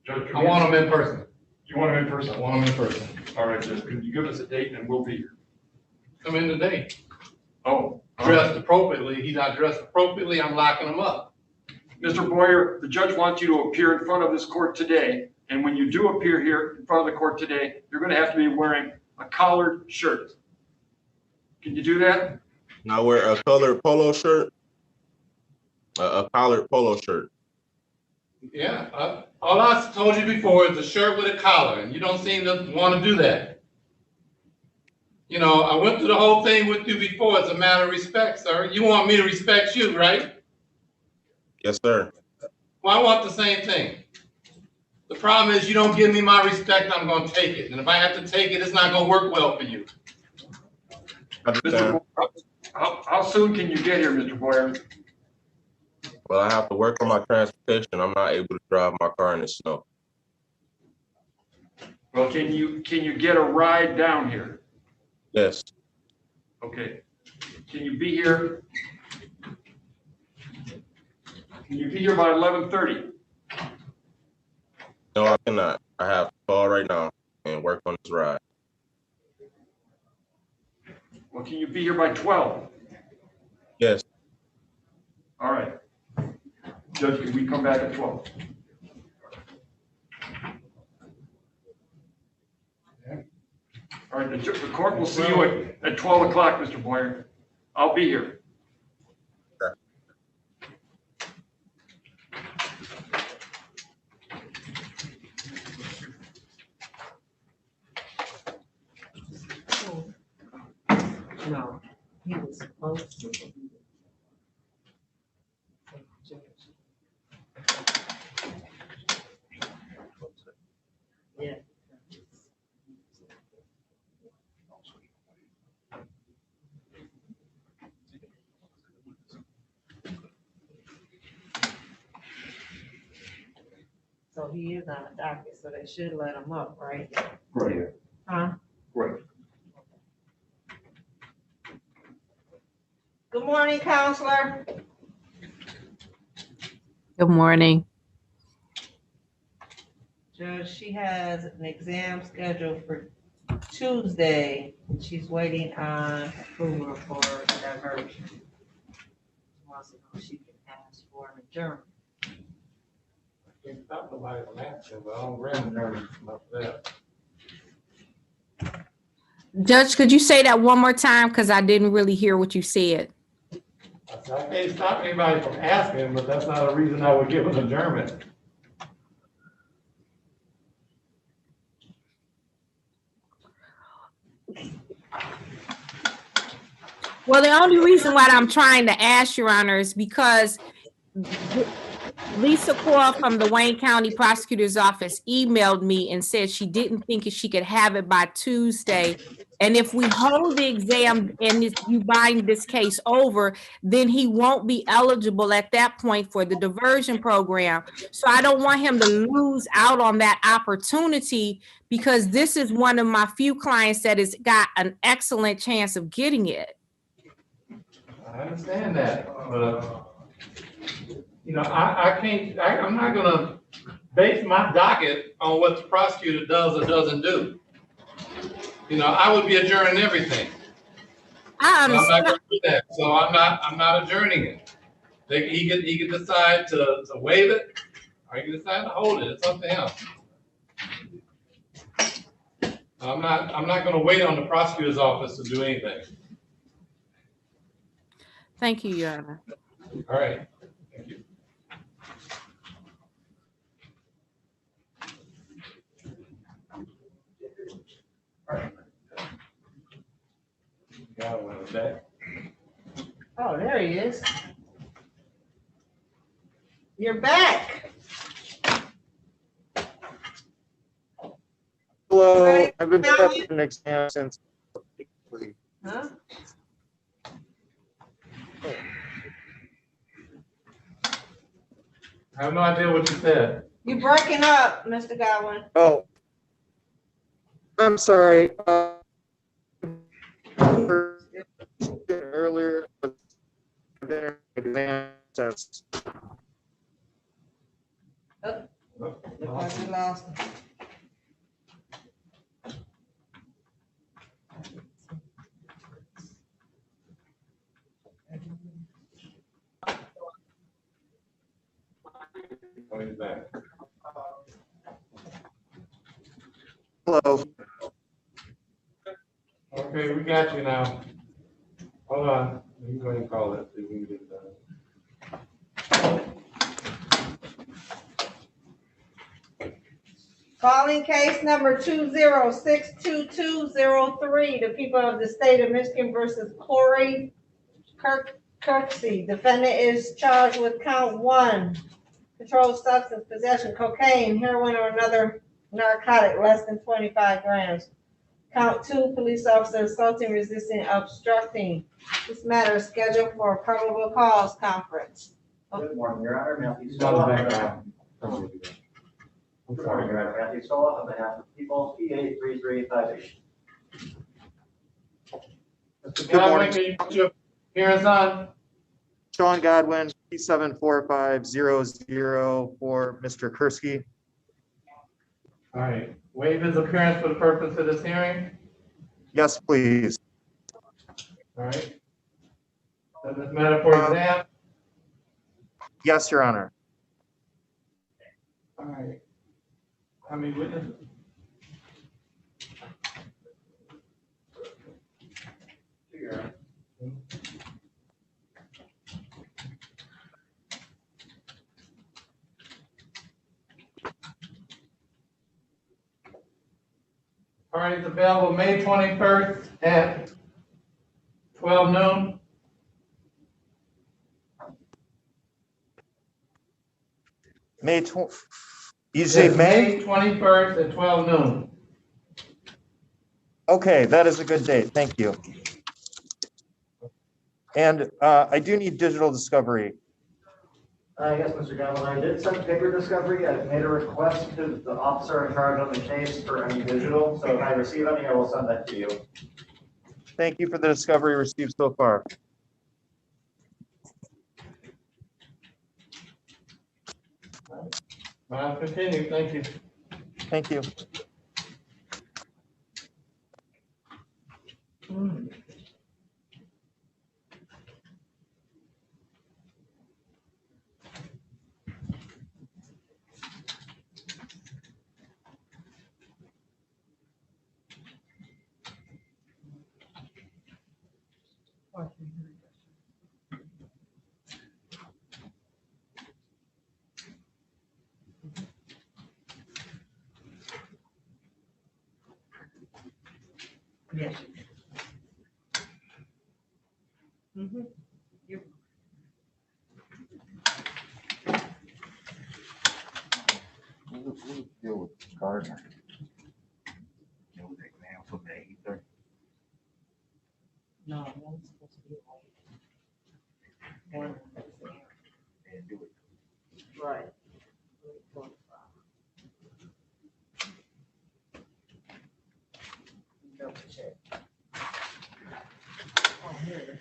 Speaker 17: Judge,
Speaker 4: I want him in person.
Speaker 17: You want him in person?
Speaker 4: I want him in person.
Speaker 17: All right, Judge, could you give us a date and we'll be here?
Speaker 4: Come in today.
Speaker 17: Oh.
Speaker 4: Dressed appropriately. He's not dressed appropriately. I'm locking him up.
Speaker 17: Mr. Boyer, the judge wants you to appear in front of this court today. And when you do appear here in front of the court today, you're going to have to be wearing a collared shirt. Can you do that?
Speaker 15: I wear a colored polo shirt, a collared polo shirt.
Speaker 4: Yeah. All I told you before is a shirt with a collar, and you don't seem to want to do that. You know, I went through the whole thing with you before. It's a matter of respect, sir. You want me to respect you, right?
Speaker 15: Yes, sir.
Speaker 4: Well, I want the same thing. The problem is you don't give me my respect, I'm going to take it. And if I have to take it, it's not going to work well for you.
Speaker 17: Mr. Boyer, how soon can you get here, Mr. Boyer?
Speaker 15: Well, I have to work on my transportation. I'm not able to drive my car in the snow.
Speaker 17: Well, can you get a ride down here?
Speaker 15: Yes.
Speaker 17: Okay. Can you be here? Can you be here by 11:30?
Speaker 15: No, I cannot. I have to call right now and work on this ride.
Speaker 17: Well, can you be here by 12?
Speaker 15: Yes.
Speaker 17: All right. Judge, can we come back at 12? All right, the court will see you at 12 o'clock, Mr. Boyer. I'll be here.
Speaker 1: No, he was supposed to. Yeah.
Speaker 11: So he is on the docket, so they should let him up, right?
Speaker 7: Right.
Speaker 11: Huh?
Speaker 7: Right.
Speaker 11: Good morning, counselor.
Speaker 9: Good morning.
Speaker 11: Judge, she has an exam scheduled for Tuesday, and she's waiting on approval for diversion. She wants to know if she can ask for an adjournment.
Speaker 4: Can't stop nobody from asking, but I don't grab nervous about that.
Speaker 9: Judge, could you say that one more time? Because I didn't really hear what you said.
Speaker 4: I can't stop anybody from asking, but that's not a reason I would give an adjournment.
Speaker 9: Well, the only reason why I'm trying to ask, Your Honor, is because Lisa Coyle from the Wayne County Prosecutor's Office emailed me and said she didn't think she could have it by Tuesday. And if we hold the exam and you bind this case over, then he won't be eligible at that point for the diversion program. So I don't want him to lose out on that opportunity, because this is one of my few clients that has got an excellent chance of getting it.
Speaker 4: I understand that, but, you know, I'm not gonna base my docket on what the prosecutor does or doesn't do. You know, I would be adjourning everything.
Speaker 9: I'm
Speaker 4: not gonna do that, so I'm not adjourning it. He can decide to waive it, or he can decide to hold it, it's up to him. I'm not gonna wait on the prosecutor's office to do anything.
Speaker 9: Thank you, Your Honor.
Speaker 4: All right. Thank you. All right. Got one of that.
Speaker 11: Oh, there he is. You're back.
Speaker 18: Hello, I've been having an exam since.
Speaker 11: Huh?
Speaker 4: I have no idea what you said.
Speaker 11: You're breaking up, Mr. Godwin.
Speaker 18: Oh, I'm sorry. Earlier, their exam test.
Speaker 11: Oh, look like we lost him.
Speaker 18: Hello.
Speaker 4: Okay, we got you now. Hold on. You go ahead and call it. So you can get it done.
Speaker 11: Calling case number 2062203, the people of the state of Michigan versus Corey Kirksey. Defendant is charged with count 1, controlled substance possession, cocaine, heroin, or another narcotic less than 25 grams. Count 2, police officer assaulting, resisting, obstructing. This matter is scheduled for a probable cause conference.
Speaker 2: Good morning, Your Honor. Matthew
Speaker 4: He's on the back now.
Speaker 2: Good morning, Your Honor. Matthew Stoll on behalf of people, P83358.
Speaker 4: Mr. Godwin, can you put your appearance on?
Speaker 18: Sean Godwin, P745004 for Mr. Kursky.
Speaker 4: All right. Waive his appearance for the purpose of this hearing.
Speaker 18: Yes, please.
Speaker 4: All right. Does this matter for exam?
Speaker 18: Yes, Your Honor.
Speaker 4: All right. How many witnesses? Parties available May 21st at 12 noon.
Speaker 18: You say May?
Speaker 4: May 21st at 12 noon.
Speaker 18: Okay, that is a good date. Thank you. And I do need digital discovery.
Speaker 2: Yes, Mr. Giles, I did send paper discovery. I've made a request to the officer in charge of the case for any digital. So if I receive any, I will send that to you.
Speaker 18: Thank you for the discovery received so far.
Speaker 4: Continue, thank you.
Speaker 18: Thank you.
Speaker 1: Yes. Mm-hmm.
Speaker 7: We'll deal with Gardner. Deal with the exam for May 3rd.
Speaker 1: No, that was supposed to be one exam.
Speaker 7: And do it.
Speaker 1: Right. Double check. Oh, here it is.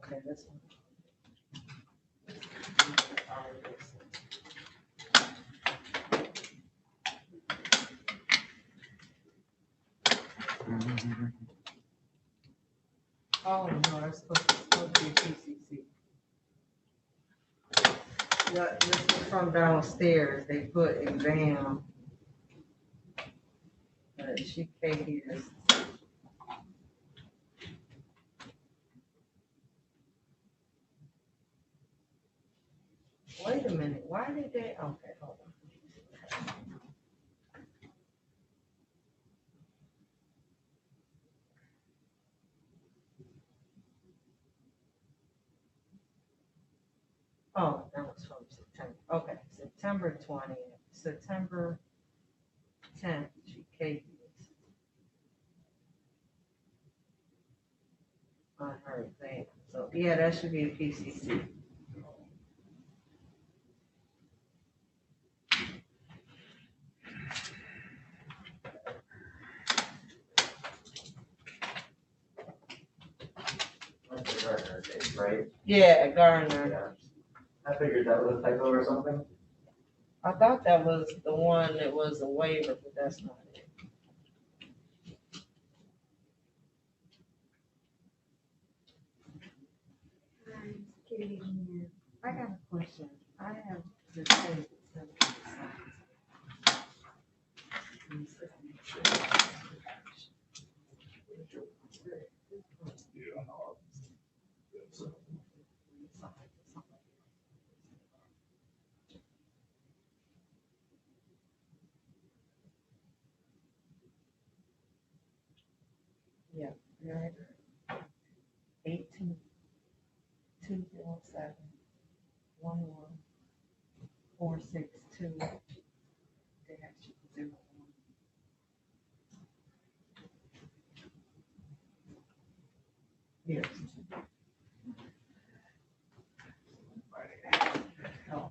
Speaker 1: Okay, this one. Oh, no, that's supposed to be PCC. Yeah, this is from downstairs, they put exam. She Katie is. Wait a minute, why did they, okay, hold on. Oh, that was from September, okay, September 20th, September 10th, she Katie is. On her exam, so yeah, that should be a PCC.
Speaker 2: That's the Gardner case, right?
Speaker 1: Yeah, Gardner.
Speaker 2: I figured that was a typo or something.
Speaker 1: I thought that was the one that was a waiver, but that's not it. I got a question. I have the tape. Yeah, right. 18-207-11-462. Yes. Oh.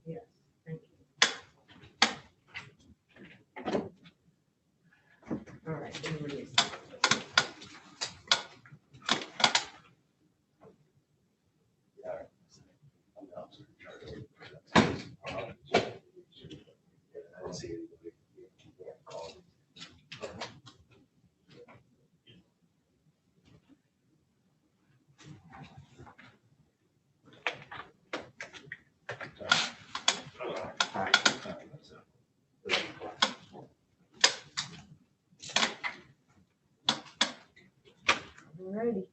Speaker 1: Yes, thank you. All right, here it is. Alrighty.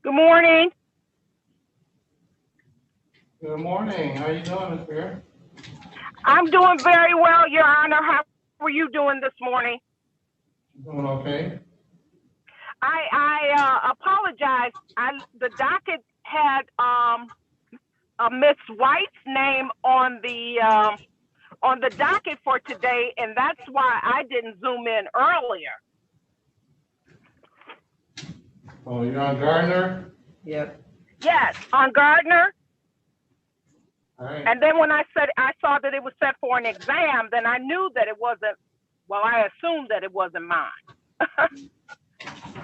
Speaker 8: Good morning.
Speaker 4: Good morning. How you doing, Ms. Greer?
Speaker 8: I'm doing very well, Your Honor. How are you doing this morning?
Speaker 4: Doing okay?
Speaker 8: I apologize. The docket had Miss White's name on the docket for today, and that's why I didn't zoom in earlier.
Speaker 4: Oh, you're on Gardner?
Speaker 1: Yep.
Speaker 8: Yes, on Gardner.
Speaker 4: All right.
Speaker 8: And then when I saw that it was set for an exam, then I knew that it wasn't. Well, I assumed that it wasn't mine.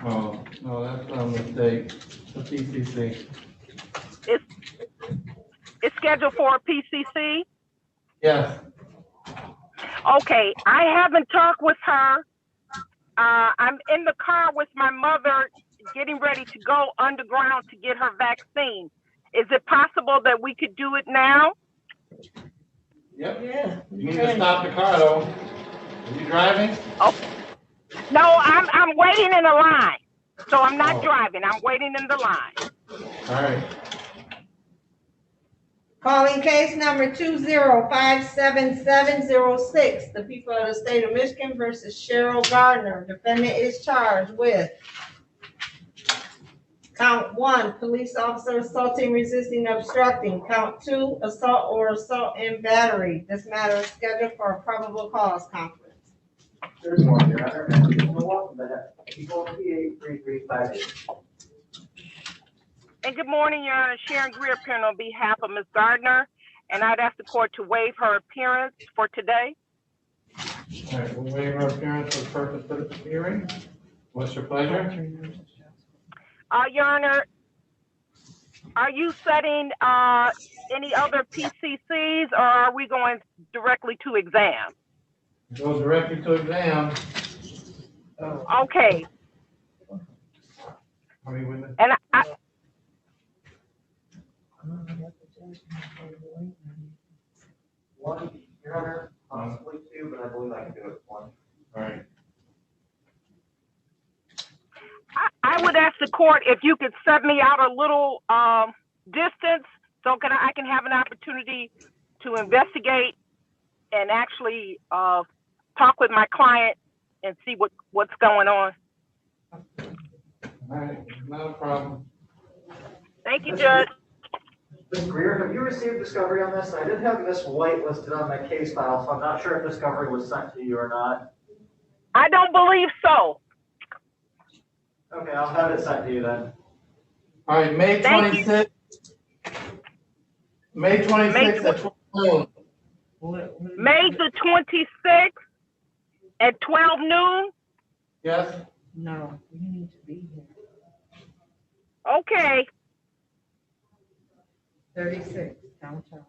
Speaker 4: Oh, no, that's a mistake. The PCC.
Speaker 8: It's scheduled for a PCC.
Speaker 4: Yes.
Speaker 8: Okay, I haven't talked with her. I'm in the car with my mother getting ready to go underground to get her vaccine. Is it possible that we could do it now?
Speaker 4: Yep.
Speaker 1: Yeah.
Speaker 4: You need to stop the car though. Are you driving?
Speaker 8: Oh, no, I'm waiting in the line. So I'm not driving. I'm waiting in the line.
Speaker 4: All right.
Speaker 11: Calling case number 2057706, the people of the state of Michigan versus Cheryl Gardner. Defendant is charged with count 1, police officer assaulting, resisting, obstructing. Count 2, assault or assault and battery. This matter is scheduled for a probable cause conference.
Speaker 2: Good morning, Your Honor. Welcome to People P83358.
Speaker 8: And good morning, Your Honor. Sharon Greer appearing on behalf of Ms. Gardner. And I'd ask the court to waive her appearance for today.
Speaker 4: All right, we'll waive our appearance for the purpose of the hearing. What's your pleasure?
Speaker 8: Your Honor, are you setting any other PCCs or are we going directly to exam?
Speaker 4: Go directly to exam.
Speaker 8: Okay.
Speaker 4: How many witnesses?
Speaker 8: And
Speaker 2: One, Your Honor, possibly 2, but I believe I can do it 1.
Speaker 4: All right.
Speaker 8: I would ask the court if you could set me out a little distance so I can have an opportunity to investigate and actually talk with my client and see what's going on.
Speaker 4: All right, no problem.
Speaker 8: Thank you, Judge.
Speaker 2: Ms. Greer, have you received discovery on this? I did have Ms. White listed on my case file, so I'm not sure if discovery was sent to you or not.
Speaker 8: I don't believe so.
Speaker 2: Okay, I'll have it sent to you then.
Speaker 4: All right, May 26th. May 26th at 12 noon.
Speaker 8: May the 26th at 12 noon?
Speaker 4: Yes.
Speaker 1: No, you need to be here.
Speaker 8: Okay.
Speaker 1: 36 downtown.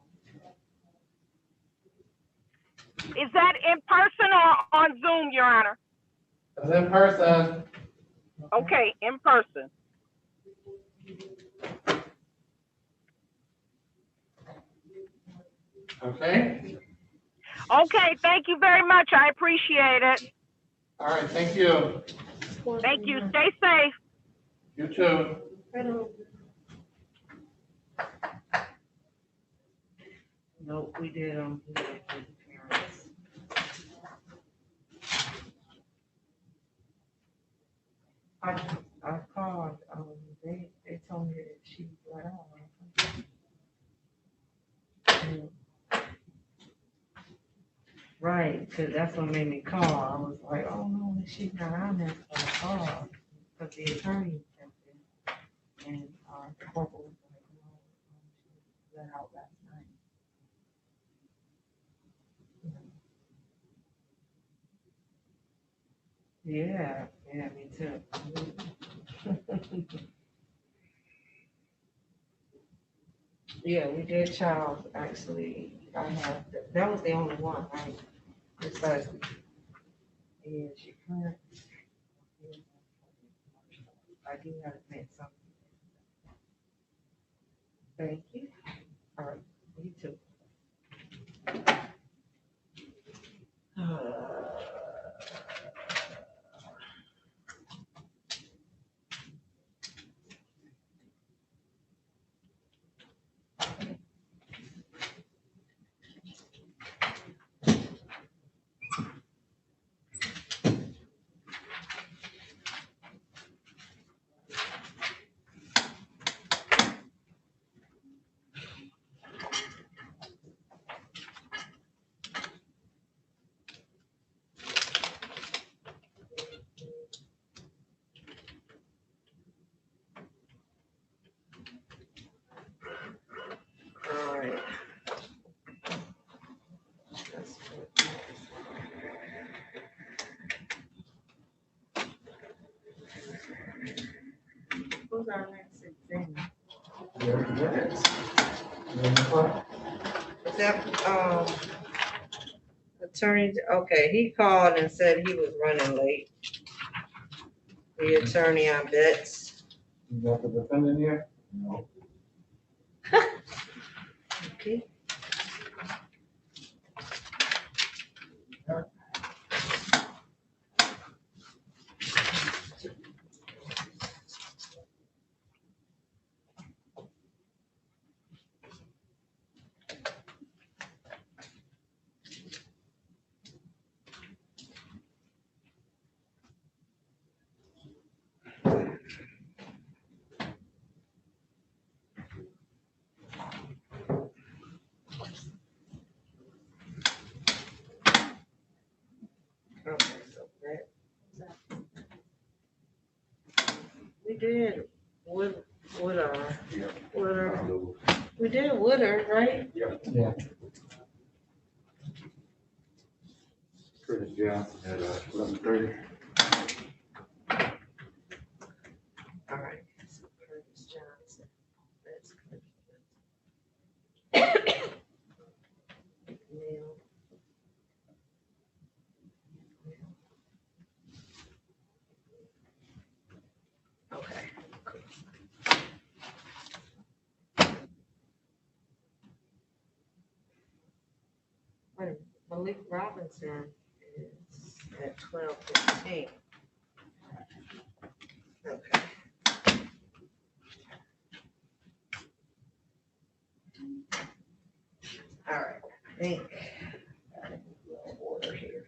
Speaker 8: Is that in person or on Zoom, Your Honor?
Speaker 4: It's in person.
Speaker 8: Okay, in person.
Speaker 4: Okay.
Speaker 8: Okay, thank you very much. I appreciate it.
Speaker 4: All right, thank you.
Speaker 8: Thank you. Stay safe.
Speaker 4: You too.
Speaker 1: Nope, we did appearance. I called, they told me that she let out. Right, because that's what made me call. I was like, oh no, she's not on there for the call. Because the attorney sent it. And the corporal was like, no, she let out last night. Yeah, me too. Yeah, we did Charles, actually. That was the only one, right? Besides, yeah, she couldn't. I do have to make something. Thank you. All right, you too. was our next exam? Is that, attorney, okay, he called and said he was running late. The attorney on bets.
Speaker 4: You got the defendant here? No.
Speaker 1: Okay. Okay, so that. We did Wood, Woodard. We did Woodard, right?
Speaker 4: Yeah. Curtis Johnson at 11:30.
Speaker 1: All right. So Curtis Johnson. That's Curtis Johnson. Neil. Okay. Cool. Wait a minute. Malik Robinson is at 12:15. Okay. All right. I think I think we'll order here.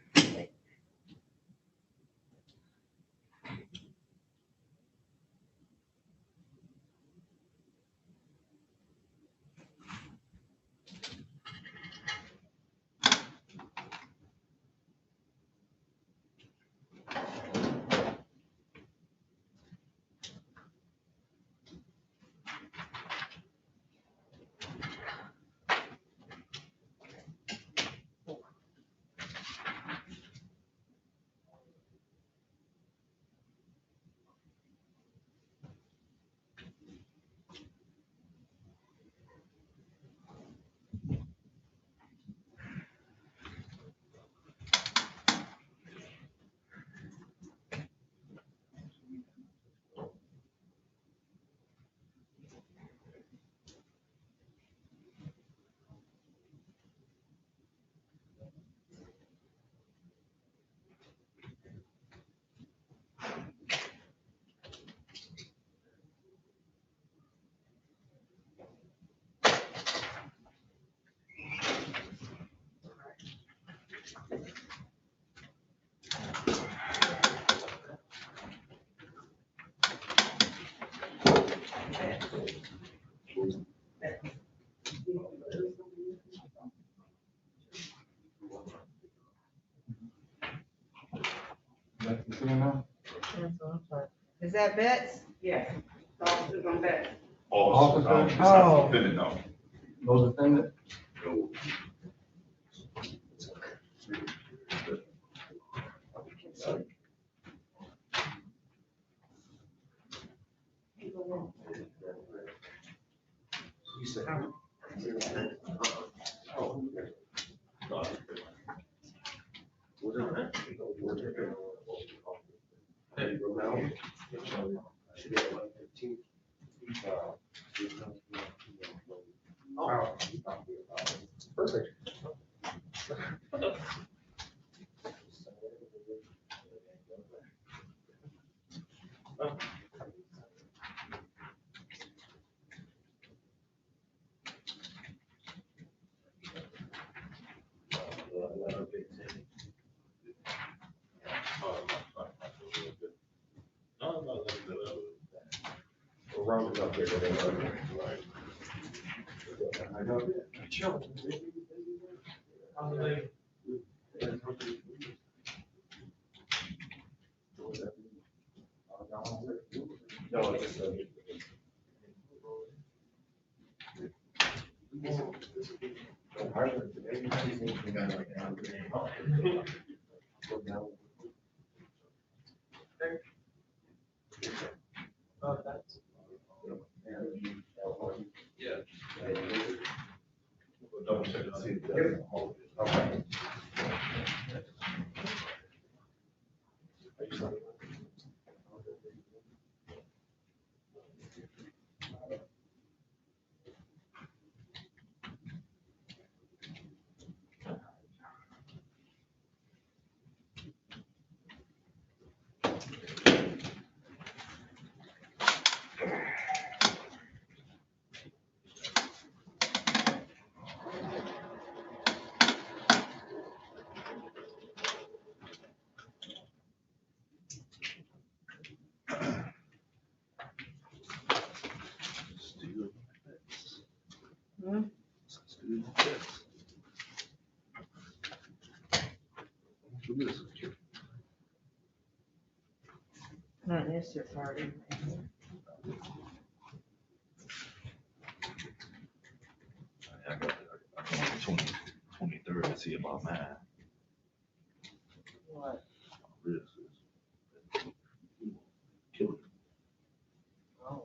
Speaker 1: Is that Betts?
Speaker 11: Yes. Officers on Betts.
Speaker 4: Officer?
Speaker 1: Oh.
Speaker 4: No. No defendant?
Speaker 7: Perfect. Ronald up there. I know. No, it's just Double check to see if that's. Okay.
Speaker 1: Not this your party.
Speaker 7: I got 23rd to see about mine.
Speaker 1: What?
Speaker 7: This is killing.
Speaker 1: Oh.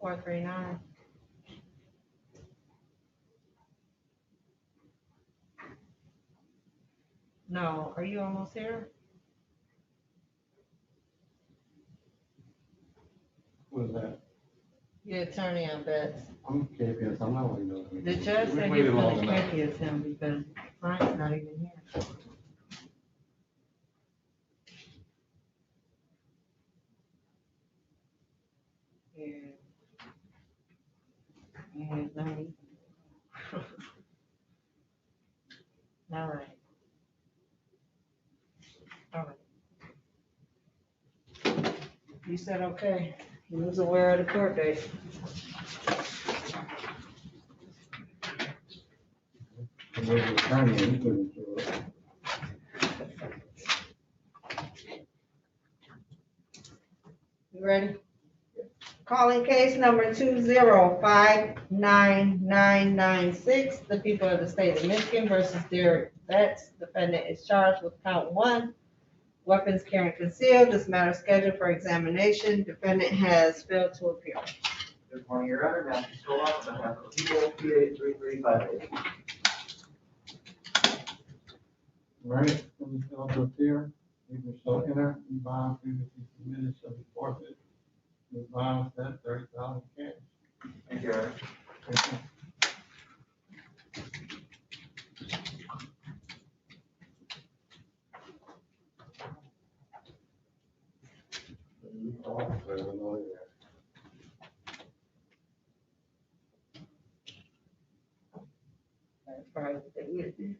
Speaker 1: CR439. No, are you almost here?
Speaker 4: What's that?
Speaker 1: Your attorney, I bet.
Speaker 4: I'm KPS, I'm not really know.
Speaker 1: The judge said
Speaker 4: We
Speaker 1: he's
Speaker 4: waited long
Speaker 1: gonna
Speaker 4: enough.
Speaker 1: KPS him because client's not even here. Yeah. Yeah, it's not even. All right. All right. You said okay. He was aware of the court date.
Speaker 4: And there's an attorney, he couldn't show up.
Speaker 11: You ready? Calling case number 2059996, the people of the state of Michigan versus Derek Betts. Defendant is charged with count 1, weapons carrying concealed. This matter is scheduled for examination. Defendant has failed to appear.
Speaker 2: Good morning, Your Honor. Matthew Stoll, on behalf of the people, PA3358.
Speaker 4: Right, from the field up here, you can show enter, and bond previously submitted shall be forfeit. The bond set 30,000 cash.
Speaker 2: Thank you, Your Honor.
Speaker 1: That's probably what they would do.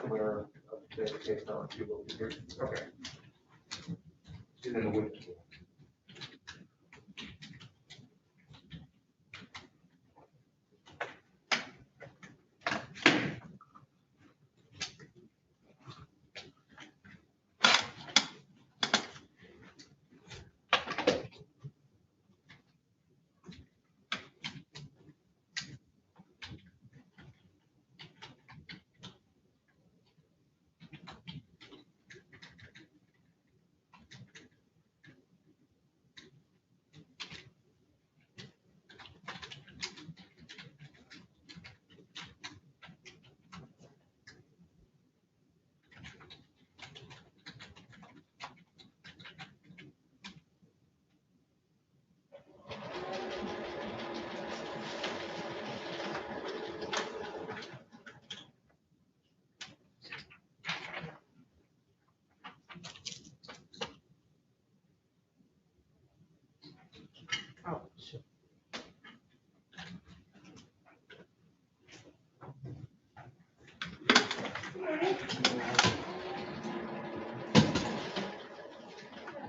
Speaker 7: Aware of the case on two will be here. Okay. She's in the witness.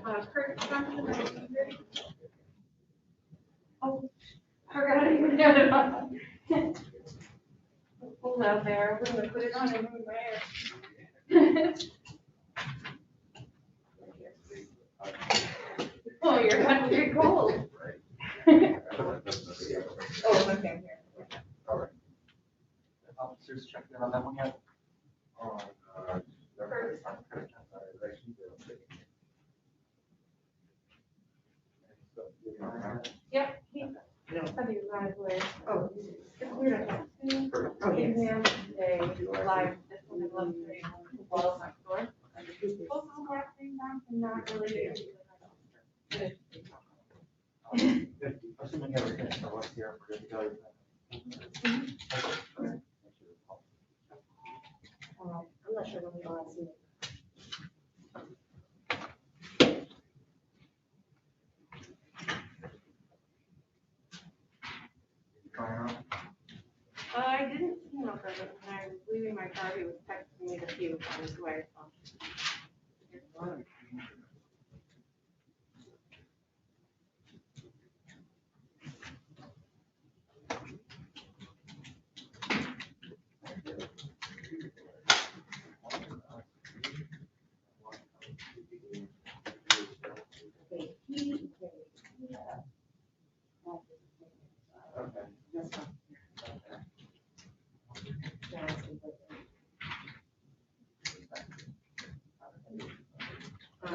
Speaker 13: Kurt, come to the mic. Oh, forgot I even got it on. Hold out there, I'm gonna put it on and move my hair. Oh, you're not very cold. Oh, okay, here.
Speaker 7: All right. Officers checking in on that one yet?
Speaker 13: Yep. Have you live where? Oh, we're not. Oh, yes. A live, in the middle of the wall next door. Both of them are sitting down and not related.
Speaker 7: Assuming you have a finish, so let's hear, we're good to go.
Speaker 13: I'm not sure when we last seen it. I didn't see him up there, but when I was leaving my car, he was texting me that he was on his way.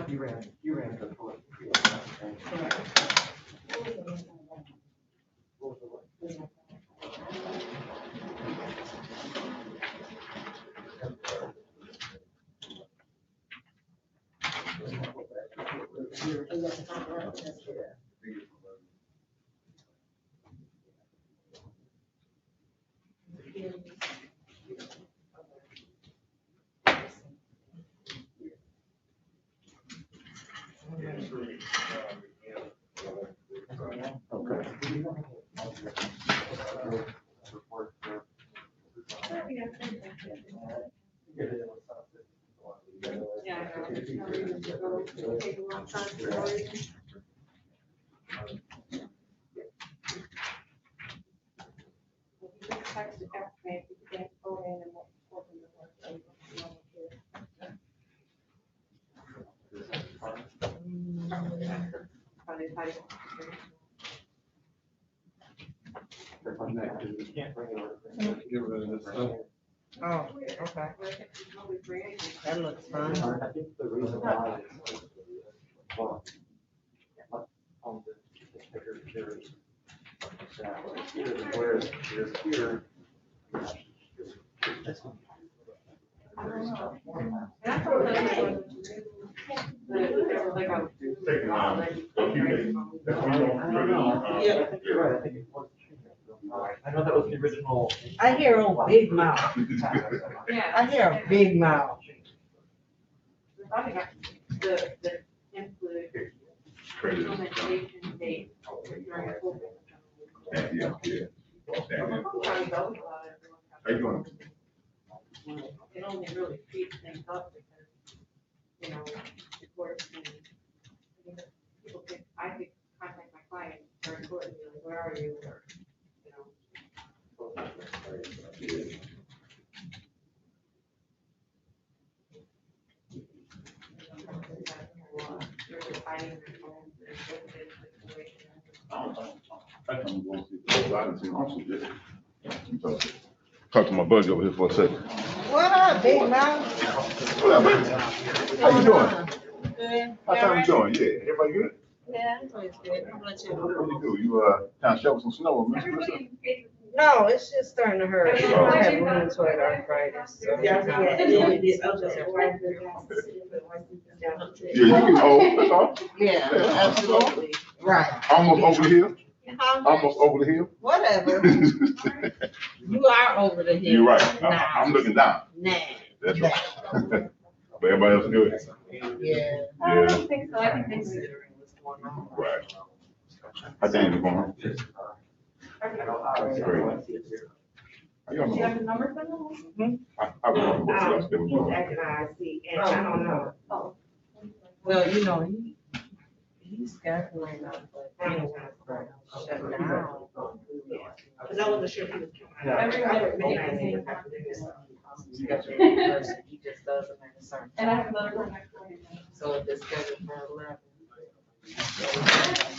Speaker 7: You ran the bullet.
Speaker 1: Oh, okay. That looks fun.
Speaker 7: I think the reason why is, well, on the picture, there's, whereas there's here. I know that was the original.
Speaker 1: I hear a big mouth. I hear a big mouth.
Speaker 13: The include implementation date.
Speaker 22: Yeah, yeah. How you doing?
Speaker 13: It only really speeds things up because, you know, the courts and people could, I could contact my client very quickly, like, where are you? Or, you know.
Speaker 22: Talk to my buddy over here for a second.
Speaker 1: What up, big mouth?
Speaker 22: What up, baby? How you doing?
Speaker 1: Good.
Speaker 22: How you doing? Yeah, everybody good?
Speaker 1: Yeah, everybody's good. How about you?
Speaker 22: What do? You trying to shovel some snow?
Speaker 1: No, it's just starting to hurt. I have rheumatoid arthritis. So
Speaker 22: Yeah, you can hold, that's all.
Speaker 1: Yeah, absolutely. Right.
Speaker 22: Almost over the hill.
Speaker 1: Huh?
Speaker 22: Almost over the hill.
Speaker 1: Whatever. You are over the hill.
Speaker 22: You're right.
Speaker 1: Nah.
Speaker 22: I'm looking down.
Speaker 1: Nah.
Speaker 22: That's right. But everybody else good.
Speaker 1: Yeah.
Speaker 13: I don't think so. I think
Speaker 22: Right. How things going on? Great. How y'all
Speaker 13: do you have
Speaker 22: doing?
Speaker 13: the number for them?
Speaker 22: I was talking about
Speaker 1: He's acting I see, and I don't know.
Speaker 13: Oh.
Speaker 1: Well, you know, he rescheduling them, but shut down.
Speaker 11: Because I wasn't sure if he was.
Speaker 1: Yeah.
Speaker 11: I remember
Speaker 1: He just does them at a certain
Speaker 13: And I have
Speaker 1: time.
Speaker 13: another one next door.
Speaker 1: So if it's scheduled for 11.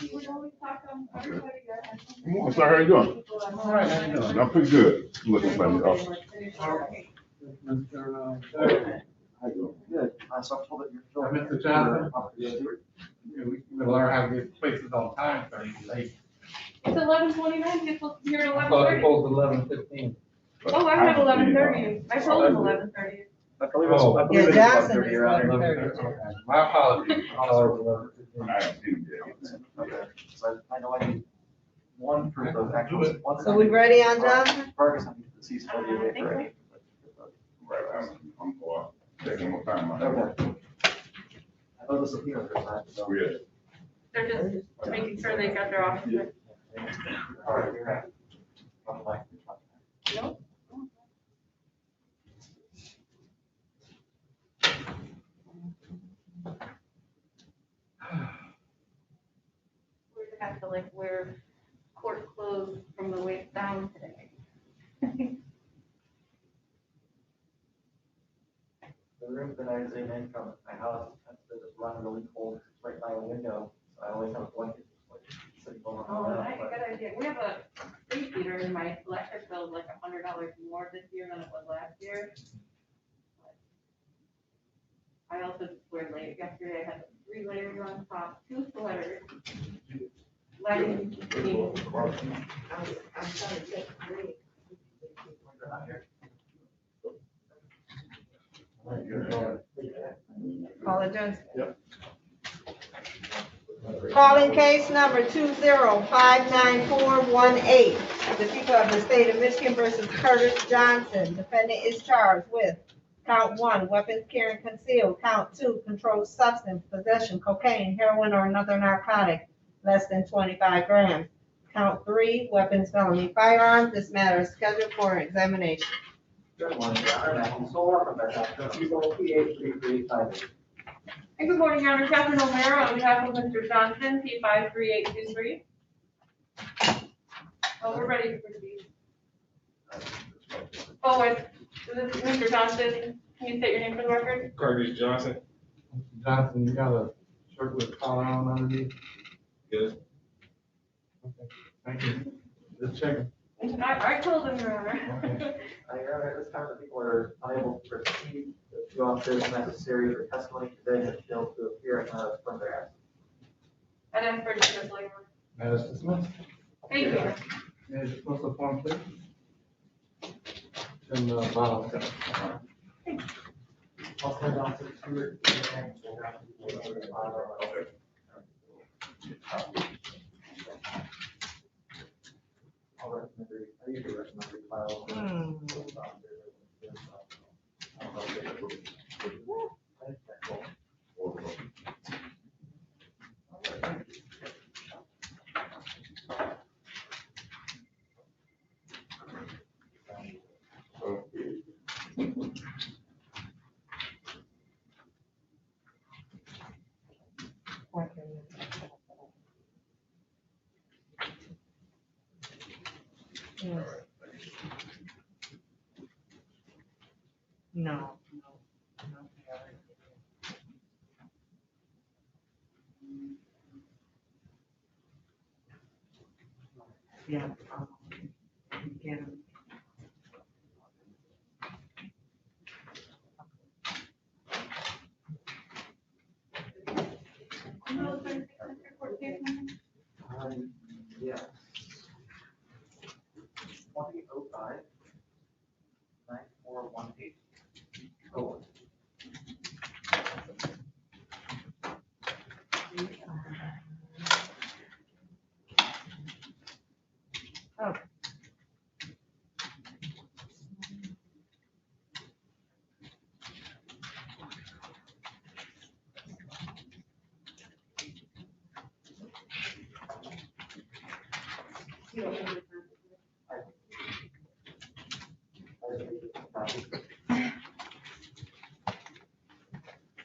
Speaker 13: We always talk on everybody got.
Speaker 22: I'm sorry, how you doing?
Speaker 1: All right, how you doing?
Speaker 22: I'm pretty good. Looking for me.
Speaker 1: Mr.
Speaker 22: Good.
Speaker 4: So Mr. Johnson, we can learn how to get places on time, so you late.
Speaker 13: It's 11:29, you're supposed to be here at
Speaker 4: I thought it
Speaker 13: 11:30.
Speaker 4: was 11:15.
Speaker 13: Oh, I have 11:30. I told him 11:30.
Speaker 2: I believe it's, I believe
Speaker 1: Yeah,
Speaker 2: it's
Speaker 1: Johnson
Speaker 2: 11:30,
Speaker 1: is
Speaker 2: Your Honor.
Speaker 1: 11:30.
Speaker 4: Okay. My apologies. I thought it was 11:15.
Speaker 22: I haven't seen him yet.
Speaker 2: Okay, so I know I need one proof of actual.
Speaker 11: So we ready on Johnson?
Speaker 2: Ferguson, the cease for the
Speaker 21: I think
Speaker 2: ready.
Speaker 22: Right, I'm going, taking more time.
Speaker 2: Okay. I know the subpoena for that, so.
Speaker 22: Weird.
Speaker 13: They're just making sure they got their officer.
Speaker 2: All right, you're right. I'm like.
Speaker 13: Nope. We're gonna have to like wear court clothes from the waist down today.
Speaker 2: The room that I zoom in from my house, that's just run really cold, it's right by a window, so I always have a blanket, like, sitting on.
Speaker 13: Oh, nice, good idea. We have a space heater and my electric bill is like $100 more this year than it was last year. I also just wear late. Yesterday I had 3 layers on top, 2 sweaters. Leggings, jeans.
Speaker 11: I'm trying to check three. Call it Johnson.
Speaker 22: Yep.
Speaker 11: Calling case number 2059418. The people of the state of Michigan versus Curtis Johnson. Defendant is charged with count 1, weapons carrying concealed. Count 2, controlled substance, possession, cocaine, heroin, or another narcotic, less than 25 grams. Count 3, weapons, felony, firearms. This matter is scheduled for examination.
Speaker 2: Good morning, Your Honor, Matthew Solar from the people, P83358.
Speaker 13: And good morning, Your Honor. Catherine O'Mara on behalf of Mr. Johnson, P53823. Oh, we're ready for these. Oh, wait, this is Mr. Johnson. Can you state your name for the record?
Speaker 22: Curtis Johnson.
Speaker 4: Mr. Johnson, you got a shirt with a collar on underneath?
Speaker 22: Yes.
Speaker 4: Okay, thank you. Just checking.
Speaker 13: I told him, Your Honor.
Speaker 2: Your Honor, at this time, the people are unable to proceed. The 2 officers necessary for testimony today have failed to appear and from their absence.
Speaker 13: And then for dismissal, Your Honor.
Speaker 4: Matter is dismissed.
Speaker 13: Thank you.
Speaker 4: May I dismiss the form, please? And bottom.
Speaker 2: I'll send on to the steward. I'll recommend, I usually recommend we file.
Speaker 1: Yes. No. Yeah. Get him.
Speaker 2: Yeah. 2005 9418. Oh.
Speaker 1: Oh.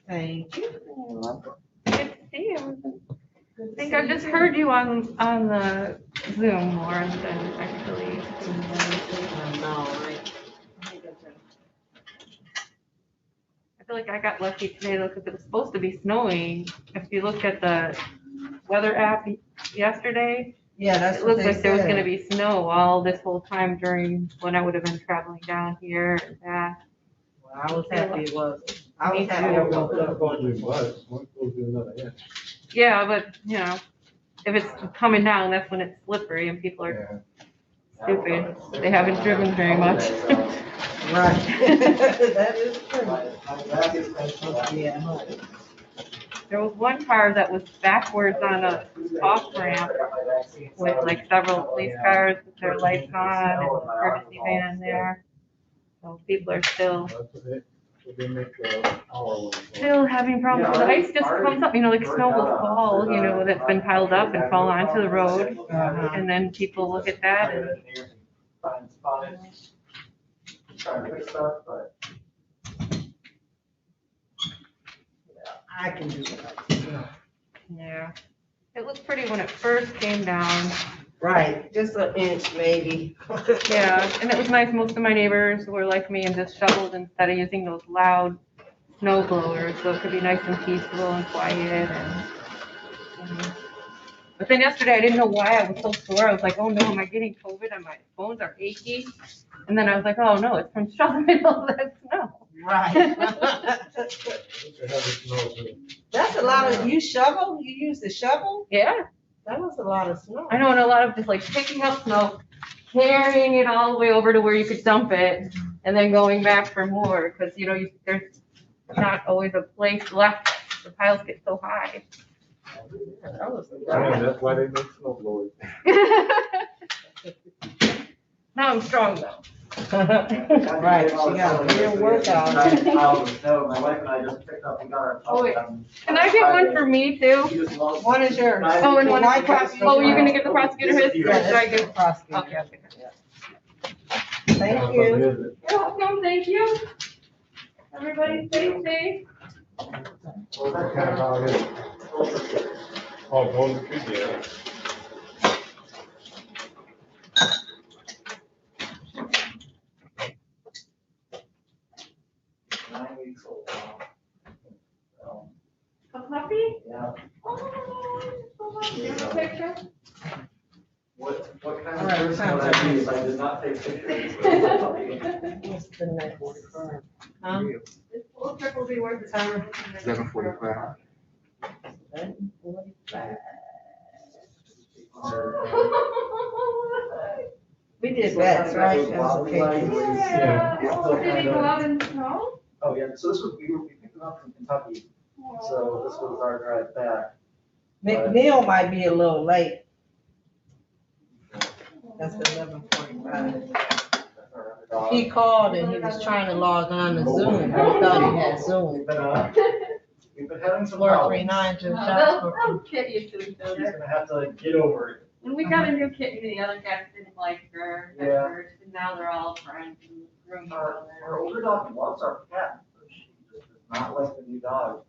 Speaker 11: Thank you.
Speaker 13: Good to see you.
Speaker 11: Good
Speaker 13: think I've just heard you on the Zoom more than actually. I feel like I got lucky today though, because it was supposed to be snowing. If you looked at the weather app yesterday,
Speaker 11: Yeah, that's
Speaker 13: it
Speaker 11: what
Speaker 13: looks
Speaker 11: they
Speaker 13: like there was
Speaker 11: said.
Speaker 13: gonna be snow all this whole time during when I would have been traveling down here and back.
Speaker 11: Well, I was happy it wasn't. I
Speaker 13: Me
Speaker 11: was happy
Speaker 13: too.
Speaker 11: it wasn't.
Speaker 13: Yeah, but you know, if it's coming down, that's when it's slippery and people are stupid. They haven't driven very much.
Speaker 11: Right. That is true. Yeah.
Speaker 13: There was one car that was backwards on a off ramp with like several police cars with their lights on and a courtesy van there. So people are still having problems. The ice just comes up, you know, like snow will fall, you know, that's been piled up and fall onto the road. And then people look at that and
Speaker 2: Trying to fix stuff, but.
Speaker 11: I can do it.
Speaker 13: yeah. It looked pretty when it first came down.
Speaker 11: Right, just an inch maybe.
Speaker 13: Yeah, and it was nice. Most of my neighbors were like me and just shoveled instead of using those loud snow blowers, so it could be nice and peaceful and quiet. And but then yesterday I didn't know why I was so sore. I was like, oh no, am I getting COVID? And my bones are achy. And then I was like, oh no, it's from shoveling all that snow.
Speaker 11: Right. That's a lot of, you shovel? You use the shovel?
Speaker 13: Yeah.
Speaker 11: That was a lot of snow.
Speaker 13: I know, and a lot of just like picking up snow, carrying it all the way over to where you could dump it, and then going back for more, because you know, there's not always a place left. The piles get so high.
Speaker 5: That's why they make snow blowers.
Speaker 13: Now I'm strong though.
Speaker 11: Right, she got a real workout.
Speaker 2: My wife and I just picked up and got our.
Speaker 13: Oh, wait. Can I get one for me too?
Speaker 11: One is yours.
Speaker 13: Oh, and one
Speaker 11: My
Speaker 13: is
Speaker 11: prosecutor.
Speaker 13: oh, you're gonna give the prosecutor his? Or
Speaker 11: Yeah,
Speaker 13: should I
Speaker 11: that's
Speaker 13: give?
Speaker 11: the prosecutor.
Speaker 13: Okay, okay.
Speaker 11: Thank you.
Speaker 13: You're welcome, thank you. Everybody stay safe.
Speaker 4: Oh, Golden Tree, yeah.
Speaker 13: A puppy?
Speaker 2: Yeah.
Speaker 13: Oh, so much. You have a picture?
Speaker 2: What kind
Speaker 11: All
Speaker 2: of
Speaker 11: right,
Speaker 2: person would I be if I did not take pictures?
Speaker 11: What's the next? Huh?
Speaker 13: This whole trip will be worth the time.
Speaker 5: 7:45.
Speaker 11: 7:45. We did bets, right? That was okay.
Speaker 13: Yeah. Oh, did he go out in the snow?
Speaker 2: Oh, yeah, so this was, we picked them up from Kentucky, so this was our drive back.
Speaker 11: McNeil might be a little late. That's 11:45. He called and he was trying to log on to Zoom. He thought he had Zoom.
Speaker 2: We've been having some
Speaker 11: 439 to
Speaker 13: They'll get used to each
Speaker 2: She's
Speaker 13: other.
Speaker 2: gonna have to get over it.
Speaker 13: When we got a new kitten, the other cats didn't like her at
Speaker 2: Yeah.
Speaker 13: first, and now they're all friends and grooming each other.
Speaker 2: Our older dog loves our cat, but she just does not like the new dog.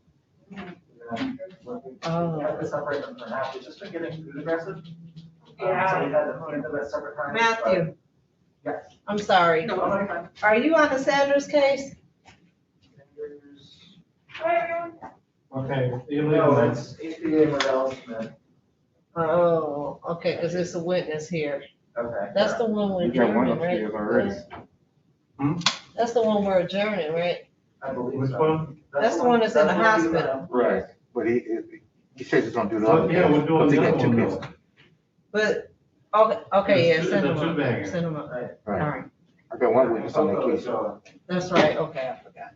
Speaker 11: Oh.
Speaker 2: We have to separate them for now. She's just been getting food aggressive.
Speaker 11: Yeah.
Speaker 2: So we had to feed them at separate times.
Speaker 11: Matthew,
Speaker 2: Yes.
Speaker 11: I'm sorry.
Speaker 2: No, I'm not fine.
Speaker 11: Are you on the Sanders case?
Speaker 4: Okay.
Speaker 2: No, it's APA Morel Smith.
Speaker 11: Oh, okay, because it's a witness here.
Speaker 2: Okay.
Speaker 11: That's the one we're
Speaker 5: You got one
Speaker 11: adjourning, right?
Speaker 5: upstairs already.
Speaker 11: That's the one we're adjourning, right?
Speaker 2: I believe
Speaker 4: Which
Speaker 2: so.
Speaker 4: one?
Speaker 11: That's the one that's in the hospital.
Speaker 5: Right, but he said he's gonna do the
Speaker 4: Well,
Speaker 5: other.
Speaker 4: yeah, we're doing
Speaker 5: I think
Speaker 4: the
Speaker 5: that
Speaker 4: other
Speaker 5: two
Speaker 4: one
Speaker 5: minutes.
Speaker 4: though.
Speaker 11: But, okay, yeah,
Speaker 4: The
Speaker 11: send them
Speaker 4: two-banger.
Speaker 11: up, send them up.
Speaker 2: Right.
Speaker 11: All right,
Speaker 5: I got one witness on that case.
Speaker 11: that's right, okay, I forgot.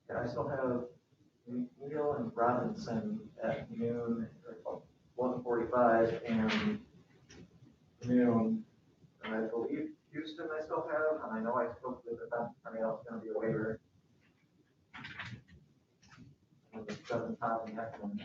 Speaker 2: Yeah, I still have Neil and Robinson at noon, or 1:45 and noon. And I believe Houston I still have, and I know I spoke with the defense attorney, that was gonna be a waiver. And the 7th in that one.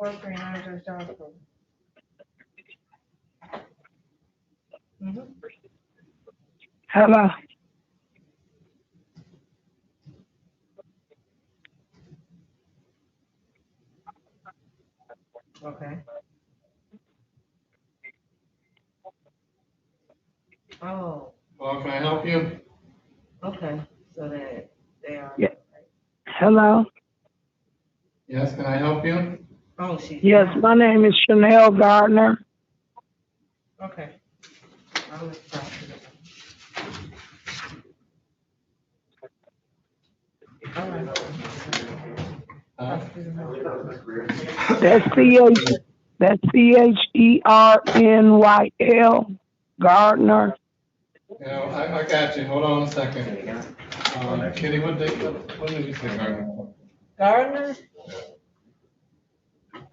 Speaker 11: CR439 Judge Giles approved.
Speaker 3: Hello.
Speaker 11: Okay. Oh,
Speaker 4: Well, can I help you?
Speaker 11: okay, so that they are.
Speaker 3: Yeah. Hello.
Speaker 4: Yes, can I help you?
Speaker 11: Oh, she's.
Speaker 3: Yes, my name is Chanel Gardner.
Speaker 11: Okay. I'll let you talk to them. All right.
Speaker 3: That's CHERNYL Gardner.
Speaker 4: You know, I got you. Hold on a second. Kitty, what did you say, Gardner?
Speaker 11: Gardner?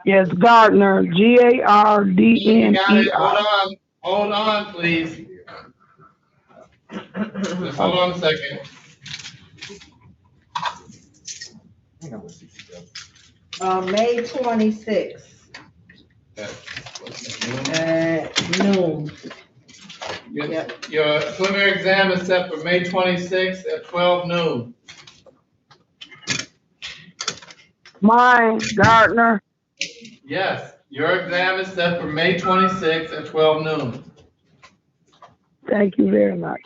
Speaker 3: Yes, Gardner.
Speaker 4: You got it.
Speaker 3: GARDNER.
Speaker 4: Hold on, please. Just hold on a second.
Speaker 11: May 26th. Noon.
Speaker 4: Your preliminary exam is set for May 26th at 12 noon.
Speaker 3: Mine, Gardner.
Speaker 4: Yes, your exam is set for May 26th at 12 noon.
Speaker 3: Thank you very much.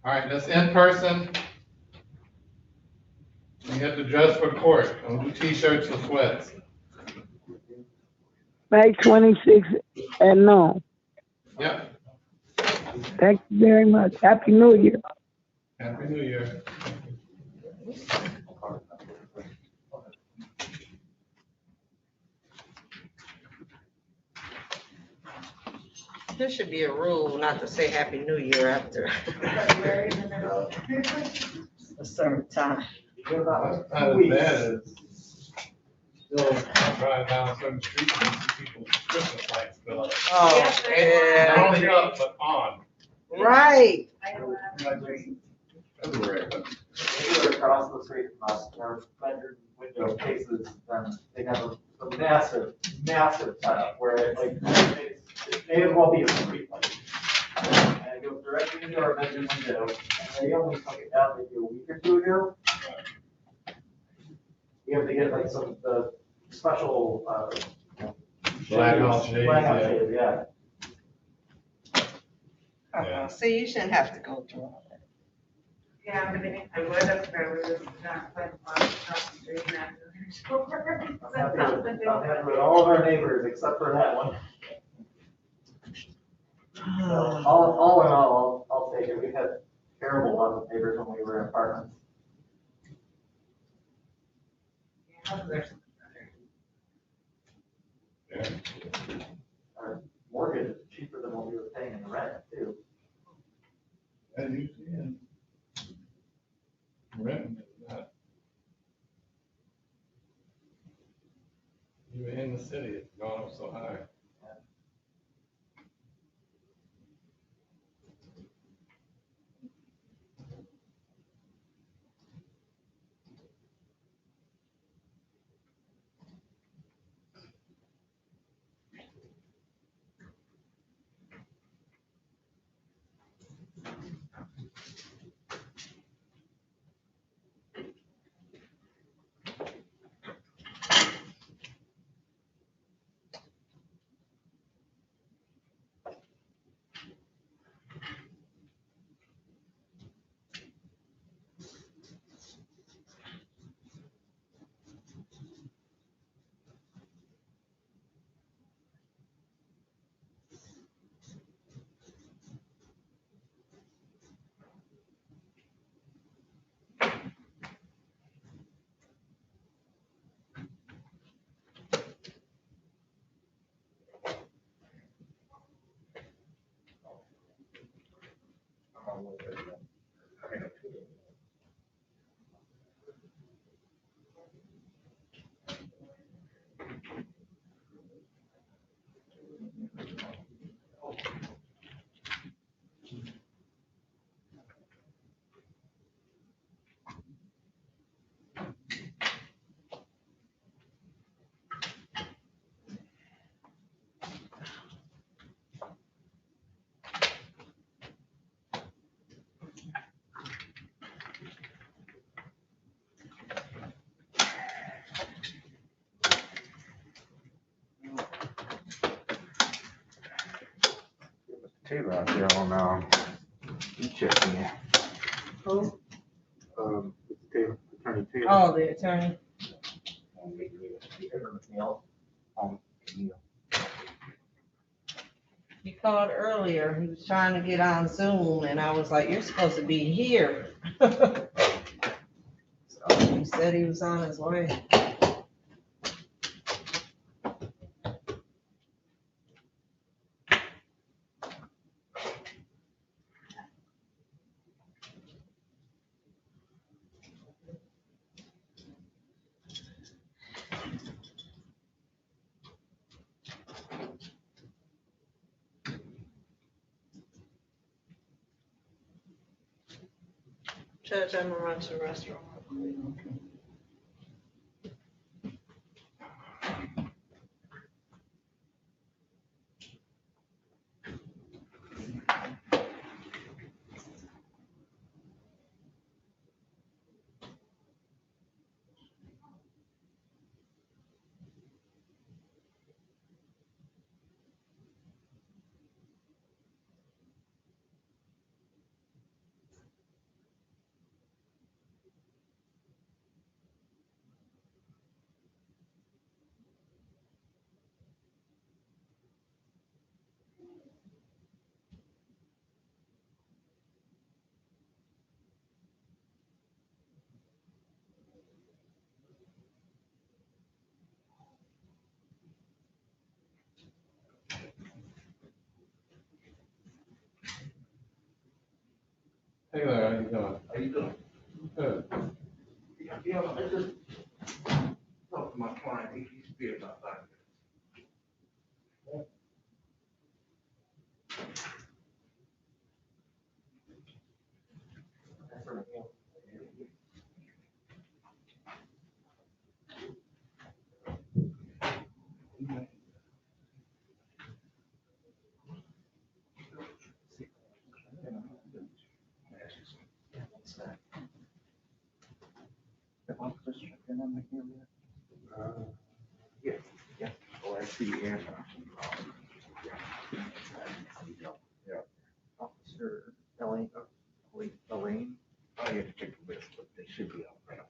Speaker 4: All right, that's in person. You have to dress for court. Don't do t-shirts or sweats.
Speaker 3: May 26th at noon.
Speaker 4: Yep.
Speaker 3: Thank you very much. Happy New Year.
Speaker 4: Happy New Year.
Speaker 11: There should be a rule not to say Happy New Year after a certain time.
Speaker 4: Not as bad as still driving down certain streets and see people's Christmas lights go up.
Speaker 11: Oh, yeah.
Speaker 4: Not only up, but on.
Speaker 11: Right.
Speaker 4: Everywhere.
Speaker 2: If you were across the street from us, our bedroom window faces, they have a massive, massive setup where it like, it may as well be a street light. And it goes directly into our bedroom window, and they only took it down maybe a week or two ago. You have to get like some, the special,
Speaker 4: Blackout shades,
Speaker 2: yeah.
Speaker 11: See, you shouldn't have to go through all that.
Speaker 13: Yeah, I mean, I would have, but we was not quite on the street and after.
Speaker 2: I'm happy with all of our neighbors except for that one. So, all in all, I'll take it. We've had terrible luck with neighbors when we were in apartments. Our mortgage is cheaper than what we were paying in rent too.
Speaker 4: As you can. Rent is not. You're in the city, it's gone up so high.
Speaker 7: Taylor out there on, e-check in.
Speaker 11: Who?
Speaker 7: Taylor, Attorney Taylor.
Speaker 11: Oh, the attorney. He called earlier. He was trying to get on Zoom and I was like, you're supposed to be here. So he said he was on his way. Judge, I'm gonna run to the restroom.
Speaker 4: Hey there, how you doing?
Speaker 7: How you doing?
Speaker 4: Good.
Speaker 7: Yeah, I just talked to my client, he's be about 5 minutes. Yes, yes. Oh, I see the answer. Yeah. Officer Elaine, Elaine, I have to check the list, but they should be out right away.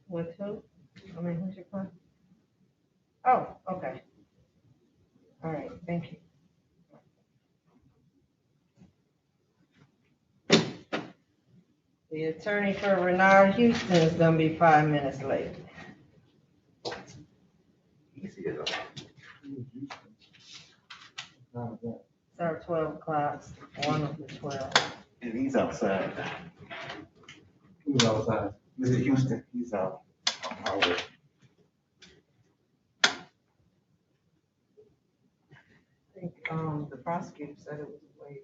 Speaker 11: With who? I mean, who's your client? Oh, okay. All right, thank you. The attorney for Renard Houston is gonna be 5 minutes late. Start 12 o'clock, one of the 12.
Speaker 7: And he's outside.
Speaker 4: Who's outside?
Speaker 7: Mr. Houston, he's out on highway.
Speaker 11: I think, the prosecutor said it was waived.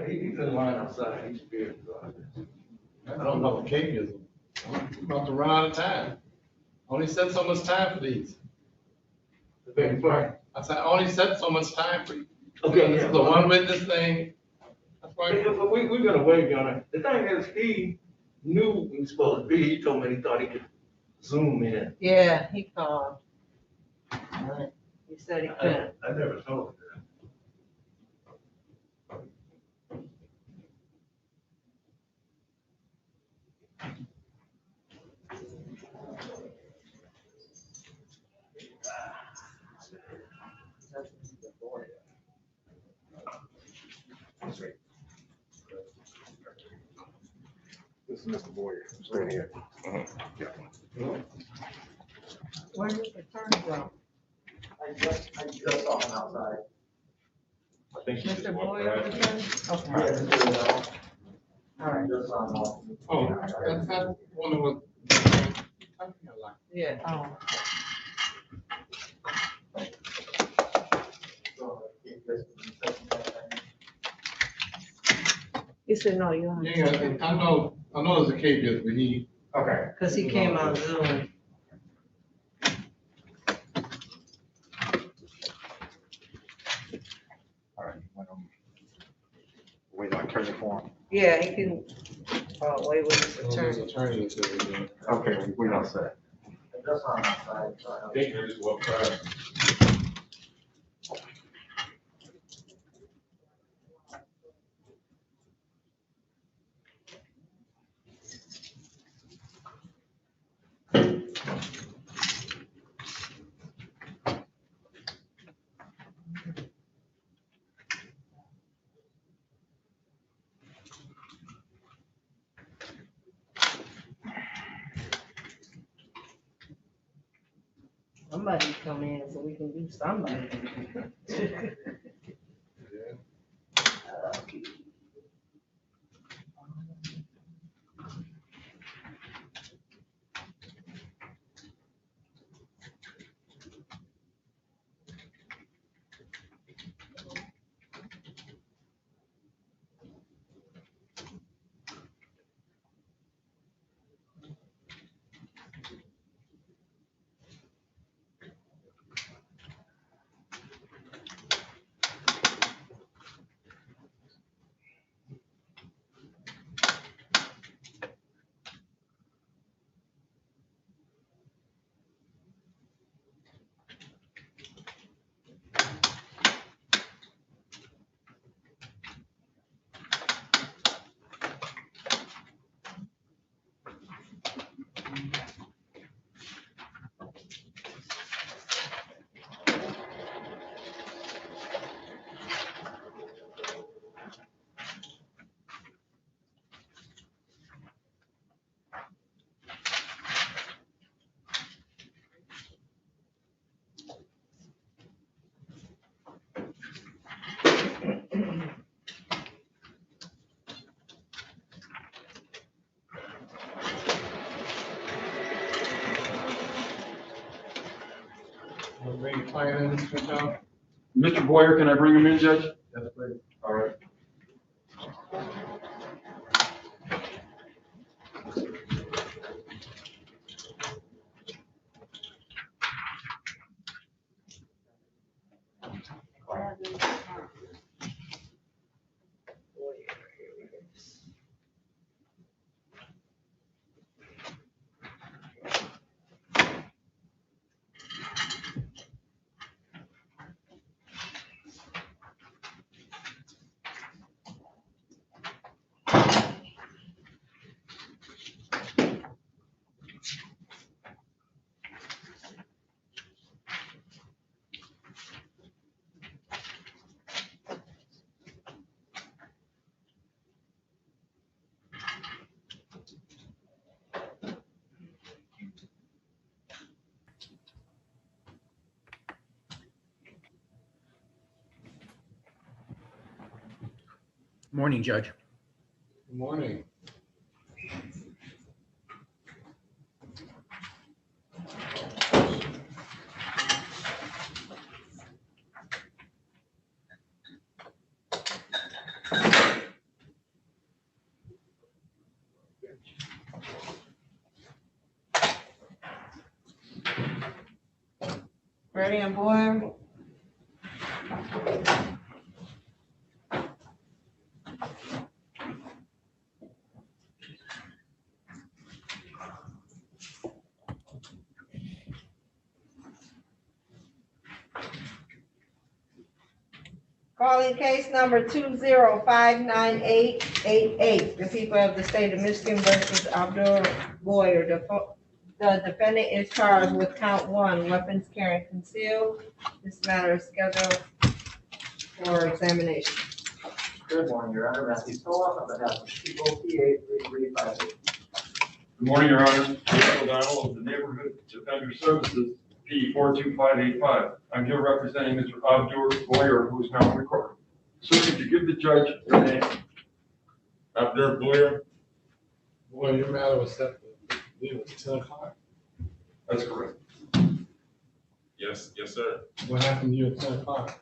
Speaker 4: He's in line outside. He should be able to go out there. I don't know what cake is. I'm about to run out of time. Only set so much time for these. I said, I only set so much time for you.
Speaker 6: Okay,
Speaker 4: This is a one witness thing. That's why.
Speaker 6: We're gonna wait, Your Honor. The thing is, he knew he was supposed to be. He told me he thought he could zoom in.
Speaker 11: Yeah, he called. He said he couldn't.
Speaker 6: I never told him that.
Speaker 7: This is Mr. Boyer, straight here.
Speaker 11: Where did the attorney go?
Speaker 2: I just saw him outside.
Speaker 7: I think
Speaker 11: Mr. Boyer, attorney?
Speaker 2: Yeah,
Speaker 11: Okay.
Speaker 2: Mr. Ronald.
Speaker 11: All right.
Speaker 2: Just saw him off.
Speaker 4: Oh, that's one of what.
Speaker 11: Yeah. Oh. He said, no, you don't.
Speaker 4: Yeah, I know there's a cake is, but he.
Speaker 2: Okay.
Speaker 11: Because he came on Zoom.
Speaker 7: All right, wait on attorney for him.
Speaker 11: Yeah, he can, wait with his
Speaker 4: His
Speaker 11: attorney.
Speaker 4: attorney is there.
Speaker 7: Okay, we outside.
Speaker 2: I just saw him outside.
Speaker 4: They can just walk by.
Speaker 11: Somebody come in so we can do somebody. Bring your client in, Mr. John.
Speaker 17: Mr. Boyer, can I bring him in, Judge?
Speaker 4: Yes, please.
Speaker 17: All right.
Speaker 19: Morning, Judge.
Speaker 4: Good morning.
Speaker 11: Ready and Boyer? Calling case number 2059888, the people of the state of Michigan versus Abdul Boyer. The defendant is charged with count 1, weapons carrying concealed. This matter is scheduled for examination.
Speaker 2: Good morning, Your Honor. Matthew Soloff on behalf of people, PA 3358.
Speaker 17: Good morning, Your Honor. Ronald of the Neighborhood Defender Services, P 42585. I'm here representing Mr. Abdur Boyer, who is now on the court. So could you give the judge your name? Abdur Boyer?
Speaker 4: Boy, your matter was set, I believe it was 10 o'clock.
Speaker 17: That's correct. Yes, sir.
Speaker 4: What happened to you at 10 o'clock?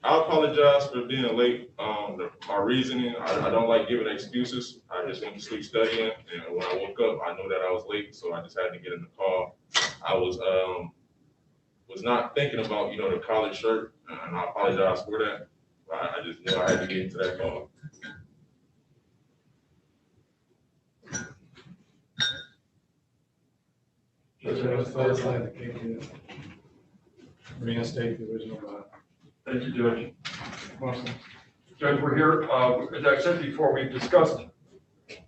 Speaker 20: I apologize for being late. My reasoning, I don't like giving excuses. I just went to sleep studying, and when I woke up, I knew that I was late, so I just had to get in the car. I was not thinking about, the collared shirt, and I apologize for that. I just knew I had to get into that car.
Speaker 4: Reinstate the original.
Speaker 17: Thank you, Judge. Judge, we're here, as I said before, we've discussed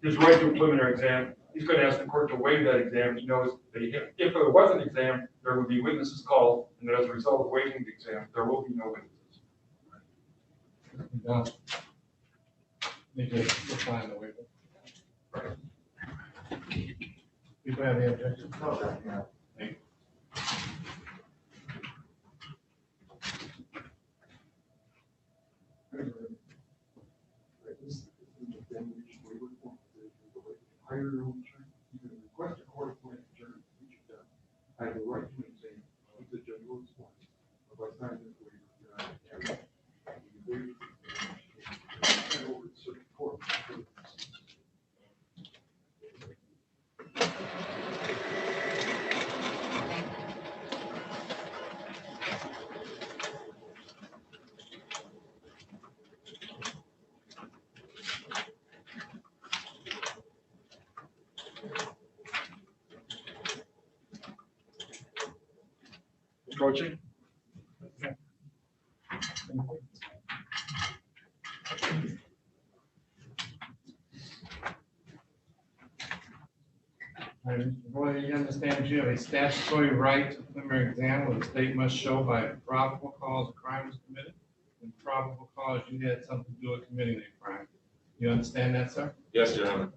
Speaker 17: his right to a preliminary exam. He's going to ask the court to waive that exam. He knows that if there was an exam, there would be witnesses called, and that as a result of waiving the exam, there will be no witnesses.
Speaker 4: No. You just decline the waiver.
Speaker 17: Right.
Speaker 4: People have any objections?
Speaker 2: No, Judge, no.
Speaker 4: Thank you.
Speaker 5: Hire your own attorney. You can request a court appointed attorney, which you've done. I have the right to exam what the judge will respond. But by signing this waiver, you're not having the waiver. And over to circuit court.
Speaker 17: Coaching?
Speaker 4: Boy, you understand you have a statutory right to preliminary exam where the state must show by probable cause a crime was committed and probable cause you had something to do with committing a crime. You understand that, sir?
Speaker 20: Yes, Your Honor.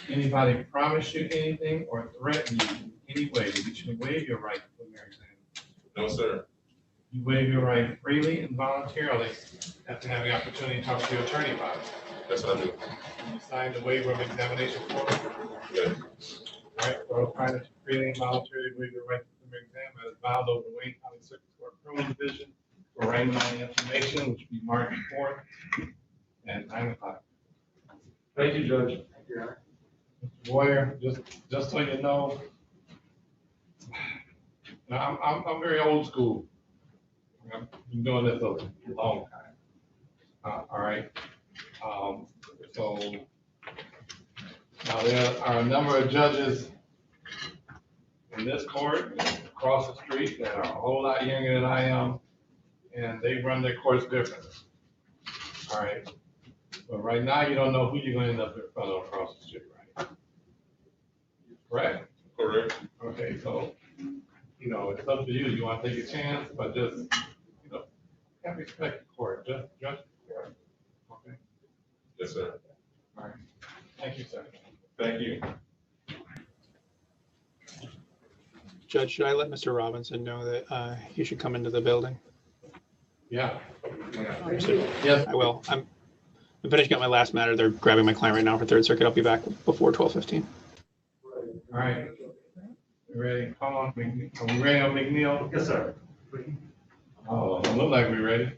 Speaker 4: Anybody promise you anything or threaten you in any way that you should waive your right to preliminary exam?
Speaker 20: No, sir.
Speaker 4: You waive your right freely and voluntarily after having the opportunity to talk to your attorney about it.
Speaker 20: Yes, I do.
Speaker 4: You signed the waiver of examination form?
Speaker 20: Yes.
Speaker 4: All right, for those trying to freely and voluntarily waive your right to preliminary exam as filed over the Wayne County Circuit Court Criminal Division for randomized information, which will be March 4th at 9 o'clock.
Speaker 17: Thank you, Judge.
Speaker 2: Thank you, Your Honor.
Speaker 4: Mr. Boyer, just so you know, now I'm very old school. I've been doing this a long time. All right. So now there are a number of judges in this court, across the street, that are a whole lot younger than I am, and they run their courts differently. All right. But right now, you don't know who you're going to end up in front of across the street, right? Correct?
Speaker 20: Correct.
Speaker 4: Okay, so, you know, it's up to you. You want to take a chance, but just, you know, have respect the court. Just the court. Okay?
Speaker 20: Yes, sir.
Speaker 4: All right. Thank you, sir.
Speaker 20: Thank you.
Speaker 14: Judge, should I let Mr. Robinson know that he should come into the building?
Speaker 4: Yeah.
Speaker 14: Yes. I will. I'm finishing up my last matter. They're grabbing my client right now for Third Circuit. I'll be back before 12:15.
Speaker 4: All right. You ready? Come on. Are we ready on McNeil?
Speaker 2: Yes, sir.
Speaker 4: Oh, it look like we're ready.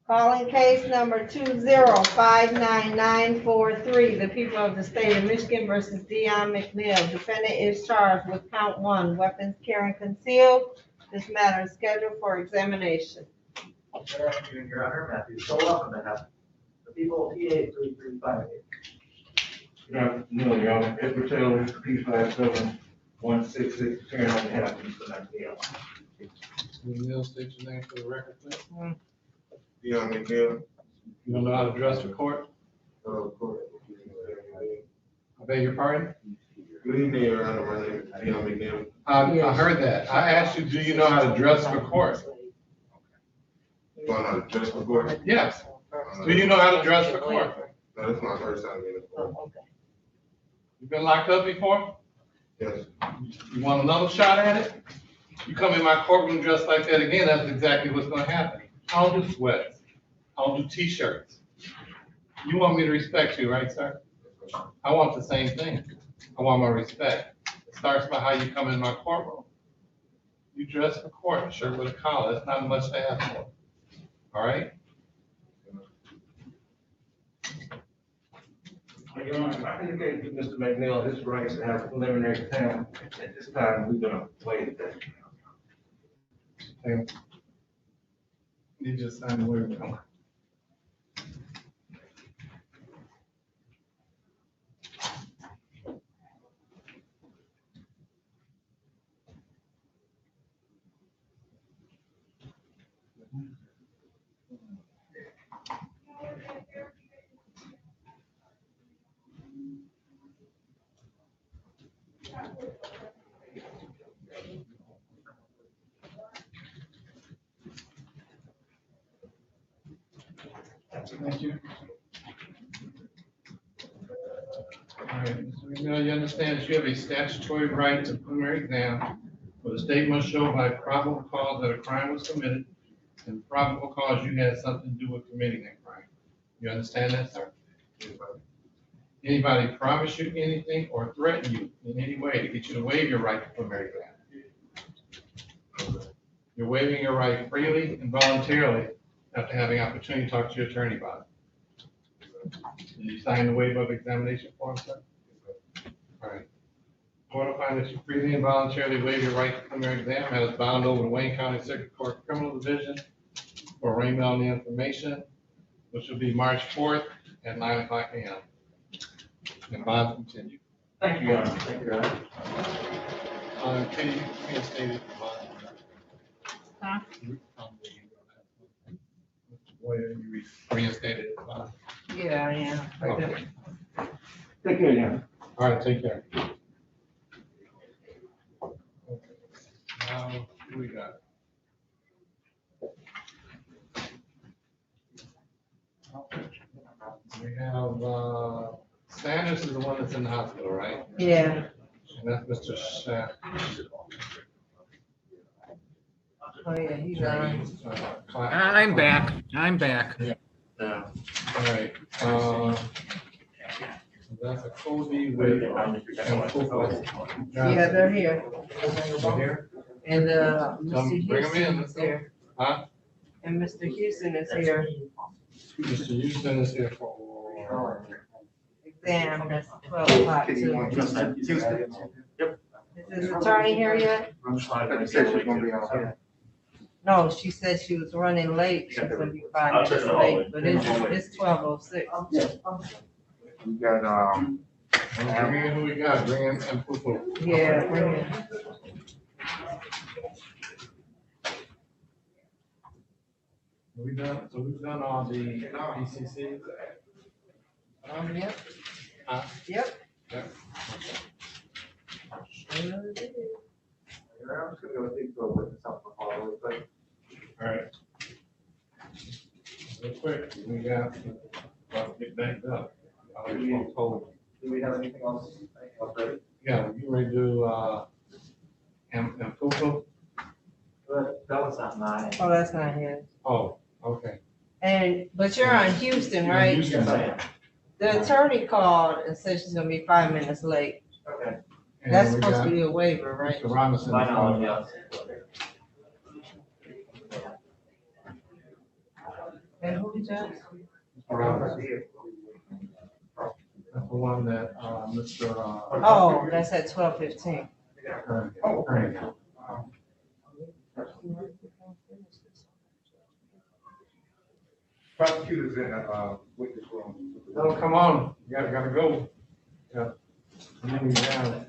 Speaker 11: Calling case number 2059943, the people of the state of Michigan versus Dion McNeil. Defendant is charged with count 1, weapons carrying concealed. This matter is scheduled for examination.
Speaker 19: Good afternoon, Your Honor. Matthew Soloff on behalf of the people, PA 3358.
Speaker 6: Good afternoon, Your Honor. Edward Taylor, P57166, appearing on behalf of Mr. McNeil.
Speaker 4: McNeil, state your name for the record, please.
Speaker 20: Dion McNeil.
Speaker 4: You don't know how to address the court? I beg your pardon?
Speaker 20: Good evening, Your Honor. My name is Dion McNeil.
Speaker 4: I heard that. I asked you, do you know how to dress for court?
Speaker 20: Do I know how to dress for court?
Speaker 4: Yes. Do you know how to dress for court?
Speaker 20: No, this is my first time being in court.
Speaker 4: You've been locked up before?
Speaker 20: Yes.
Speaker 4: You want another shot at it? You come in my courtroom dressed like that again, that's exactly what's gonna happen. I don't do sweats. I don't do t-shirts. You want me to respect you, right, sir? I want the same thing. I want my respect. It starts by how you come in my courtroom. You dress for court, a shirt with a collar. That's not much to ask for. All right?
Speaker 6: Your Honor, I indicated to Mr. McNeil his rights to have preliminary exam. At this time, we're gonna waive that.
Speaker 4: Okay. You just signed the waiver. Come on. Thank you. All right, Mr. McNeil, you understand that you have a statutory right to preliminary exam, where the state must show by probable cause that a crime was committed, and probable cause you had something to do with committing that crime. You understand that, sir? Anybody promise you anything or threaten you in any way to get you to waive your right to preliminary exam? You're waiving your right freely and voluntarily after having opportunity to talk to your attorney about it. Did you sign the waiver of examination form, sir? All right. Court will find that you freely and voluntarily waive your right to preliminary exam. That is bound over to Wayne County Circuit Court Criminal Division for arraignment on the information, which will be March 4th at 9:00 a.m. And bond continue.
Speaker 6: Thank you, Your Honor. Thank you, Your Honor.
Speaker 4: Can you reinstate it?
Speaker 11: Huh?
Speaker 4: You reinstated it.
Speaker 11: Yeah, I am.
Speaker 4: Okay.
Speaker 6: Take care, Your Honor.
Speaker 4: All right, take care. Okay. Now, who we got? We have, Sanders is the one that's in the hospital, right?
Speaker 11: Yeah.
Speaker 4: And that's Mr. Shaft.
Speaker 11: Oh, yeah, he's on.
Speaker 23: I'm back. I'm back.
Speaker 4: Yeah. All right. That's a Cody with.
Speaker 11: Yeah, they're here.
Speaker 4: Over here?
Speaker 11: And,
Speaker 4: Come,
Speaker 11: Mr.
Speaker 4: bring 'em in,
Speaker 11: Houston
Speaker 4: let's
Speaker 11: is
Speaker 4: go.
Speaker 11: here.
Speaker 4: Huh?
Speaker 11: And Mr. Houston is here.
Speaker 4: Mr. Houston is here for.
Speaker 11: Exam, that's 12 o'clock too.
Speaker 6: Yep.
Speaker 11: Is his attorney here yet?
Speaker 5: She said she's gonna be on.
Speaker 11: No, she said she was running late. She's gonna be 5 minutes late, but it's 12:06.
Speaker 5: We got,
Speaker 4: Bring in who we got, bring in some people.
Speaker 11: Yeah, bring it.
Speaker 4: We done, so we've done all the PCCs.
Speaker 11: Yep.
Speaker 4: Huh?
Speaker 11: Yep.
Speaker 4: Yep.
Speaker 5: I'm just gonna go think for a witness up for follow, but.
Speaker 4: All right. Real quick, we got, well, get back up. I was gonna hold.
Speaker 19: Do we have anything else ready?
Speaker 4: Yeah, you ready to do, and Fufu?
Speaker 19: But that was not mine.
Speaker 11: Oh, that's not his.
Speaker 4: Oh, okay.
Speaker 11: But you're on Houston, right?
Speaker 4: Houston.
Speaker 19: Yes, I am.
Speaker 11: The attorney called and said she's gonna be 5 minutes late.
Speaker 19: Okay.
Speaker 11: That's
Speaker 4: And we
Speaker 11: supposed to
Speaker 4: got
Speaker 11: be a waiver, right?
Speaker 4: Mr. Robinson.
Speaker 19: My knowledge, yes.
Speaker 11: And who did that?
Speaker 4: Mr. Robinson. That's the one that, Mr.
Speaker 11: Oh, that's at 12:15.
Speaker 5: Prosecutor's in, witness room.
Speaker 4: Oh, come on, you gotta go. Yeah. And then we have.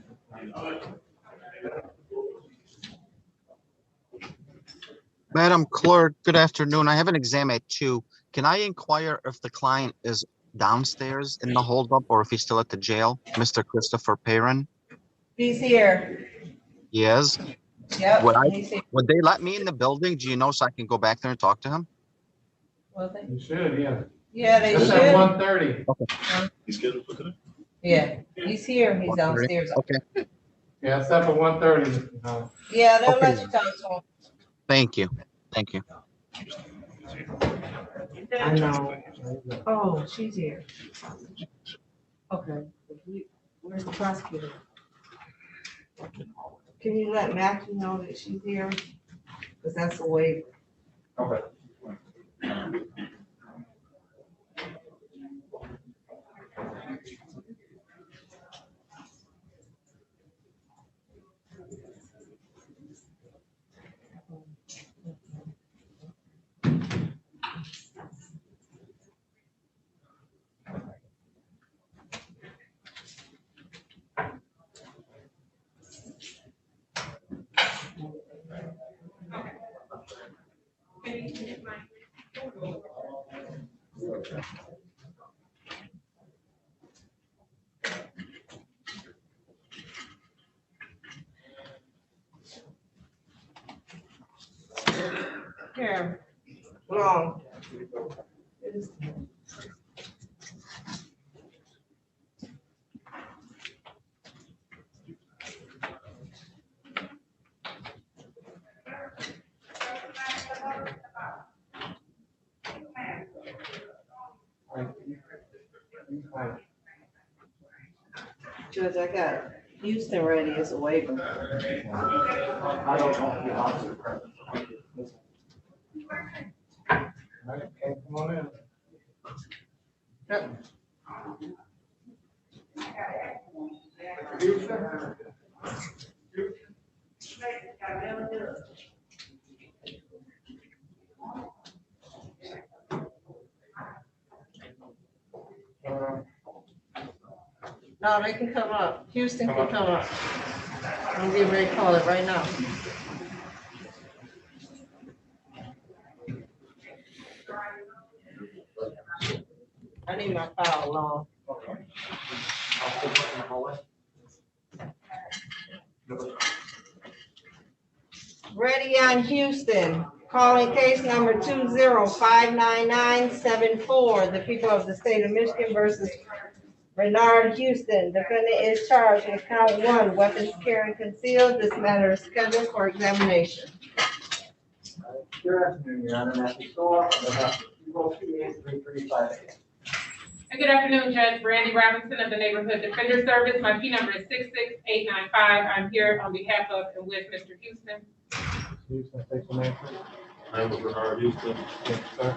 Speaker 18: Madam Clerk, good afternoon. I have an exam at 2. Can I inquire if the client is downstairs in the holdup or if he's still at the jail? Mr. Christopher Perrin?
Speaker 11: He's here.
Speaker 18: Yes.
Speaker 11: Yep. He's here.
Speaker 18: Would they let me in the building? Do you know, so I can go back there and talk to him?
Speaker 4: You should, yeah.
Speaker 11: Yeah, they
Speaker 4: It's
Speaker 11: should.
Speaker 4: at 1:30.
Speaker 14: He's scheduled for today?
Speaker 11: Yeah, he's here. He's downstairs.
Speaker 18: Okay,
Speaker 4: Yeah, it's up at 1:30.
Speaker 11: Yeah, they'll
Speaker 18: Okay.
Speaker 11: let you talk to him.
Speaker 18: thank you. Thank you.
Speaker 11: I know. Oh, she's here. Okay. Where's the prosecutor? Can you let Matthew know that she's here? Because that's a waiver.
Speaker 19: Okay.
Speaker 11: Here, long. Judge, I got Houston ready as a waiver.
Speaker 19: I don't know if the officer present.
Speaker 4: Okay, come on in.
Speaker 11: Yep. No, they can come up. Houston can come up. I'm getting ready to call it right now. I need my file long. Ready on Houston, calling case number 2059974, the people of the state of Michigan versus Renard Houston. Defendant is charged with count 1, weapons carrying concealed. This matter is scheduled for examination.
Speaker 19: Good afternoon, Your Honor. Matthew Stoll, on behalf of People 28335.
Speaker 10: Good afternoon, Judge Brandy Robinson of the Neighborhood Defender Service. My P number is 66895. I'm here on behalf of and with Mr. Houston.
Speaker 4: Houston, state your name, please.
Speaker 12: I was Ronald Houston.
Speaker 4: Yes, sir.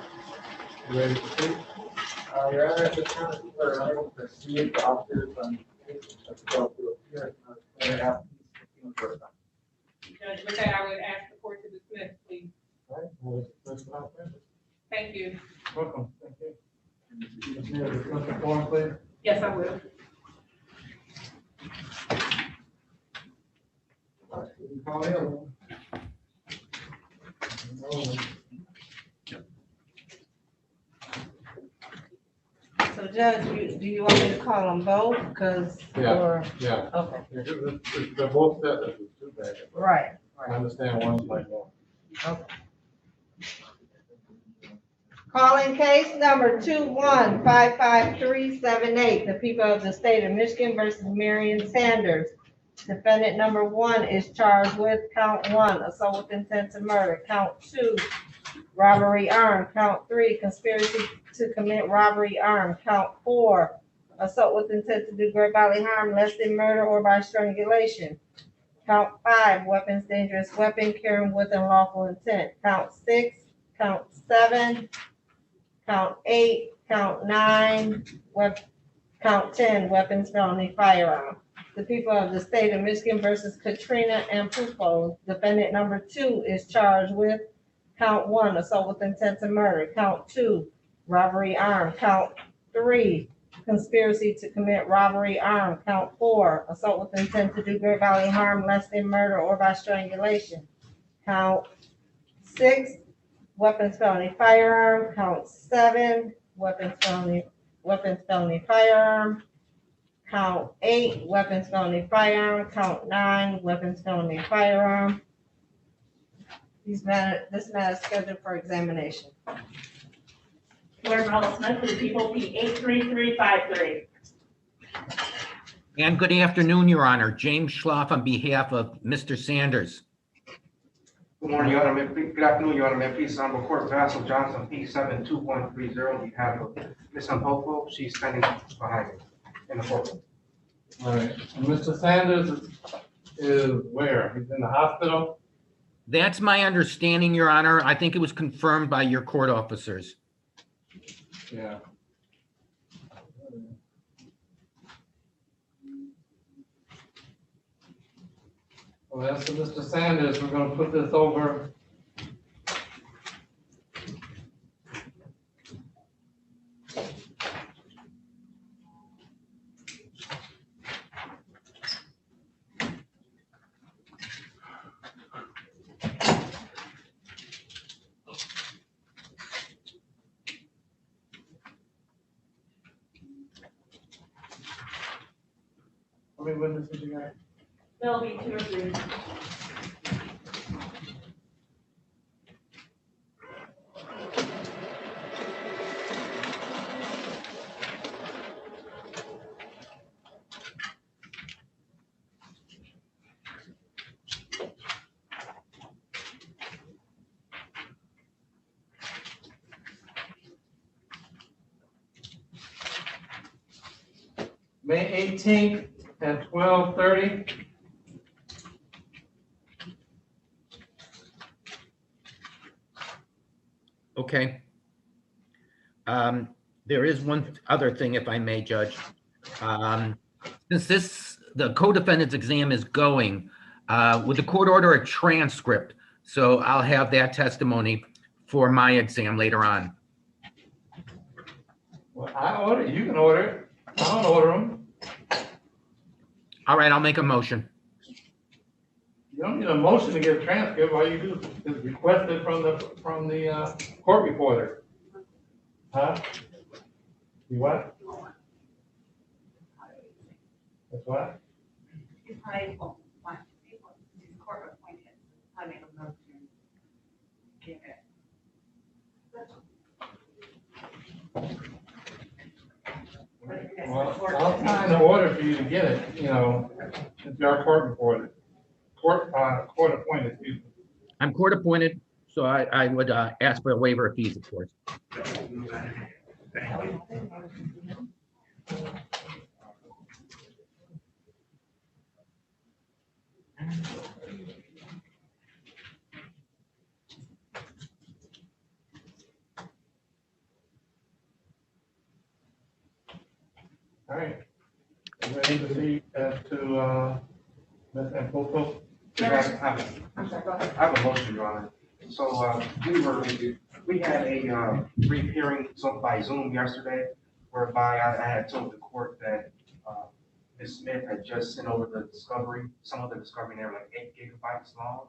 Speaker 4: You ready to proceed?
Speaker 2: Your Honor, at this time, people are unable to proceed. The officers let's go to appear.
Speaker 10: Judge, with that, I would ask the court to dismiss, please.
Speaker 4: All right, we'll dismiss without prejudice.
Speaker 10: Thank you.
Speaker 4: Welcome, thank you. Ms. Neal, dismiss the form, please.
Speaker 10: Yes, I will.
Speaker 4: All right, you call the other one.
Speaker 11: So Judge, do you want me to call them both? Because,
Speaker 4: Yeah,
Speaker 11: or,
Speaker 4: yeah.
Speaker 11: okay,
Speaker 4: They're both set, this is too bad.
Speaker 11: right,
Speaker 4: I understand one's like one.
Speaker 11: okay. Calling case number 2155378, the people of the state of Michigan versus Marion Sanders. Defendant number 1 is charged with count 1, assault with intent to murder, count 2, robbery armed, count 3, conspiracy to commit robbery armed, count 4, assault with intent to do great bodily harm less than murder or by strangulation, count 5, weapons, dangerous weapon carrying with unlawful intent, count 6, count 7, count 8, count 9, count 10, weapons, felony, firearm. The people of the state of Michigan versus Katrina and Pufo. Defendant number 2 is charged with count 1, assault with intent to murder, count 2, robbery armed, count 3, conspiracy to commit robbery armed, count 4, assault with intent to do great bodily harm less than murder or by strangulation, count 6, weapons, felony, firearm, count 7, weapons, felony, firearm, count 8, weapons, felony, firearm, count 9, weapons, felony, firearm. This matter is scheduled for examination.
Speaker 21: Clerk Ronald Smith for the people, P 83353.
Speaker 23: And good afternoon, Your Honor. James Schloff on behalf of Mr. Sanders.
Speaker 15: Good morning, Your Honor. Good afternoon, Your Honor. May I please Honorable Court Vassal Johnson, P72130, on behalf of Ms. Ampofo. She's standing behind me in the courtroom.
Speaker 4: All right, and Mr. Sanders is where? He's in the hospital?
Speaker 23: That's my understanding, Your Honor. I think it was confirmed by your court officers.
Speaker 4: Yeah. Well, so Mr. Sanders, we're gonna put this over. How many witnesses you got?
Speaker 21: There'll be 2 or 3.
Speaker 4: May 18th at 12:30.
Speaker 23: Okay. There is one other thing, if I may, Judge. Since the co-defendant's exam is going, would the court order a transcript? So I'll have that testimony for my exam later on.
Speaker 4: Well, I order, you can order it. I don't order them.
Speaker 23: All right, I'll make a motion.
Speaker 4: You don't need a motion to get a transcript. All you do is request it from the court reporter. Huh? You what? That's what?
Speaker 21: If I want court appointed, I make a motion. Give it.
Speaker 4: Well, I'll sign the order for you to get it, you know, if you're court reporter. Court appointed, excuse me.
Speaker 23: I'm court appointed, so I would ask for a waiver of fees, of course.
Speaker 4: All right. You ready to proceed to, Ms. Popo?
Speaker 15: I'm sorry, go ahead. I have a motion, Your Honor. So, we had a, brief hearing by Zoom yesterday, whereby I had told the court that, Ms. Smith had just sent over the discovery, some of the discovery, they were like 8 gigabytes long.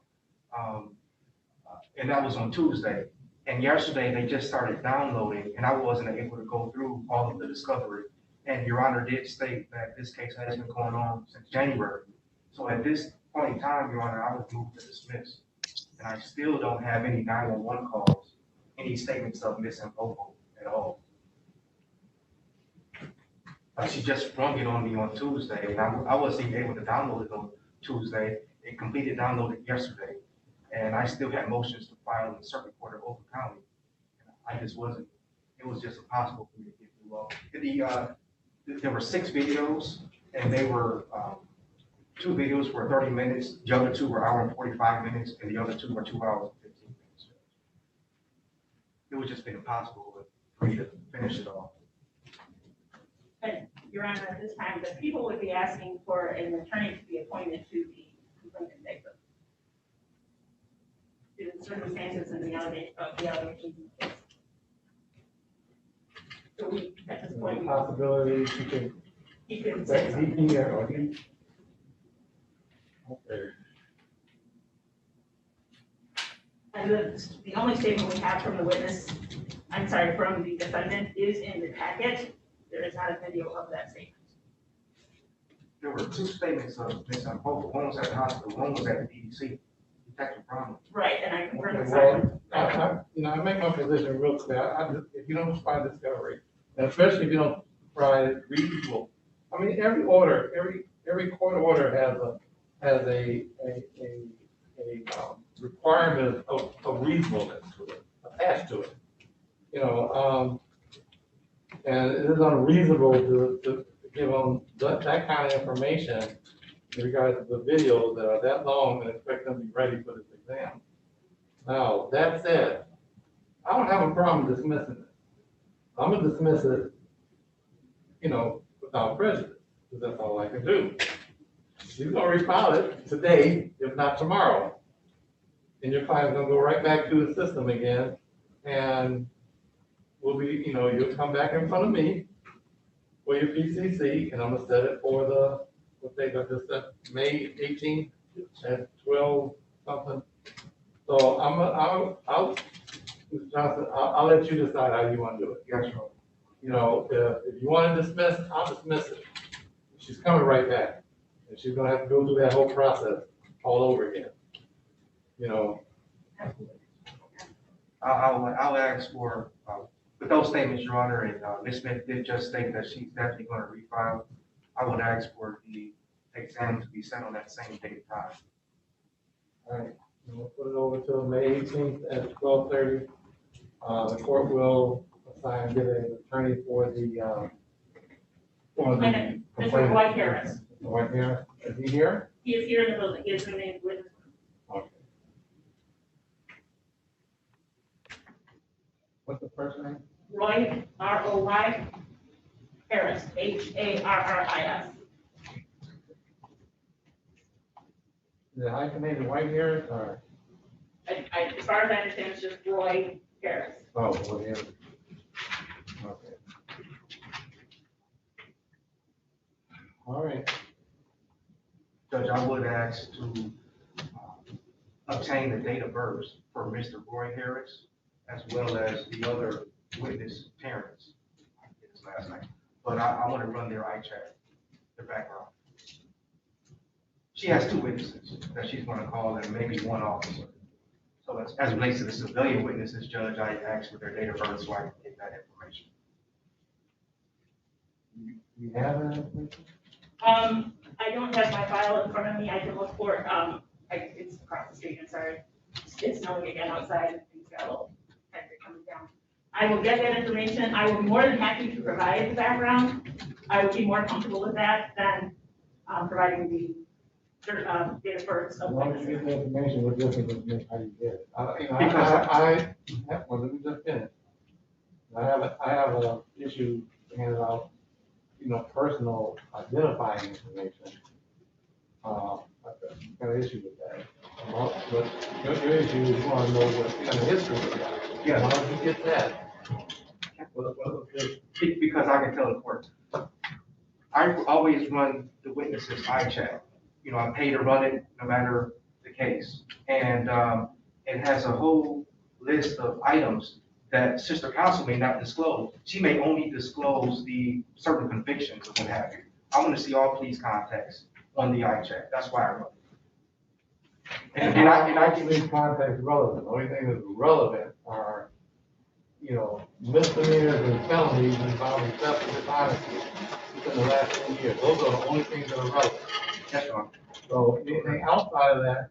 Speaker 15: And that was on Tuesday. And yesterday, they just started downloading, and I wasn't able to go through all of the discovery. And Your Honor did state that this case has been going on since January. So at this point in time, Your Honor, I would move to dismiss. And I still don't have any 911 calls, any statements of missing vocal at all. She just sprung it on me on Tuesday, and I wasn't even able to download it on Tuesday. It completed downloaded yesterday, and I still had motions to file in the circuit court of Oakland County. I just wasn't, it was just impossible for me to get through all. There were 6 videos, and they were, 2 videos were 30 minutes, the other 2 were 1 hour and 45 minutes, and the other 2 were 2 hours and 15 minutes. It was just been impossible for me to finish it all.
Speaker 21: And Your Honor, at this time, the people would be asking for an attorney to be appointed to the complainant victim. Due to the circumstances and the allegations. So we, at this point,
Speaker 4: Possibility
Speaker 21: he could say something.
Speaker 4: he or he. Okay.
Speaker 21: And the only statement we have from the witness, I'm sorry, from the defendant is in the packet. There is not a video of that statement.
Speaker 15: There were 2 statements of missing vocal. One was at the hospital, one was at the DDC. Detective Ronald.
Speaker 21: Right, and I confirm the
Speaker 4: Well,
Speaker 21: second.
Speaker 4: I make my position real clear. If you don't provide discovery, and especially if you don't provide reasonable, I mean, every court order has a requirement of reasonableness to it, attached to it. You know, and it is unreasonable to give them that kind of information in regards to the videos that are that long and expect them to be ready for this exam. Now, that said, I don't have a problem dismissing it. I'm gonna dismiss it, you know, without prejudice, because that's all I can do. She's gonna refile it today, if not tomorrow. And your client's gonna go right back to the system again, and we'll be, you know, you'll come back in front of me for your PCC, and I'm gonna set it for the, what they got this, May 18th at 12 something. So I'll, Mr. Johnson, I'll let you decide how you want to do it.
Speaker 15: Yes, sir.
Speaker 4: You know, if you want to dismiss, I'll dismiss it. She's coming right back, and she's gonna have to go through that whole process all over again. You know.
Speaker 15: I'll ask for, with those statements, Your Honor, and Ms. Smith did just state that she's definitely going to refile. I would ask for the exam to be sent on that same date and time.
Speaker 4: All right, we'll put it over to May 18th at 12:30. The court will assign, get an attorney for the
Speaker 21: Mr. White Harris.
Speaker 4: White Harris, is he here?
Speaker 21: He is here in the building. He is named witness.
Speaker 4: Okay. What's the first name?
Speaker 21: Roy, R-O-Y, Harris, H-A-R-R-I-S.
Speaker 4: Is it hyphenated White Harris or?
Speaker 21: As far as I understand, it's just Roy Harris.
Speaker 4: Oh, well, yeah. Okay. All right.
Speaker 15: Judge, I would ask to obtain the date of birth for Mr. Roy Harris, as well as the other witness parents. I did this last night, but I want to run their eye check, their background. She has 2 witnesses that she's going to call and maybe 1 officer. So as it relates to the civilian witnesses, Judge, I asked for their date of birth so I can get that information.
Speaker 4: You have it?
Speaker 21: I don't have my file in front of me. I can look for it. It's across the street. I'm sorry. It's snowing again outside and things got a little hectic coming down. I will get that information. I will be more than happy to provide the background. I would be more comfortable with that than providing the date of birth.
Speaker 4: As long as you get the information, what difference does it make how you get it? Well, let me just finish. I have an issue handing out, personal identifying information, I've got an issue with that. But your issue is you want to know what kind of history we got.
Speaker 15: Yeah.
Speaker 4: Why don't you get that?
Speaker 15: Because I can tell the court. I always run the witnesses eye check. You know, I pay to run it no matter the case. And it has a whole list of items that sister counsel may not disclose. She may only disclose the certain convictions or what have you. I want to see all police contacts on the eye check. That's why I run it. And I
Speaker 4: keep these contacts relevant. The only thing that's relevant are, misdemeanors and felonies involving theft and dishonesty within the last 10 years. Those are the only things that are relevant.
Speaker 15: That's fine.
Speaker 4: So anything outside of that,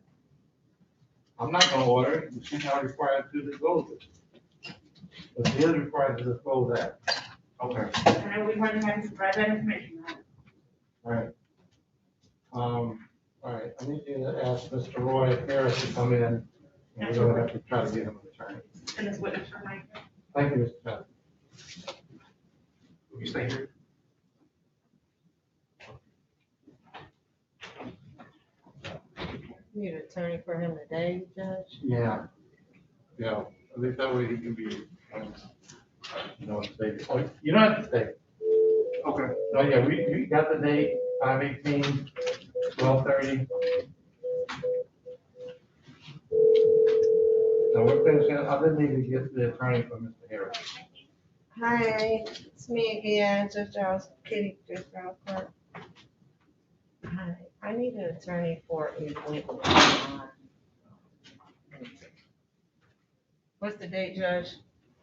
Speaker 4: I'm not gonna order it. She's not required to disclose it. But she is required to disclose that.
Speaker 15: Okay.
Speaker 10: And I would want to have to provide that information.
Speaker 4: All right. All right, I need you to ask Mr. Roy Harris to come in, and we're gonna have to try to get him an attorney.
Speaker 10: And this witness for Mike.
Speaker 4: Thank you, Mr. Chairman.
Speaker 15: You stay here.
Speaker 11: Need an attorney for him today, Judge?
Speaker 4: Yeah. Yeah, at least that way he can be, stay. Oh, you don't have to stay.
Speaker 15: Okay.
Speaker 4: Oh, yeah, we got the date, 5/18, 12:30. So we're finishing, I didn't need to get the attorney for Mr. Harris.
Speaker 11: Hi, it's me again, Judge Giles, Kitty, Judge Giles Clark. Hi, I need an attorney for a witness. What's the date, Judge?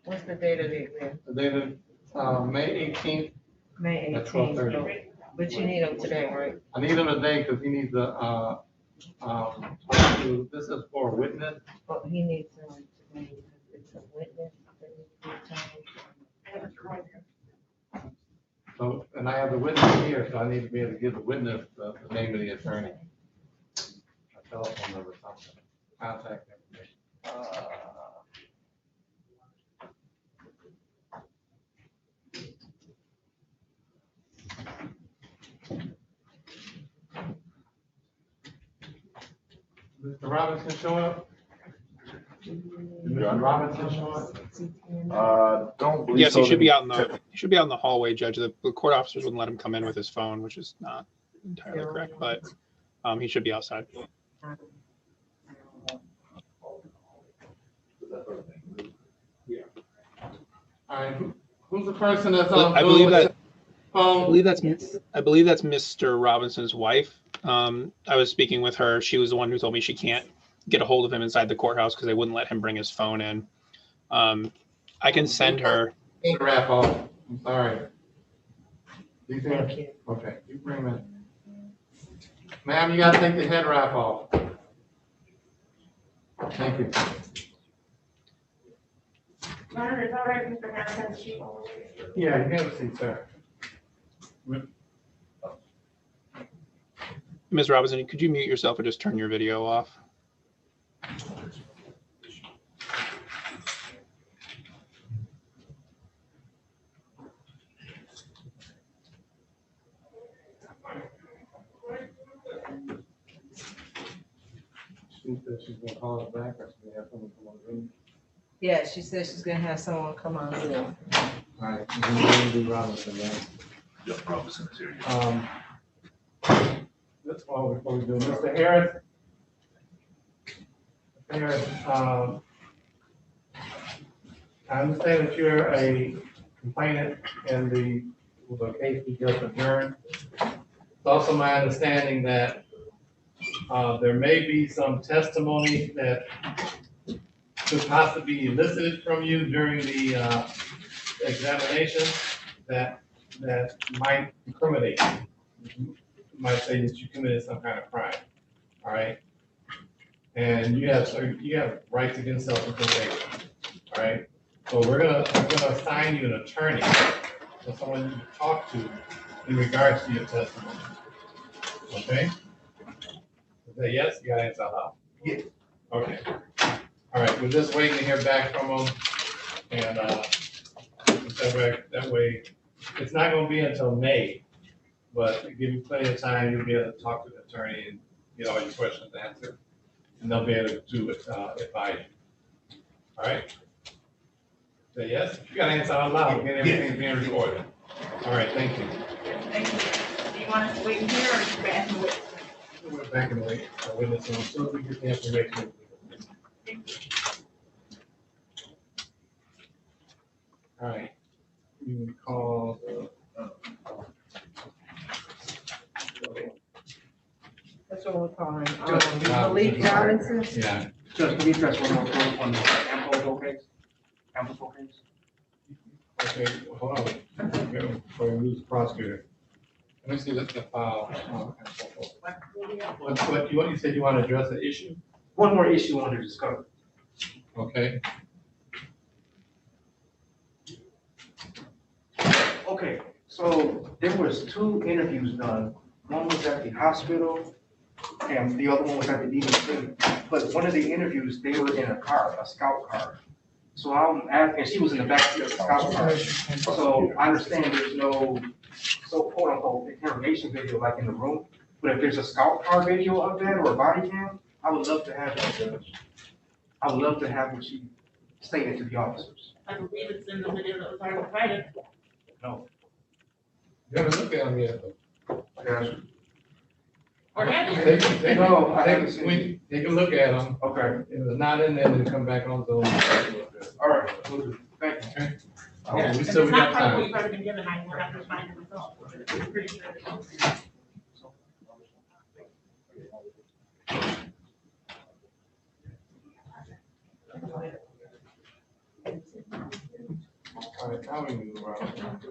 Speaker 11: What's the date of the exam?
Speaker 4: The date of, May 18th.
Speaker 11: May
Speaker 4: At
Speaker 11: 18th.
Speaker 4: 12:30.
Speaker 11: But you need them today, right?
Speaker 4: I need him today because he needs to, this is for a witness.
Speaker 11: But he needs them today because it's a witness. that needs to be attended.
Speaker 4: So, and I have the witness here, so I need to be able to give the witness the name of the attorney. A telephone number, something, contact information. Mr. Robinson show up? Mr. Robinson show up?
Speaker 22: Don't believe
Speaker 14: Yes,
Speaker 22: so.
Speaker 14: he should be out in the hallway, Judge. The court officers wouldn't let him come in with his phone, which is not entirely correct, but he should be outside.
Speaker 4: All right, who's the person that's on?
Speaker 14: I believe that's Mr. Robinson's wife. I was speaking with her. She was the one who told me she can't get a hold of him inside the courthouse because they wouldn't let him bring his phone in. I can send her.
Speaker 4: Wrap off. I'm sorry.
Speaker 11: Thank you.
Speaker 4: Okay, you bring that. Ma'am, you gotta take the head wrap off. Thank you.
Speaker 10: Leonard, is all right, Mr. Harris?
Speaker 4: Yeah, you have a seat, sir.
Speaker 14: Ms. Robinson, could you mute yourself or just turn your video off?
Speaker 4: She said she's gonna call us back, or she's gonna have someone come on the room.
Speaker 11: Yeah, she said she's gonna have someone come on in.
Speaker 4: All right, we're gonna do Robinson, right?
Speaker 12: Yep, Robinson is here.
Speaker 4: That's all before we do. Mr. Harris? Mr. Harris, I understand that you're a complainant in the case we just adjourned. It's also my understanding that there may be some testimony that could possibly be elicited from you during the examination that might incriminate you. Might say that you committed some kind of crime, all right? And you have rights against self-incrimination, all right? So we're gonna assign you an attorney, or someone you can talk to in regards to your testimony, okay? Is that yes? You gotta answer out loud.
Speaker 15: Yes.
Speaker 4: Okay. All right, we're just waiting to hear back from them, and that way, it's not gonna be until May but give you plenty of time, you'll be able to talk to the attorney and get all your questions answered. And they'll be able to advise you. All right? Say yes? You gotta answer out loud, again, everything's being recorded. All right, thank you.
Speaker 10: Thank you. Do you want us to wait in here or just back and wait?
Speaker 4: We're back in the way, witness, as soon as we get the information. All right. You can call
Speaker 11: That's what we're calling,
Speaker 15: Just-
Speaker 11: Malik Robinson.
Speaker 4: yeah.
Speaker 15: Judge, can we address one more point on the Ample case? Ample case?
Speaker 4: Okay, hold on. Before we lose the prosecutor. Let me see the file. What you said you want to address the issue?
Speaker 15: One more issue under discovery.
Speaker 4: Okay.
Speaker 15: Okay, so there was 2 interviews done. One was at the hospital and the other one was at the DDC. But one of the interviews, they were in a car, a scout car. So I'm asking, she was in the backseat of the scout car. So I understand there's no, so quote unquote, interrogation video like in the room. But if there's a scout car video of that or a body cam, I would love to have that, Judge. I would love to have what she stated to the officers.
Speaker 10: I believe it's in the video that was already provided.
Speaker 15: No.
Speaker 4: You haven't looked at them yet, though.
Speaker 15: Yes.
Speaker 10: Or have you?
Speaker 4: Take a look at them.
Speaker 15: Okay.
Speaker 4: If it's not in there, then come back on Zoom.
Speaker 15: All right, we'll do. Thank you.
Speaker 4: Okay.
Speaker 10: Yeah,
Speaker 4: We
Speaker 10: if
Speaker 4: still
Speaker 10: it's
Speaker 4: got
Speaker 10: not part of what
Speaker 4: time.
Speaker 10: you've already been given, I will have to find the result. I'm pretty sure it's-
Speaker 4: All right, now we move around.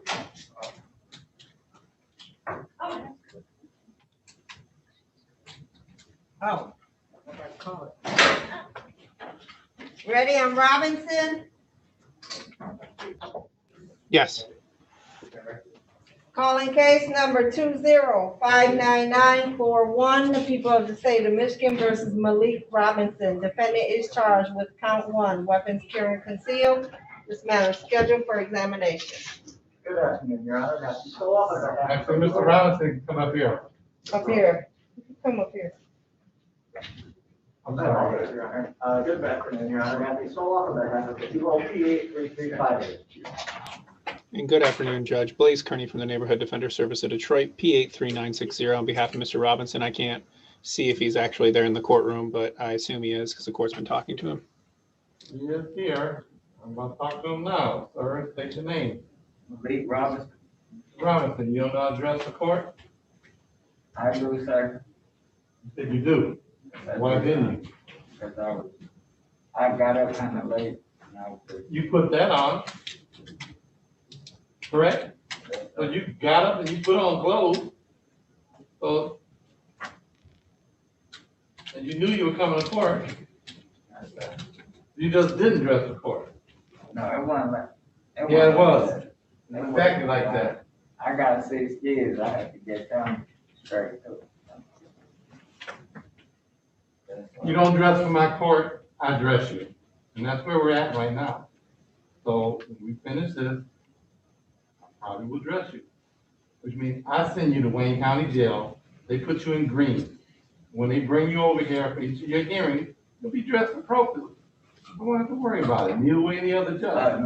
Speaker 11: Oh. Call it. Ready on Robinson?
Speaker 14: Yes.
Speaker 11: Calling case number 2059941, the people of the state of Michigan versus Malik Robinson. Defendant is charged with count 1, weapons carrying concealed. This matter is scheduled for examination.
Speaker 19: Good afternoon, Your Honor. Matthew Soloff.
Speaker 4: Actually, Mr. Robinson, come up here.
Speaker 11: Up here. Come up here.
Speaker 4: I'm sorry.
Speaker 19: Your Honor. Good afternoon, Your Honor. Matthew Soloff on behalf of the people P83358.
Speaker 14: And good afternoon, Judge. Blaze Kearney from the Neighborhood Defender Service of Detroit, P83960. On behalf of Mr. Robinson, I can't see if he's actually there in the courtroom, but I assume he is because the court's been talking to him.
Speaker 4: He is here. I'm about to talk to him now. Sir, state your name.
Speaker 8: Malik Robinson.
Speaker 4: Robinson, you don't know how to address the court?
Speaker 8: I do, sir.
Speaker 4: You said you do. Why didn't you?
Speaker 8: Because I got up kind of late.
Speaker 4: You put that on, correct? So you got up and you put on clothes. So, and you knew you were coming to court. You just didn't dress the court.
Speaker 8: No, it wasn't like.
Speaker 4: Yeah, it was. Exactly like that.
Speaker 8: I got 6 kids. I had to get them straight too.
Speaker 4: You don't dress for my court, I dress you. And that's where we're at right now. So when we finish this, I probably will dress you. Which means I send you to Wayne County Jail. They put you in green. When they bring you over here for each of your hearings, you'll be dressed appropriately. I don't have to worry about it, neither way any other judge.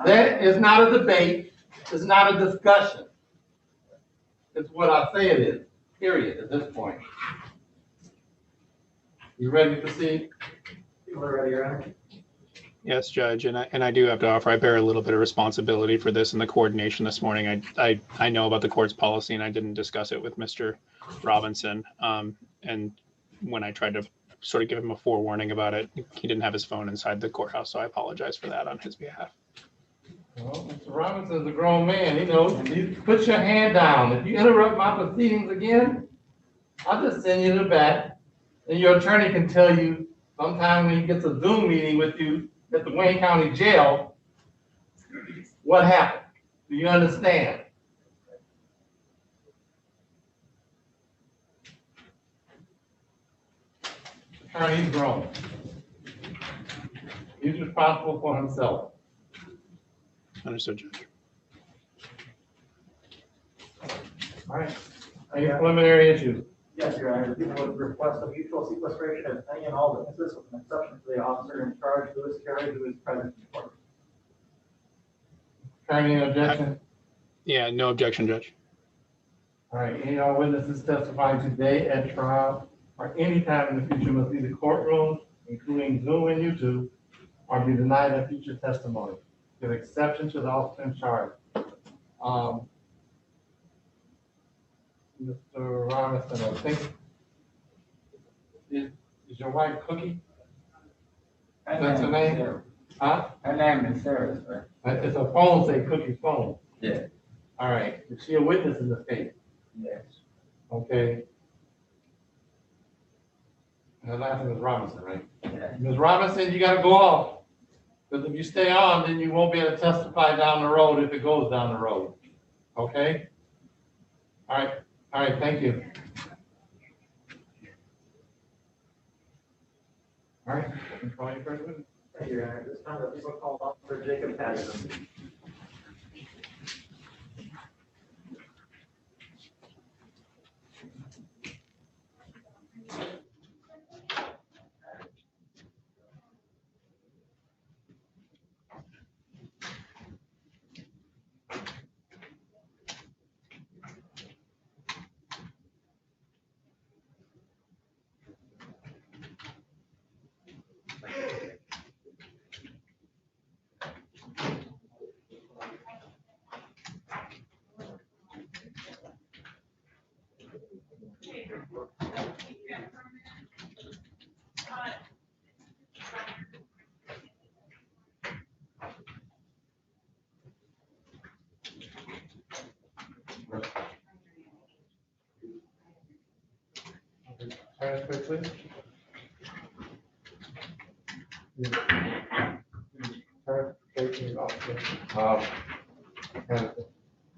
Speaker 4: That is not a debate, it's not a discussion. It's what I say it is, period, at this point. You ready to proceed?
Speaker 19: We're ready, Your Honor.
Speaker 14: Yes, Judge, and I do have to offer, I bear a little bit of responsibility for this and the coordination this morning. I know about the court's policy and I didn't discuss it with Mr. Robinson. And when I tried to sort of give him a forewarning about it, he didn't have his phone inside the courthouse, so I apologize for that on his behalf.
Speaker 4: Well, Mr. Robinson's a grown man, he knows. You put your hand down. If you interrupt my proceedings again, I'll just send you to the back. And your attorney can tell you sometime when he gets a Zoom meeting with you at the Wayne County Jail, what happened. Do you understand? Attorney's grown. He's responsible for himself.
Speaker 14: Understood, Judge.
Speaker 4: All right. Any preliminary issues?
Speaker 2: Yes, Your Honor, the people would request a mutual sequestration of any and all witnesses with an exception to the officer in charge, Lewis Carey, who is present in court.
Speaker 4: Any objection?
Speaker 14: Yeah, no objection, Judge.
Speaker 4: All right, any other witnesses testifying today at trial or any time in the future must leave the courtroom, including Zoom and YouTube, or be denied a future testimony, with exception to the officer in charge. Mr. Robinson, I think, is your wife Cookie? That's her name? Huh?
Speaker 8: Her name is Sarah, sir.
Speaker 4: It's a phone, say Cookie's phone.
Speaker 8: Yeah.
Speaker 4: All right, is she a witness in this case?
Speaker 8: Yes.
Speaker 4: Okay. And the last name is Robinson, right?
Speaker 8: Yeah.
Speaker 4: Ms. Robinson, you gotta go off. Because if you stay on, then you won't be able to testify down the road if it goes down the road. Okay? All right, thank you. All right, you can call your first witness.
Speaker 2: Thank you, Your Honor. This time, the people call Officer Jacob Patterson.
Speaker 4: Transcript, please. Verification officer.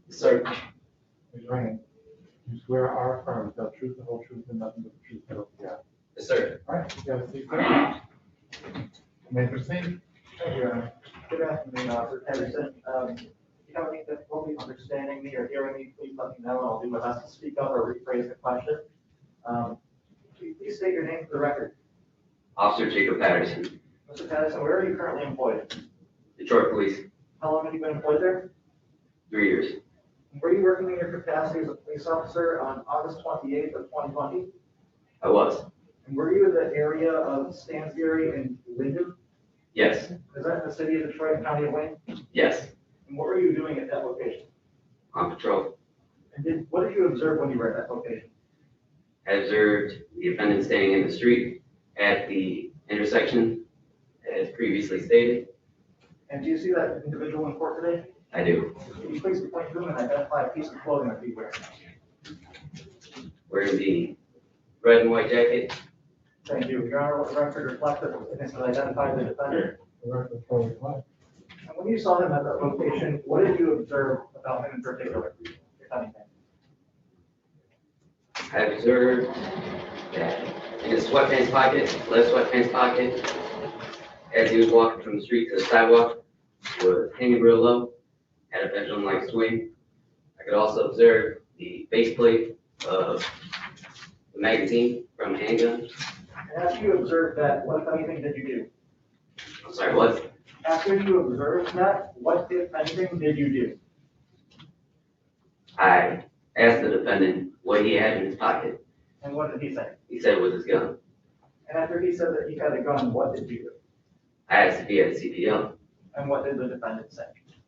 Speaker 1: Sir.
Speaker 4: Raise your hand. You swear or affirm to tell the truth, the whole truth, and nothing but the truth, so help you God.
Speaker 1: Yes, sir.
Speaker 4: All right, you have a seat, sir. You may proceed.
Speaker 2: Thank you, Your Honor. Good afternoon, Officer Patterson. If you have any difficulty understanding me or hearing me, please let me know, and I'll do my best to speak up or rephrase the question. Please state your name for the record.
Speaker 1: Officer Jacob Patterson,
Speaker 2: Mr. Patterson, where are you currently employed?
Speaker 1: Detroit Police,
Speaker 2: How long have you been employed there?
Speaker 1: 3 years.
Speaker 2: Were you working in your capacity as a police officer on August 28th of 2020?
Speaker 1: I was.
Speaker 2: And were you in the area of Stansbury and Linden?
Speaker 1: Yes.
Speaker 2: Is that in the city of Detroit, county of Wayne?
Speaker 1: Yes.
Speaker 2: And what were you doing at that location?
Speaker 1: On patrol.
Speaker 2: And what did you observe when you were at that location?
Speaker 1: I observed the offendant standing in the street at the intersection, as previously stated.
Speaker 2: And do you see that individual in court today?
Speaker 1: I do.
Speaker 2: Can you please point to him and identify a piece of clothing that he wears?
Speaker 1: Wearing the red and white jacket.
Speaker 2: Thank you. Your Honor, what the record reflects that the witness has identified the defendant. And when you saw him at that location, what did you observe about him in particular, if anything?
Speaker 1: I observed that in his sweatpants pocket, left sweatpants pocket, as he was walking from the street to the sidewalk, was hanging real low, had a pendulum-like swing. I could also observe the faceplate of the magazine from the handgun.
Speaker 2: And after you observed that, what, if anything, did you do?
Speaker 1: I'm sorry, what?
Speaker 2: After you observed that, what, if anything, did you do?
Speaker 1: I asked the defendant what he had in his pocket.
Speaker 2: And what did he say?
Speaker 1: He said it was his gun.
Speaker 2: And after he said that he had a gun, what did you do?
Speaker 1: I asked if he had a CPL.
Speaker 2: And what did the defendant say?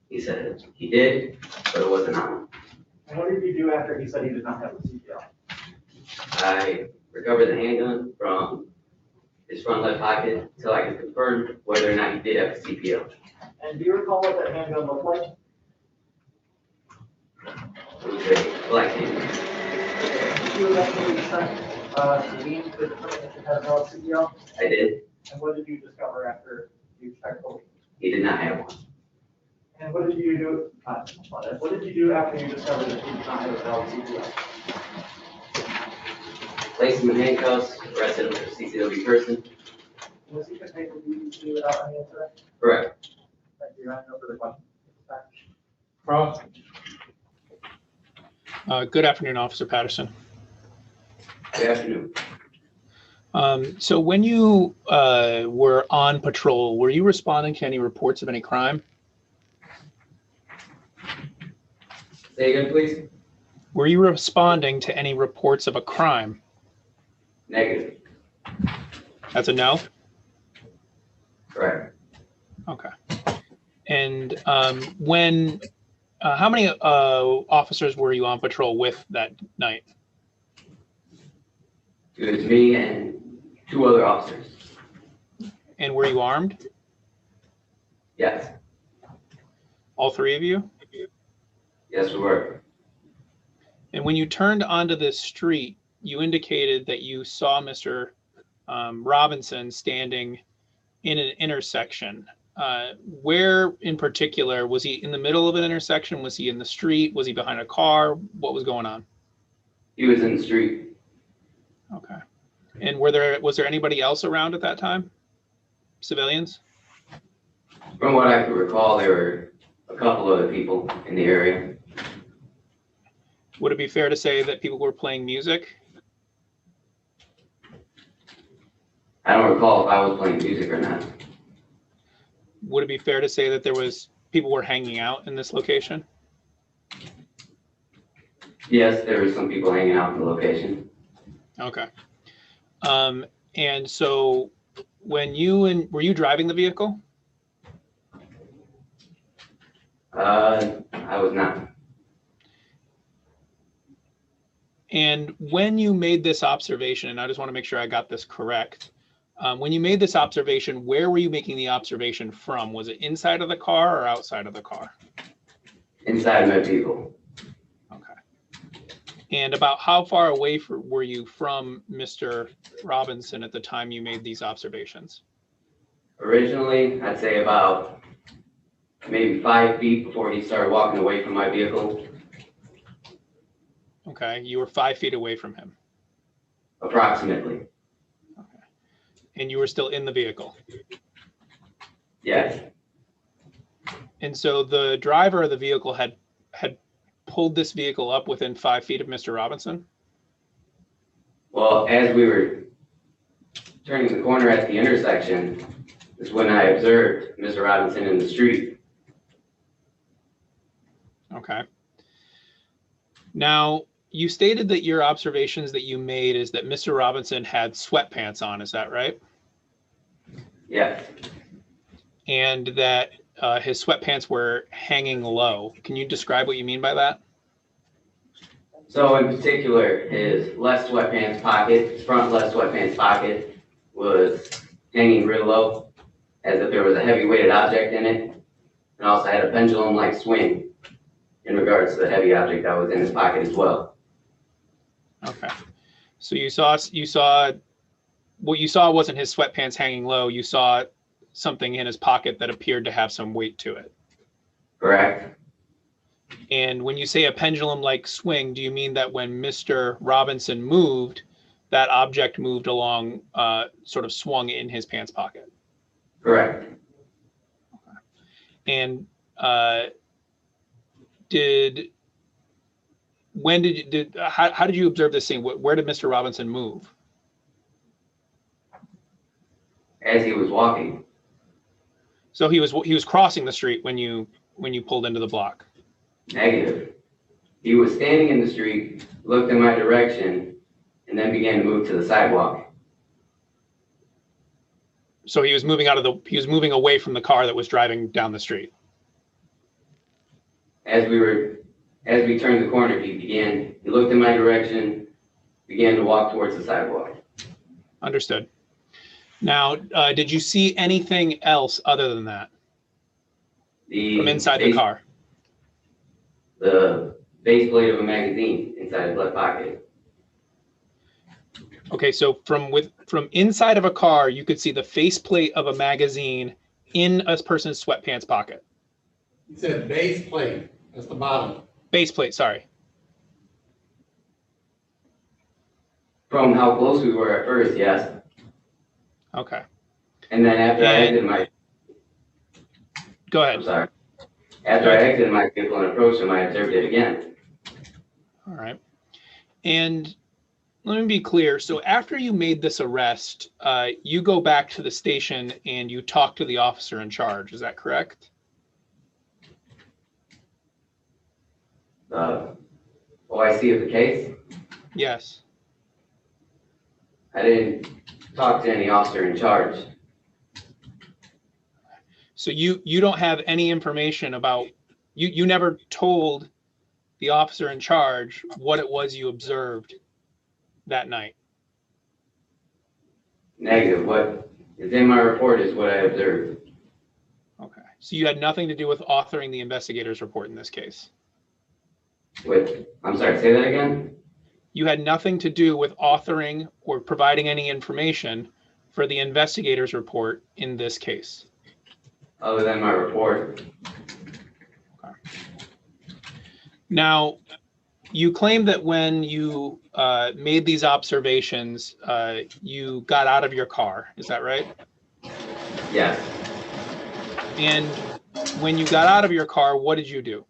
Speaker 1: He said he did, but it wasn't on him.
Speaker 2: And what did you do after he said he did not have a CPL?
Speaker 1: I recovered the handgun from his front left pocket until I could confirm whether or not he did have a CPL.
Speaker 2: And do you recall what that handgun looked like?
Speaker 1: It was a black handgun.
Speaker 2: Did you eventually send Dean to determine if you had no CPL?
Speaker 1: I did.
Speaker 2: And what did you discover after you checked the weapon?
Speaker 1: He did not have one.
Speaker 2: And what did you do? What did you do after you discovered that he did not have a valid CPL?
Speaker 1: Placed him in handcuffs, arrested him for CCW person.
Speaker 2: Was he conveyed to DBC without any incident?
Speaker 1: Correct.
Speaker 2: Thank you. I have no further questions.
Speaker 4: Cross.
Speaker 14: Good afternoon, Officer Patterson.
Speaker 1: Good afternoon.
Speaker 14: So when you were on patrol, were you responding to any reports of any crime?
Speaker 1: Say again, please.
Speaker 14: Were you responding to any reports of a crime?
Speaker 1: Negative.
Speaker 14: That's a no?
Speaker 1: Correct.
Speaker 14: Okay. And how many officers were you on patrol with that night?
Speaker 1: It was me and 2 other officers.
Speaker 14: And were you armed?
Speaker 1: Yes.
Speaker 14: All 3 of you?
Speaker 1: Yes, we were.
Speaker 14: And when you turned onto this street, you indicated that you saw Mr. Robinson standing in an intersection. Where in particular? Was he in the middle of an intersection? Was he in the street? Was he behind a car? What was going on?
Speaker 1: He was in the street.
Speaker 14: Okay. And was there anybody else around at that time? Civilians?
Speaker 1: From what I can recall, there were a couple other people in the area.
Speaker 14: Would it be fair to say that people were playing music?
Speaker 1: I don't recall if I was playing music or not.
Speaker 14: Would it be fair to say that people were hanging out in this location?
Speaker 1: Yes, there were some people hanging out in the location.
Speaker 14: Okay. And so were you driving the vehicle?
Speaker 1: I was not.
Speaker 14: And when you made this observation, and I just want to make sure I got this correct, when you made this observation, where were you making the observation from? Was it inside of the car or outside of the car?
Speaker 1: Inside of my vehicle.
Speaker 14: Okay. And about how far away were you from Mr. Robinson at the time you made these observations?
Speaker 1: Originally, I'd say about maybe 5 feet before he started walking away from my vehicle.
Speaker 14: Okay, you were 5 feet away from him.
Speaker 1: Approximately.
Speaker 14: Okay. And you were still in the vehicle?
Speaker 1: Yes.
Speaker 14: And so the driver of the vehicle had pulled this vehicle up within 5 feet of Mr. Robinson?
Speaker 1: Well, as we were turning the corner at the intersection is when I observed Mr. Robinson in the street.
Speaker 14: Okay. Now, you stated that your observations that you made is that Mr. Robinson had sweatpants on, is that right?
Speaker 1: Yes.
Speaker 14: And that his sweatpants were hanging low. Can you describe what you mean by that?
Speaker 1: So in particular, his left sweatpants pocket, his front left sweatpants pocket was hanging real low, as if there was a heavy weighted object in it, and also had a pendulum-like swing in regards to the heavy object that was in his pocket as well.
Speaker 14: Okay. So what you saw wasn't his sweatpants hanging low. You saw something in his pocket that appeared to have some weight to it.
Speaker 1: Correct.
Speaker 14: And when you say a pendulum-like swing, do you mean that when Mr. Robinson moved, that object moved along, sort of swung in his pants pocket?
Speaker 1: Correct.
Speaker 14: Okay. And how did you observe this scene? Where did Mr. Robinson move?
Speaker 1: As he was walking.
Speaker 14: So he was crossing the street when you pulled into the block.
Speaker 1: Negative. He was standing in the street, looked in my direction, and then began to move to the sidewalk.
Speaker 14: So he was moving away from the car that was driving down the street.
Speaker 1: As we turned the corner, he looked in my direction, began to walk towards the sidewalk.
Speaker 14: Understood. Now, did you see anything else other than that from inside the car?
Speaker 1: The base plate of a magazine inside his left pocket.
Speaker 14: Okay, so from inside of a car, you could see the faceplate of a magazine in a person's sweatpants pocket.
Speaker 4: You said base plate. That's the bottom.
Speaker 14: Base plate, sorry.
Speaker 1: From how close we were at first, yes.
Speaker 14: Okay.
Speaker 1: And then after I exited my...
Speaker 14: Go ahead.
Speaker 1: I'm sorry. After I exited my vehicle and approached him, I observed it again.
Speaker 14: All right. And let me be clear. So after you made this arrest, you go back to the station and you talk to the officer in charge. Is that correct?
Speaker 1: OIC of the case?
Speaker 14: Yes.
Speaker 1: I didn't talk to any officer in charge.
Speaker 14: So you don't have any information about, you never told the officer in charge what it was you observed that night?
Speaker 1: Negative. What is in my report is what I observed.
Speaker 14: Okay. So you had nothing to do with authoring the investigator's report in this case?
Speaker 1: I'm sorry, say that again?
Speaker 14: You had nothing to do with authoring or providing any information for the investigator's report in this case?
Speaker 1: Other than my report.
Speaker 14: Okay. Now, you claim that when you made these observations, you got out of your car. Is that right?
Speaker 1: Yes.
Speaker 14: And when you got out of your car, what did you do?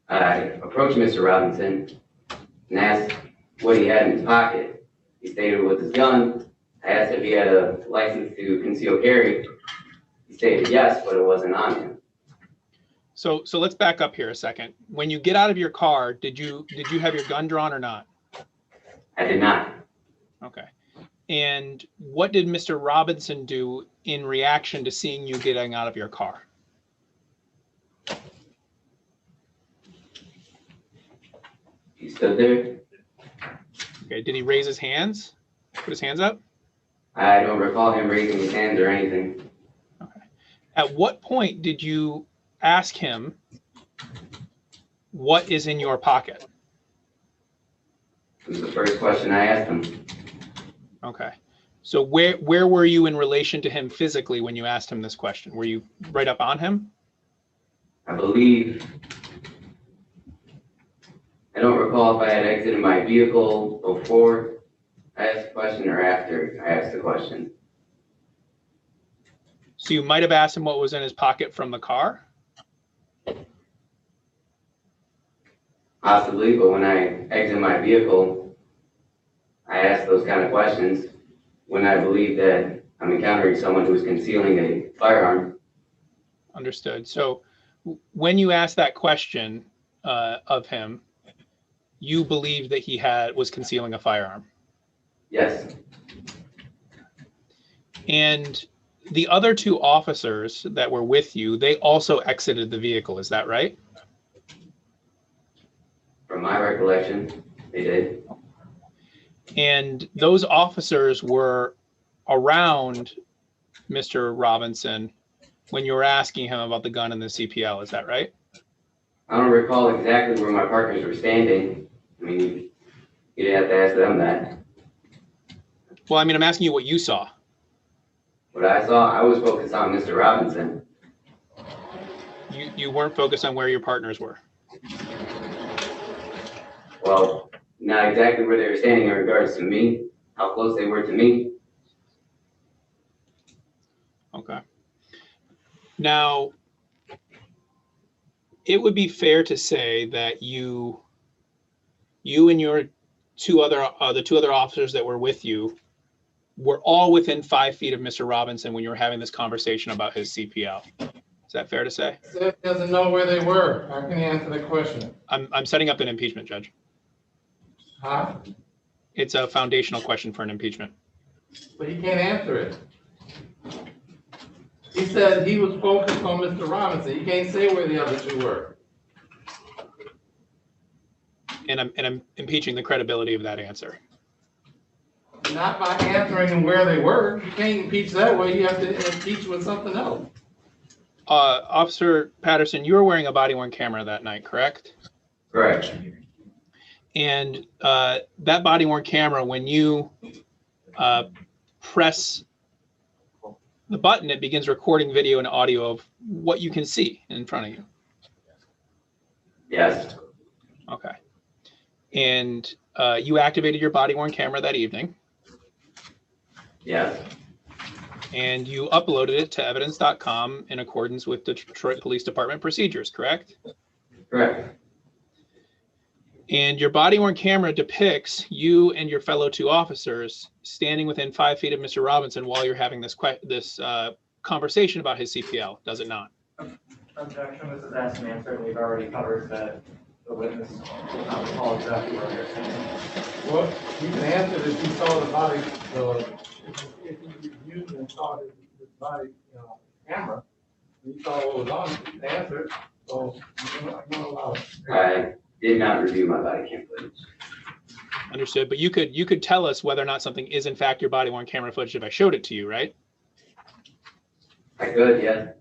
Speaker 1: I approached Mr. Robinson and asked what he had in his pocket. He stated it was his gun. I asked if he had a license to conceal carry. He stated yes, but it wasn't on him.
Speaker 14: So let's back up here a second. When you get out of your car, did you have your gun drawn or not?
Speaker 1: I did not.
Speaker 14: Okay. And what did Mr. Robinson do in reaction to seeing you getting out of your car?
Speaker 1: He stood there.
Speaker 14: Okay. Did he raise his hands? Put his hands up?
Speaker 1: I don't recall him raising his hands or anything.
Speaker 14: Okay. At what point did you ask him what is in your pocket?
Speaker 1: It was the first question I asked him.
Speaker 14: Okay. So where were you in relation to him physically when you asked him this question? Were you right up on him?
Speaker 1: I believe, I don't recall if I had exited my vehicle before I asked the question or after I asked the question.
Speaker 14: So you might have asked him what was in his pocket from the car?
Speaker 1: Possibly, but when I exit my vehicle, I ask those kind of questions when I believe that I'm encountering someone who's concealing a firearm.
Speaker 14: Understood. So when you asked that question of him, you believed that he was concealing a firearm?
Speaker 1: Yes.
Speaker 14: And the other two officers that were with you, they also exited the vehicle. Is that right?
Speaker 1: From my recollection, they did.
Speaker 14: And those officers were around Mr. Robinson when you were asking him about the gun and the CPL. Is that right?
Speaker 1: I don't recall exactly where my partners were standing. I mean, you'd have to ask them that.
Speaker 14: Well, I mean, I'm asking you what you saw.
Speaker 1: What I saw, I was focused on Mr. Robinson.
Speaker 14: You weren't focused on where your partners were.
Speaker 1: Well, not exactly where they were standing in regards to me, how close they were to me.
Speaker 14: Okay. Now, it would be fair to say that you and your the two other officers that were with you were all within 5 feet of Mr. Robinson when you were having this conversation about his CPL. Is that fair to say?
Speaker 4: Seth doesn't know where they were. How can he answer the question?
Speaker 14: I'm setting up an impeachment, Judge.
Speaker 4: Huh?
Speaker 14: It's a foundational question for an impeachment.
Speaker 4: But he can't answer it. He said he was focused on Mr. Robinson. He can't say where the other two were.
Speaker 14: And I'm impeaching the credibility of that answer.
Speaker 4: Not by answering where they were. You can't impeach that way. You have to impeach with something else.
Speaker 14: Officer Patterson, you were wearing a body-worn camera that night, correct?
Speaker 1: Correct.
Speaker 14: And that body-worn camera, when you press the button, it begins recording video and audio of what you can see in front of you.
Speaker 1: Yes.
Speaker 14: Okay. And you activated your body-worn camera that evening.
Speaker 1: Yes.
Speaker 14: And you uploaded it to evidence.com in accordance with the Detroit Police Department procedures, correct?
Speaker 1: Correct.
Speaker 14: And your body-worn camera depicts you and your fellow 2 officers standing within 5 feet of Mr. Robinson while you're having this conversation about his CPL, does it not?
Speaker 2: Objection, this is asked and answered. We've already covered that the witness will not recall exactly what they're saying.
Speaker 4: Well, you can answer that you saw the body, if you reviewed and saw his body, camera, you saw what was on it, you can answer it, so I'm not allowed.
Speaker 1: I did not review my body cam footage.
Speaker 14: Understood, but you could tell us whether or not something is in fact your body-worn camera footage if I showed it to you, right?
Speaker 1: I could, yeah.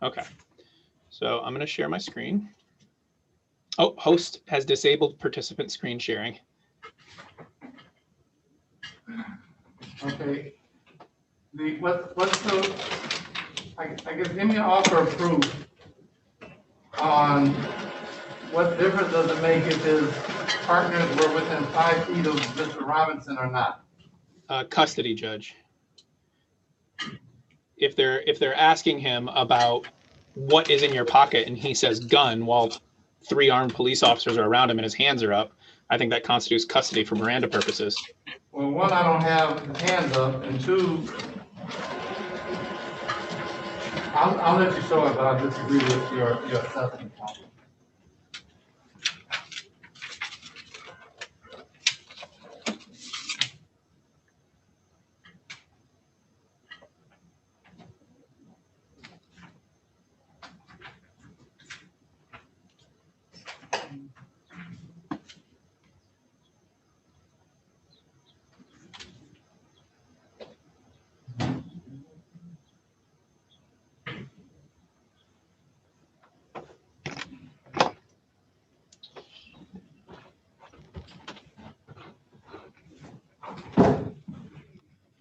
Speaker 14: Okay, so I'm going to share my screen. Oh, host has disabled participant screen sharing.
Speaker 4: Okay. I guess give me an offer of proof on what difference does it make if his partners were within 5 feet of Mr. Robinson or not?
Speaker 14: Custody, Judge. If they're asking him about what is in your pocket and he says gun while 3 armed police officers are around him and his hands are up, I think that constitutes custody for Miranda purposes.
Speaker 4: Well, 1, I don't have his hands up, and 2, I'll let you show it, but I disagree with your assessment.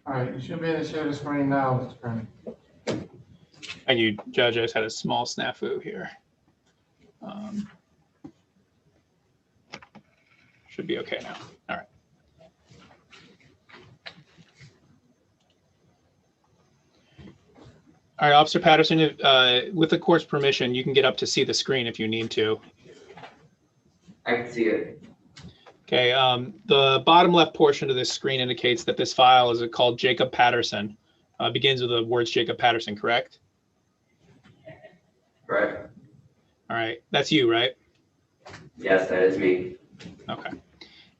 Speaker 4: All right, you should be able to share the screen now, Mr. Kearney.
Speaker 14: Thank you, Judge. I just had a small snafu here. Should be okay now. All right. All right, Officer Patterson, with the court's permission, you can get up to see the screen if you need to.
Speaker 1: I can see it.
Speaker 14: Okay, the bottom left portion of this screen indicates that this file is called Jacob Patterson. Begins with the words Jacob Patterson, correct?
Speaker 1: Correct.
Speaker 14: All right, that's you, right?
Speaker 1: Yes, that is me.
Speaker 14: Okay.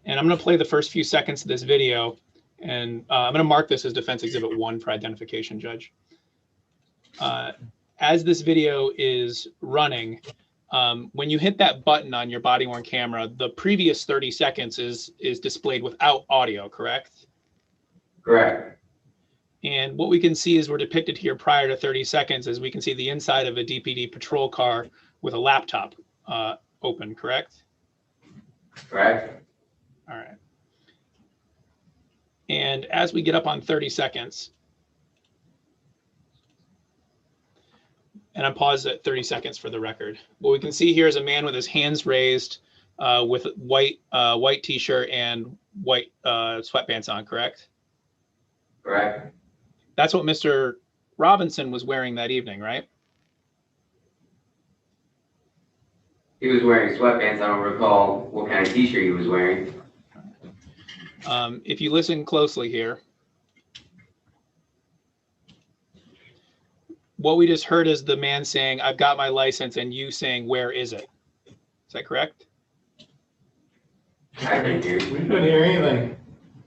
Speaker 14: And I'm going to play the first few seconds of this video, and I'm going to mark this as Defense Exhibit 1 for identification, Judge. As this video is running, when you hit that button on your body-worn camera, the previous 30 seconds is displayed without audio, correct?
Speaker 1: Correct.
Speaker 14: And what we can see is we're depicted here prior to 30 seconds as we can see the inside of a DPD patrol car with a laptop open, correct?
Speaker 1: Correct.
Speaker 14: All right. And as we get up on 30 seconds, and I'm paused at 30 seconds for the record. What we can see here is a man with his hands raised with white t-shirt and white sweatpants on, correct?
Speaker 1: Correct.
Speaker 14: That's what Mr. Robinson was wearing that evening, right?
Speaker 1: He was wearing sweatpants. I don't recall what kind of t-shirt he was wearing.
Speaker 14: If you listen closely here, what we just heard is the man saying, "I've got my license," and you saying, "Where is it?" Is that correct?
Speaker 1: I didn't hear.
Speaker 4: We couldn't hear anything.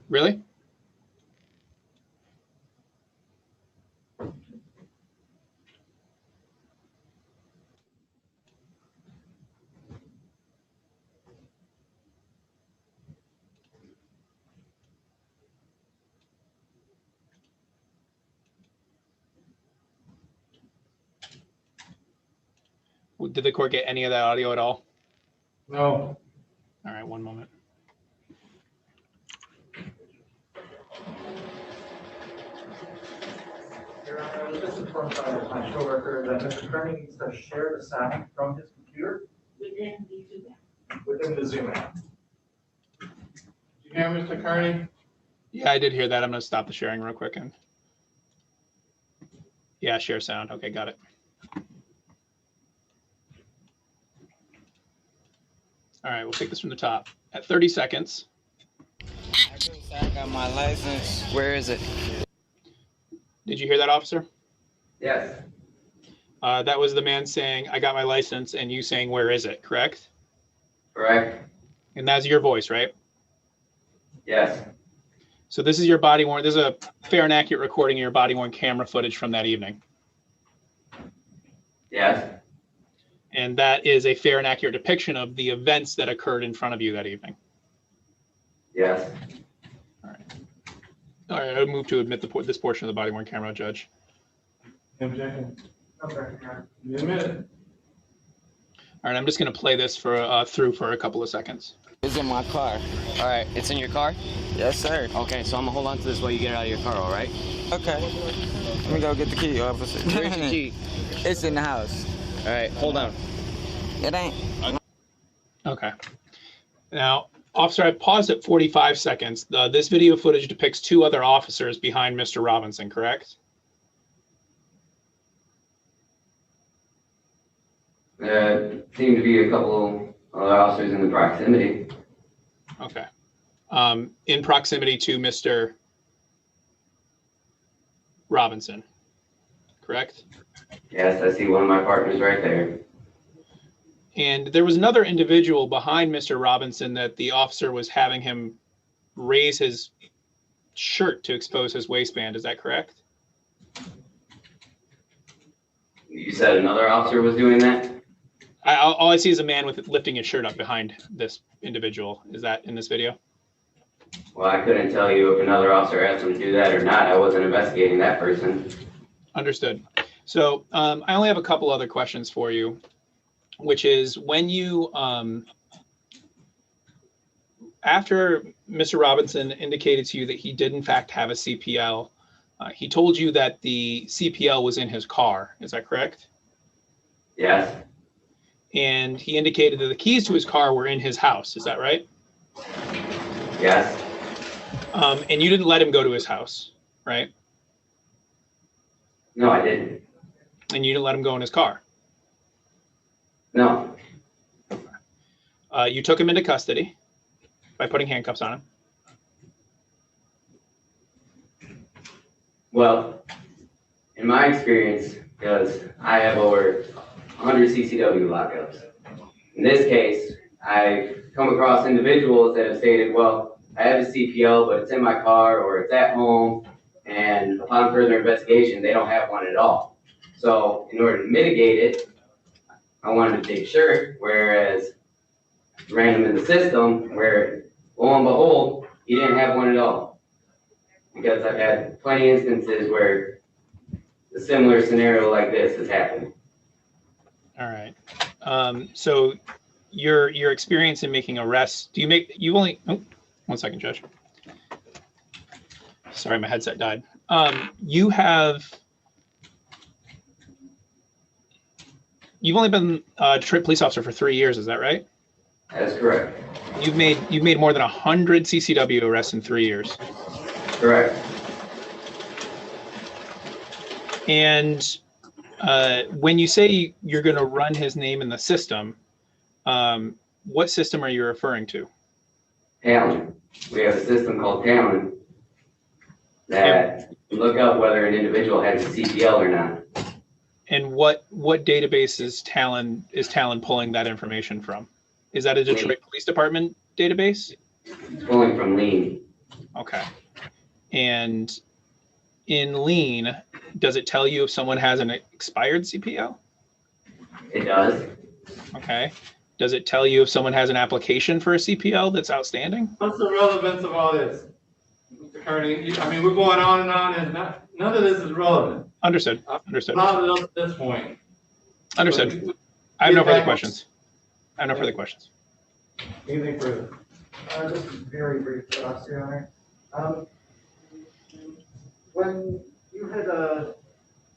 Speaker 14: Really? Did the court get any of that audio at all?
Speaker 4: No.
Speaker 14: All right, one moment.
Speaker 2: Your Honor, I was just informed by my coworker that Mr. Kearney needs to share the sound from his computer within the Zoom app.
Speaker 4: Did you hear Mr. Kearney?
Speaker 14: Yeah, I did hear that. I'm going to stop the sharing real quick. And yeah, share sound. Okay, got it. All right, we'll take this from the top. At 30 seconds.
Speaker 3: I got my license. Where is it?
Speaker 14: Did you hear that, officer?
Speaker 1: Yes,
Speaker 14: That was the man saying, I got my license, and you saying, where is it, correct?
Speaker 1: correct?
Speaker 14: And that's your voice, right?
Speaker 1: Yes,
Speaker 14: So this is your body worn. This is a fair and accurate recording of your body worn camera footage from that evening.
Speaker 1: yes,
Speaker 14: And that is a fair and accurate depiction of the events that occurred in front of you that evening.
Speaker 1: yes.
Speaker 14: All right, I'll move to admit this portion of the body worn camera, Judge.
Speaker 17: Objection.
Speaker 2: Okay.
Speaker 17: You admit it.
Speaker 14: All right, I'm just going to play this for through for a couple of seconds.
Speaker 3: It's in my car. All right, it's in your car? Yes, sir. Okay, so I'm gonna hold on to this while you get it out of your car, all right? Okay. Let me go get the key, officer. Where's the key? It's in the house. All right, hold on. It ain't.
Speaker 14: Okay. Now, officer, I paused at 45 seconds. This video footage depicts 2 other officers behind Mr. Robinson, correct?
Speaker 1: There seemed to be a couple other officers in the proximity.
Speaker 14: Okay. In proximity to Mr. Robinson, correct?
Speaker 1: Yes, I see one of my partners right there.
Speaker 14: And there was another individual behind Mr. Robinson that the officer was having him raise his shirt to expose his waistband. Is that correct?
Speaker 1: You said another officer was doing that?
Speaker 14: All I see is a man with lifting his shirt up behind this individual. Is that in this video?
Speaker 1: Well, I couldn't tell you if another officer asked him to do that or not. I wasn't investigating that person.
Speaker 14: Understood. So I only have a couple other questions for you, which is when you, after Mr. Robinson indicated to you that he did in fact have a CPL, he told you that the CPL was in his car. Is that correct?
Speaker 1: Yes,
Speaker 14: And he indicated that the keys to his car were in his house. Is that right?
Speaker 1: yes,
Speaker 14: And you didn't let him go to his house, right?
Speaker 1: no, I didn't.
Speaker 14: And you didn't let him go in his car.
Speaker 1: No,
Speaker 14: You took him into custody by putting handcuffs on him.
Speaker 1: well, in my experience, because I have over 100 CCW lockups. In this case, I've come across individuals that have stated, well, I have a CPL, but it's in my car or it's at home, and upon further investigation, they don't have one at all. So in order to mitigate it, I wanted to make sure, whereas random in the system, where lo and behold, he didn't have one at all. Because I've had plenty of instances where a similar scenario like this has happened.
Speaker 14: All right. So your experience in making arrests, one second, Judge. Sorry, my headset died. You've only been a Detroit police officer for 3 years, is that right?
Speaker 1: That is correct.
Speaker 14: You've made more than 100 CCW arrests in 3 years.
Speaker 1: Correct.
Speaker 14: And when you say you're going to run his name in the system, what system are you referring to?
Speaker 1: Talent. We have a system called Talent that look up whether an individual has a CPL or not.
Speaker 14: And what database is Talon pulling that information from? Is that a Detroit Police Department database?
Speaker 1: It's pulling from Lean.
Speaker 14: Okay. And in Lean, does it tell you if someone has an expired CPL?
Speaker 1: It does.
Speaker 14: Okay. Does it tell you if someone has an application for a CPL that's outstanding?
Speaker 4: What's the relevance of all this? Mr. Kearney, I mean, we're going on, and none of this is relevant.
Speaker 14: Understood. Understood.
Speaker 4: Not at this point.
Speaker 14: Understood. I have no further questions.
Speaker 2: Anything further? Just very brief, Your Honor. When you had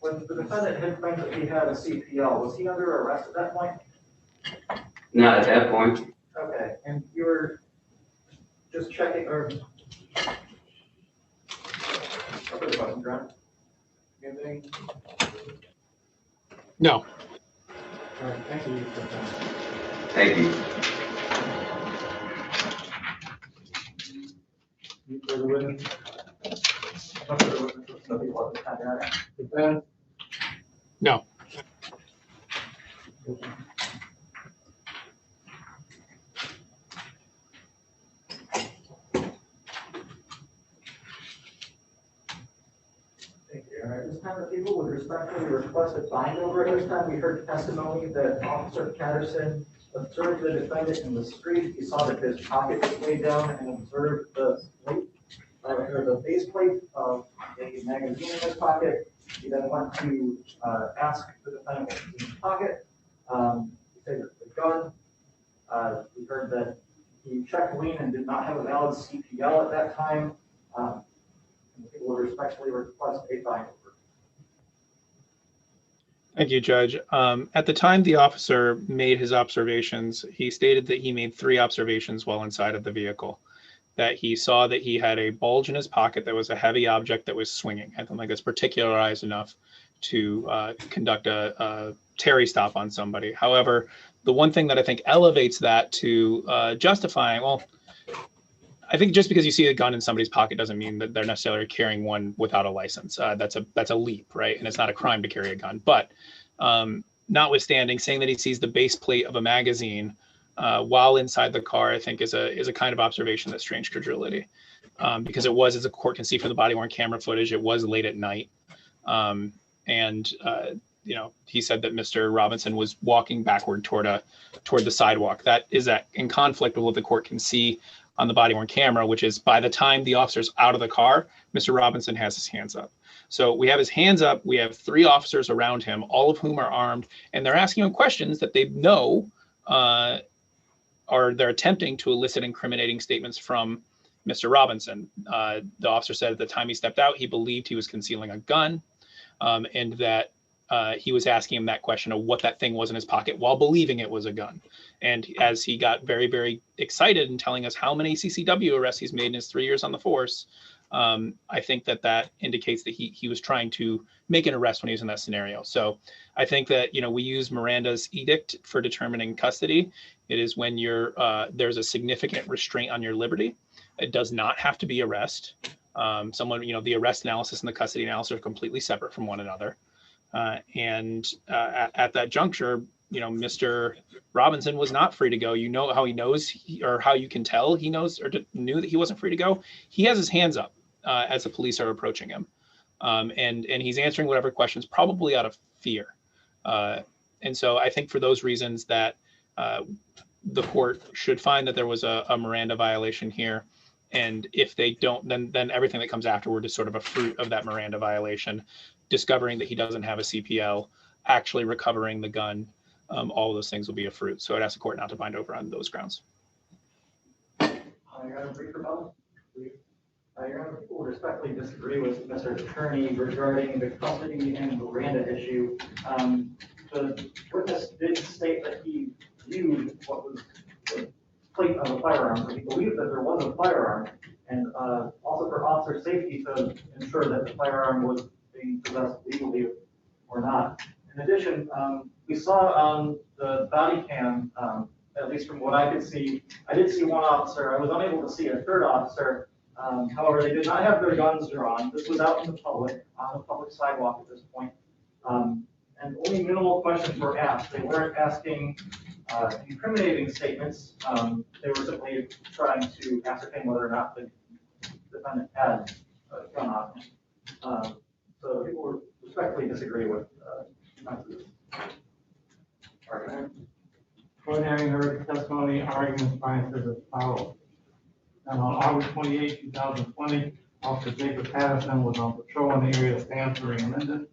Speaker 2: when the defendant had claimed that he had a CPL, was he under arrest at that point?
Speaker 1: Not at that point.
Speaker 2: Okay, and you were just checking, or further questions, Ron? Anything?
Speaker 14: No.
Speaker 2: All right, thank you.
Speaker 1: Thank you.
Speaker 5: defense?
Speaker 14: No.
Speaker 19: Thank you. All right, this time the people would respectfully request a bind over. This time we heard testimony that Officer Patterson observed the defendant in the street. He saw that his pocket was laid down and observed the plate, or the base plate of a magazine in his pocket. He then went to ask the defendant what was in his pocket. He said that the gun. We heard that he checked lean and did not have a valid CPL at that time. And people would respectfully request a bind over.
Speaker 14: Thank you, Judge. At the time the officer made his observations, he stated that he made 3 observations while inside of the vehicle. That he saw that he had a bulge in his pocket that was a heavy object that was swinging. I don't think that's particularized enough to conduct a Terry stop on somebody. However, the one thing that I think elevates that to justifying, well, I think just because you see a gun in somebody's pocket doesn't mean that they're necessarily carrying one without a license. That's a leap, right? And it's not a crime to carry a gun. But notwithstanding, saying that he sees the base plate of a magazine while inside the car, I think is a kind of observation that's strange credulity, because it was, as the court can see from the body-worn camera footage, it was late at night, and he said that Mr. Robinson was walking backward toward the sidewalk. That is in conflict with what the court can see on the body-worn camera, which is by the time the officer's out of the car, Mr. Robinson has his hands up. So we have his hands up. We have 3 officers around him, all of whom are armed, and they're asking him questions that they know. Or they're attempting to elicit incriminating statements from Mr. Robinson. The officer said at the time he stepped out, he believed he was concealing a gun, and that he was asking him that question of what that thing was in his pocket while believing it was a gun. And as he got very, very excited and telling us how many CCW arrests he's made in his 3 years on the force, I think that indicates that he was trying to make an arrest when he was in that scenario. So I think that, we use Miranda's edict for determining custody. It is when there's a significant restraint on your liberty. It does not have to be arrest. The arrest analysis and the custody analysis are completely separate from one another. And at that juncture, Mr. Robinson was not free to go. You know how he knows, or how you can tell he knows or knew that he wasn't free to go. He has his hands up as the police are approaching him. And he's answering whatever questions, probably out of fear. And so I think for those reasons that the court should find that there was a Miranda violation here. And if they don't, then everything that comes afterward is sort of a fruit of that Miranda violation, discovering that he doesn't have a CPL, actually recovering the gun. All of those things will be a fruit. So I'd ask the court not to bind over on those grounds.
Speaker 19: Your Honor, brief rebuttal. Your Honor, people respectfully disagree with Mr. Attorney regarding the custody and Miranda issue. The witness did state that he viewed what was the plate of a firearm, so he believed that there was a firearm, and also for officer safety to ensure that the firearm was being possessed legally or not. In addition, we saw on the body cam, at least from what I could see, I did see one officer. I was unable to see a third officer. However, they did not have their guns drawn. This was out in the public, on the public sidewalk at this point. And only minimal questions were asked. They weren't asking incriminating statements. They were simply trying to ascertain whether or not the defendant had a gun on him. So people respectfully disagree with
Speaker 5: Court having heard the testimony, arguments, findings as follows. And on August 28, 2020, Officer Jacob Patterson was on patrol in the area of Stanford and Linden.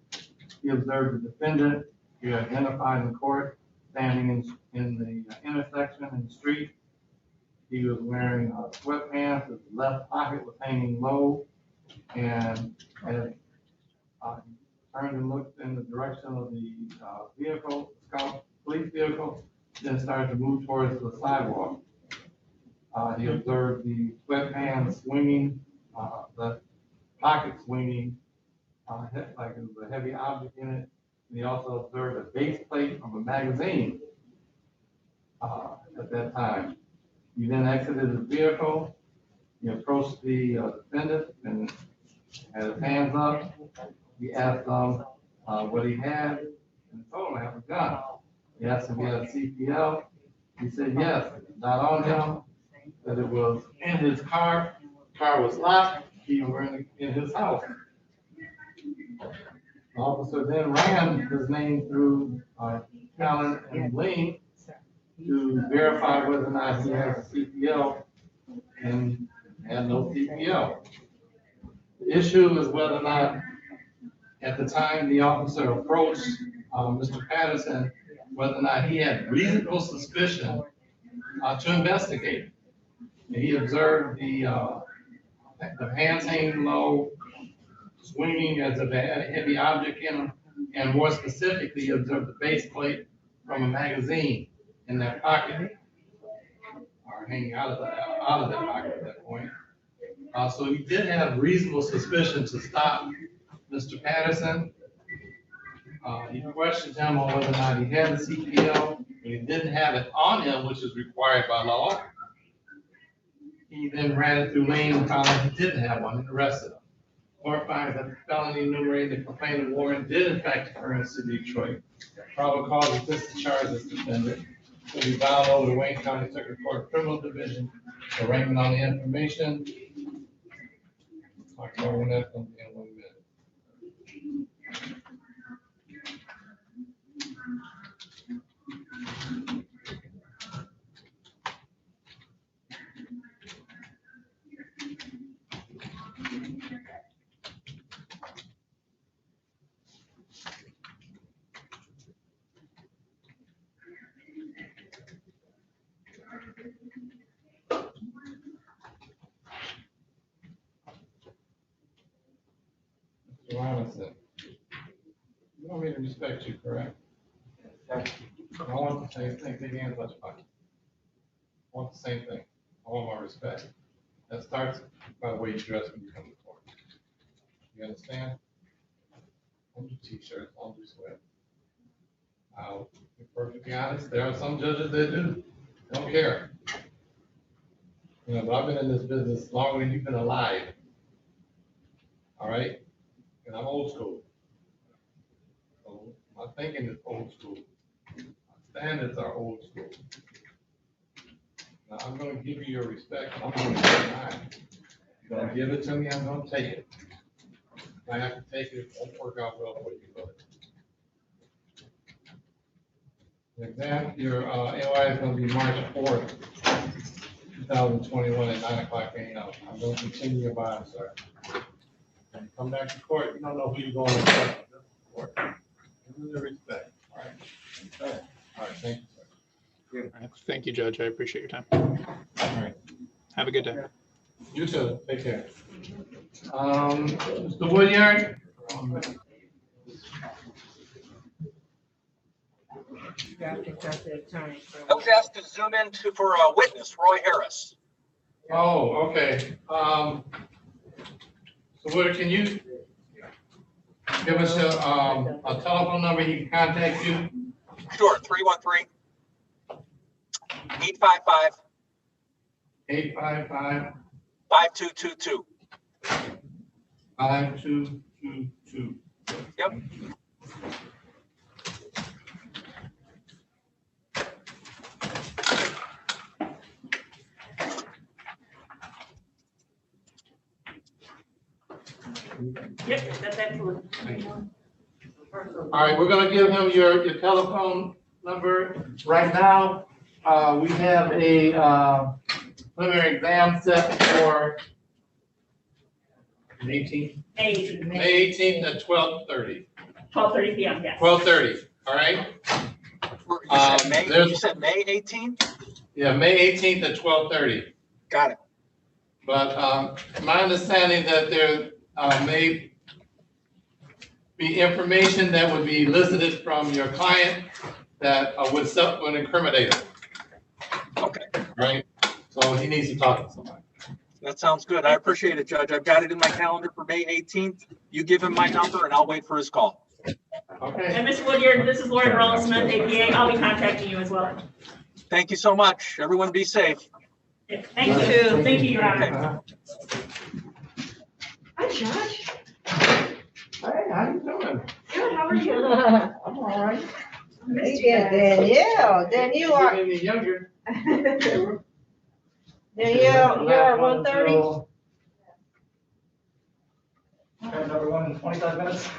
Speaker 5: He observed the defendant. He identified in court, standing in the intersection in the street. He was wearing sweatpants. His left pocket was hanging low, and as turned and looked in the direction of the vehicle, Scout police vehicle, then started to move towards the sidewalk. He observed the sweatpants swinging, the pocket swinging, like it was a heavy object in it. And he also observed a base plate of a magazine at that time. He then exited his vehicle. He approached the defendant and had his hands up. He asked
Speaker 4: what he had, and told him I have a gun. He asked if he had a CPL. He said yes, not on him, that it was in his car. Car was locked, he was in his house. The officer then ran his name through Callan and Lane to verify whether or not he has a CPL and had no CPL. The issue is whether or not, at the time the officer approached Mr. Patterson, whether or not he had reasonable suspicion to investigate. He observed the hands hanging low, swinging as if they had a heavy object in them, and more specifically, he observed the base plate from a magazine in their pocket, or hanging out of their pocket at that point. So he did have reasonable suspicion to stop Mr. Patterson. He questioned him on whether or not he had the CPL, and he didn't have it on him, which is required by law. He then ran it through Lane and found out he didn't have one and arrested him. Court finds that the felony enumerated the complaint of warrant did in fact occur in the city of Detroit. Probable cause of discharge is defended. So we bound over to Wayne County Circuit Court Criminal Division, arraignment on the information. Talk more when that's going to be in 1 minute. Mr. Robinson, you want me to respect you, correct? I want the same thing, big and touch pocket. I want the same thing. I want my respect. That starts by the way you dress when you come to court. You understand? Don't do t-shirts, don't do sweat. I'll be perfectly honest, there are some judges that do. They don't care. You know, but I've been in this business longer than you've been alive. All right? And I'm old school. So my thinking is old school. My standards are old school. Now, I'm gonna give you your respect. I'm gonna give you mine. You're gonna give it to me, I'm gonna take it. If I have to take it, it won't work out well for you, but. The exam, your AOI is gonna be March 4th, 2021 at 9:00 a.m. I'm gonna continue your bond, sir. And come back to court, you don't know who you're going to court. Give me the respect, all right? Okay. All right, thank you, sir.
Speaker 14: All right, thank you, Judge. I appreciate your time.
Speaker 4: All right.
Speaker 14: Have a good day.
Speaker 4: You too, take care. Mr. Woodyard?
Speaker 9: I was asked to zoom in for a witness, Roy Harris.
Speaker 4: Oh, okay. So Woody, can you give us a telephone number he can contact you?
Speaker 9: Sure, 313-855.
Speaker 4: 855.
Speaker 9: 5222.
Speaker 4: 5222.
Speaker 9: Yep.
Speaker 10: Yep, that's excellent.
Speaker 4: All right, we're gonna give him your telephone number. Right now, we have a preliminary exam set for May 18th. May 18th at 12:30.
Speaker 10: 12:30 p.m., yes.
Speaker 4: 12:30, all right?
Speaker 9: You said May 18th?
Speaker 4: Yeah, May 18th at 12:30.
Speaker 9: Got it.
Speaker 4: But my understanding that there may be information that would be elicited from your client that would incriminate him.
Speaker 9: Okay.
Speaker 4: Right? So he needs to talk to somebody.
Speaker 9: That sounds good. I appreciate it, Judge. I've got it in my calendar for May 18th. You give him my number and I'll wait for his call.
Speaker 4: Okay.
Speaker 10: And Mr. Woodyard, this is Lauren Ronald Smith, APA. I'll be contacting you as well.
Speaker 9: Thank you so much. Everyone be safe.
Speaker 10: Thank you. Thank you, Your Honor.
Speaker 4: Okay.
Speaker 10: Hi, Judge.
Speaker 4: Hey, how you doing?
Speaker 10: Good, how are
Speaker 21: are you?
Speaker 11: I'm all right. Yeah, Danielle, you are,
Speaker 4: Getting any younger.
Speaker 11: Danielle, you're at 1:30?
Speaker 19: Another one in 25 minutes?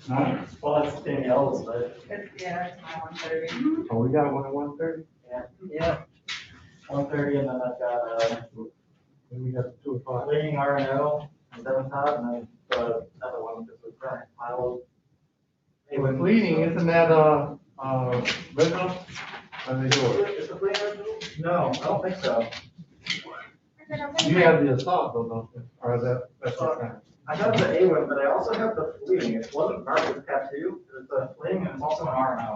Speaker 4: Huh?
Speaker 19: Well, that's Danielle's, but.
Speaker 21: Yeah, it's my 1:30.
Speaker 4: Oh, we got one at 1:30?
Speaker 11: Yeah.
Speaker 19: 1:30, and then I've got,
Speaker 4: We got 2 o'clock.
Speaker 19: cleaning R&O, 7 top, and then the other one, because we're trying to pile.
Speaker 4: Hey, when cleaning, isn't that, rental? Or they do it?
Speaker 19: Is the cleaner? No, I don't think so.
Speaker 4: You have the assault though, don't you? Or is that's what kind?
Speaker 19: I have the A one, but I also have the fleeing. It wasn't part of the tattoo, it's a fleeing and it's also an R&O.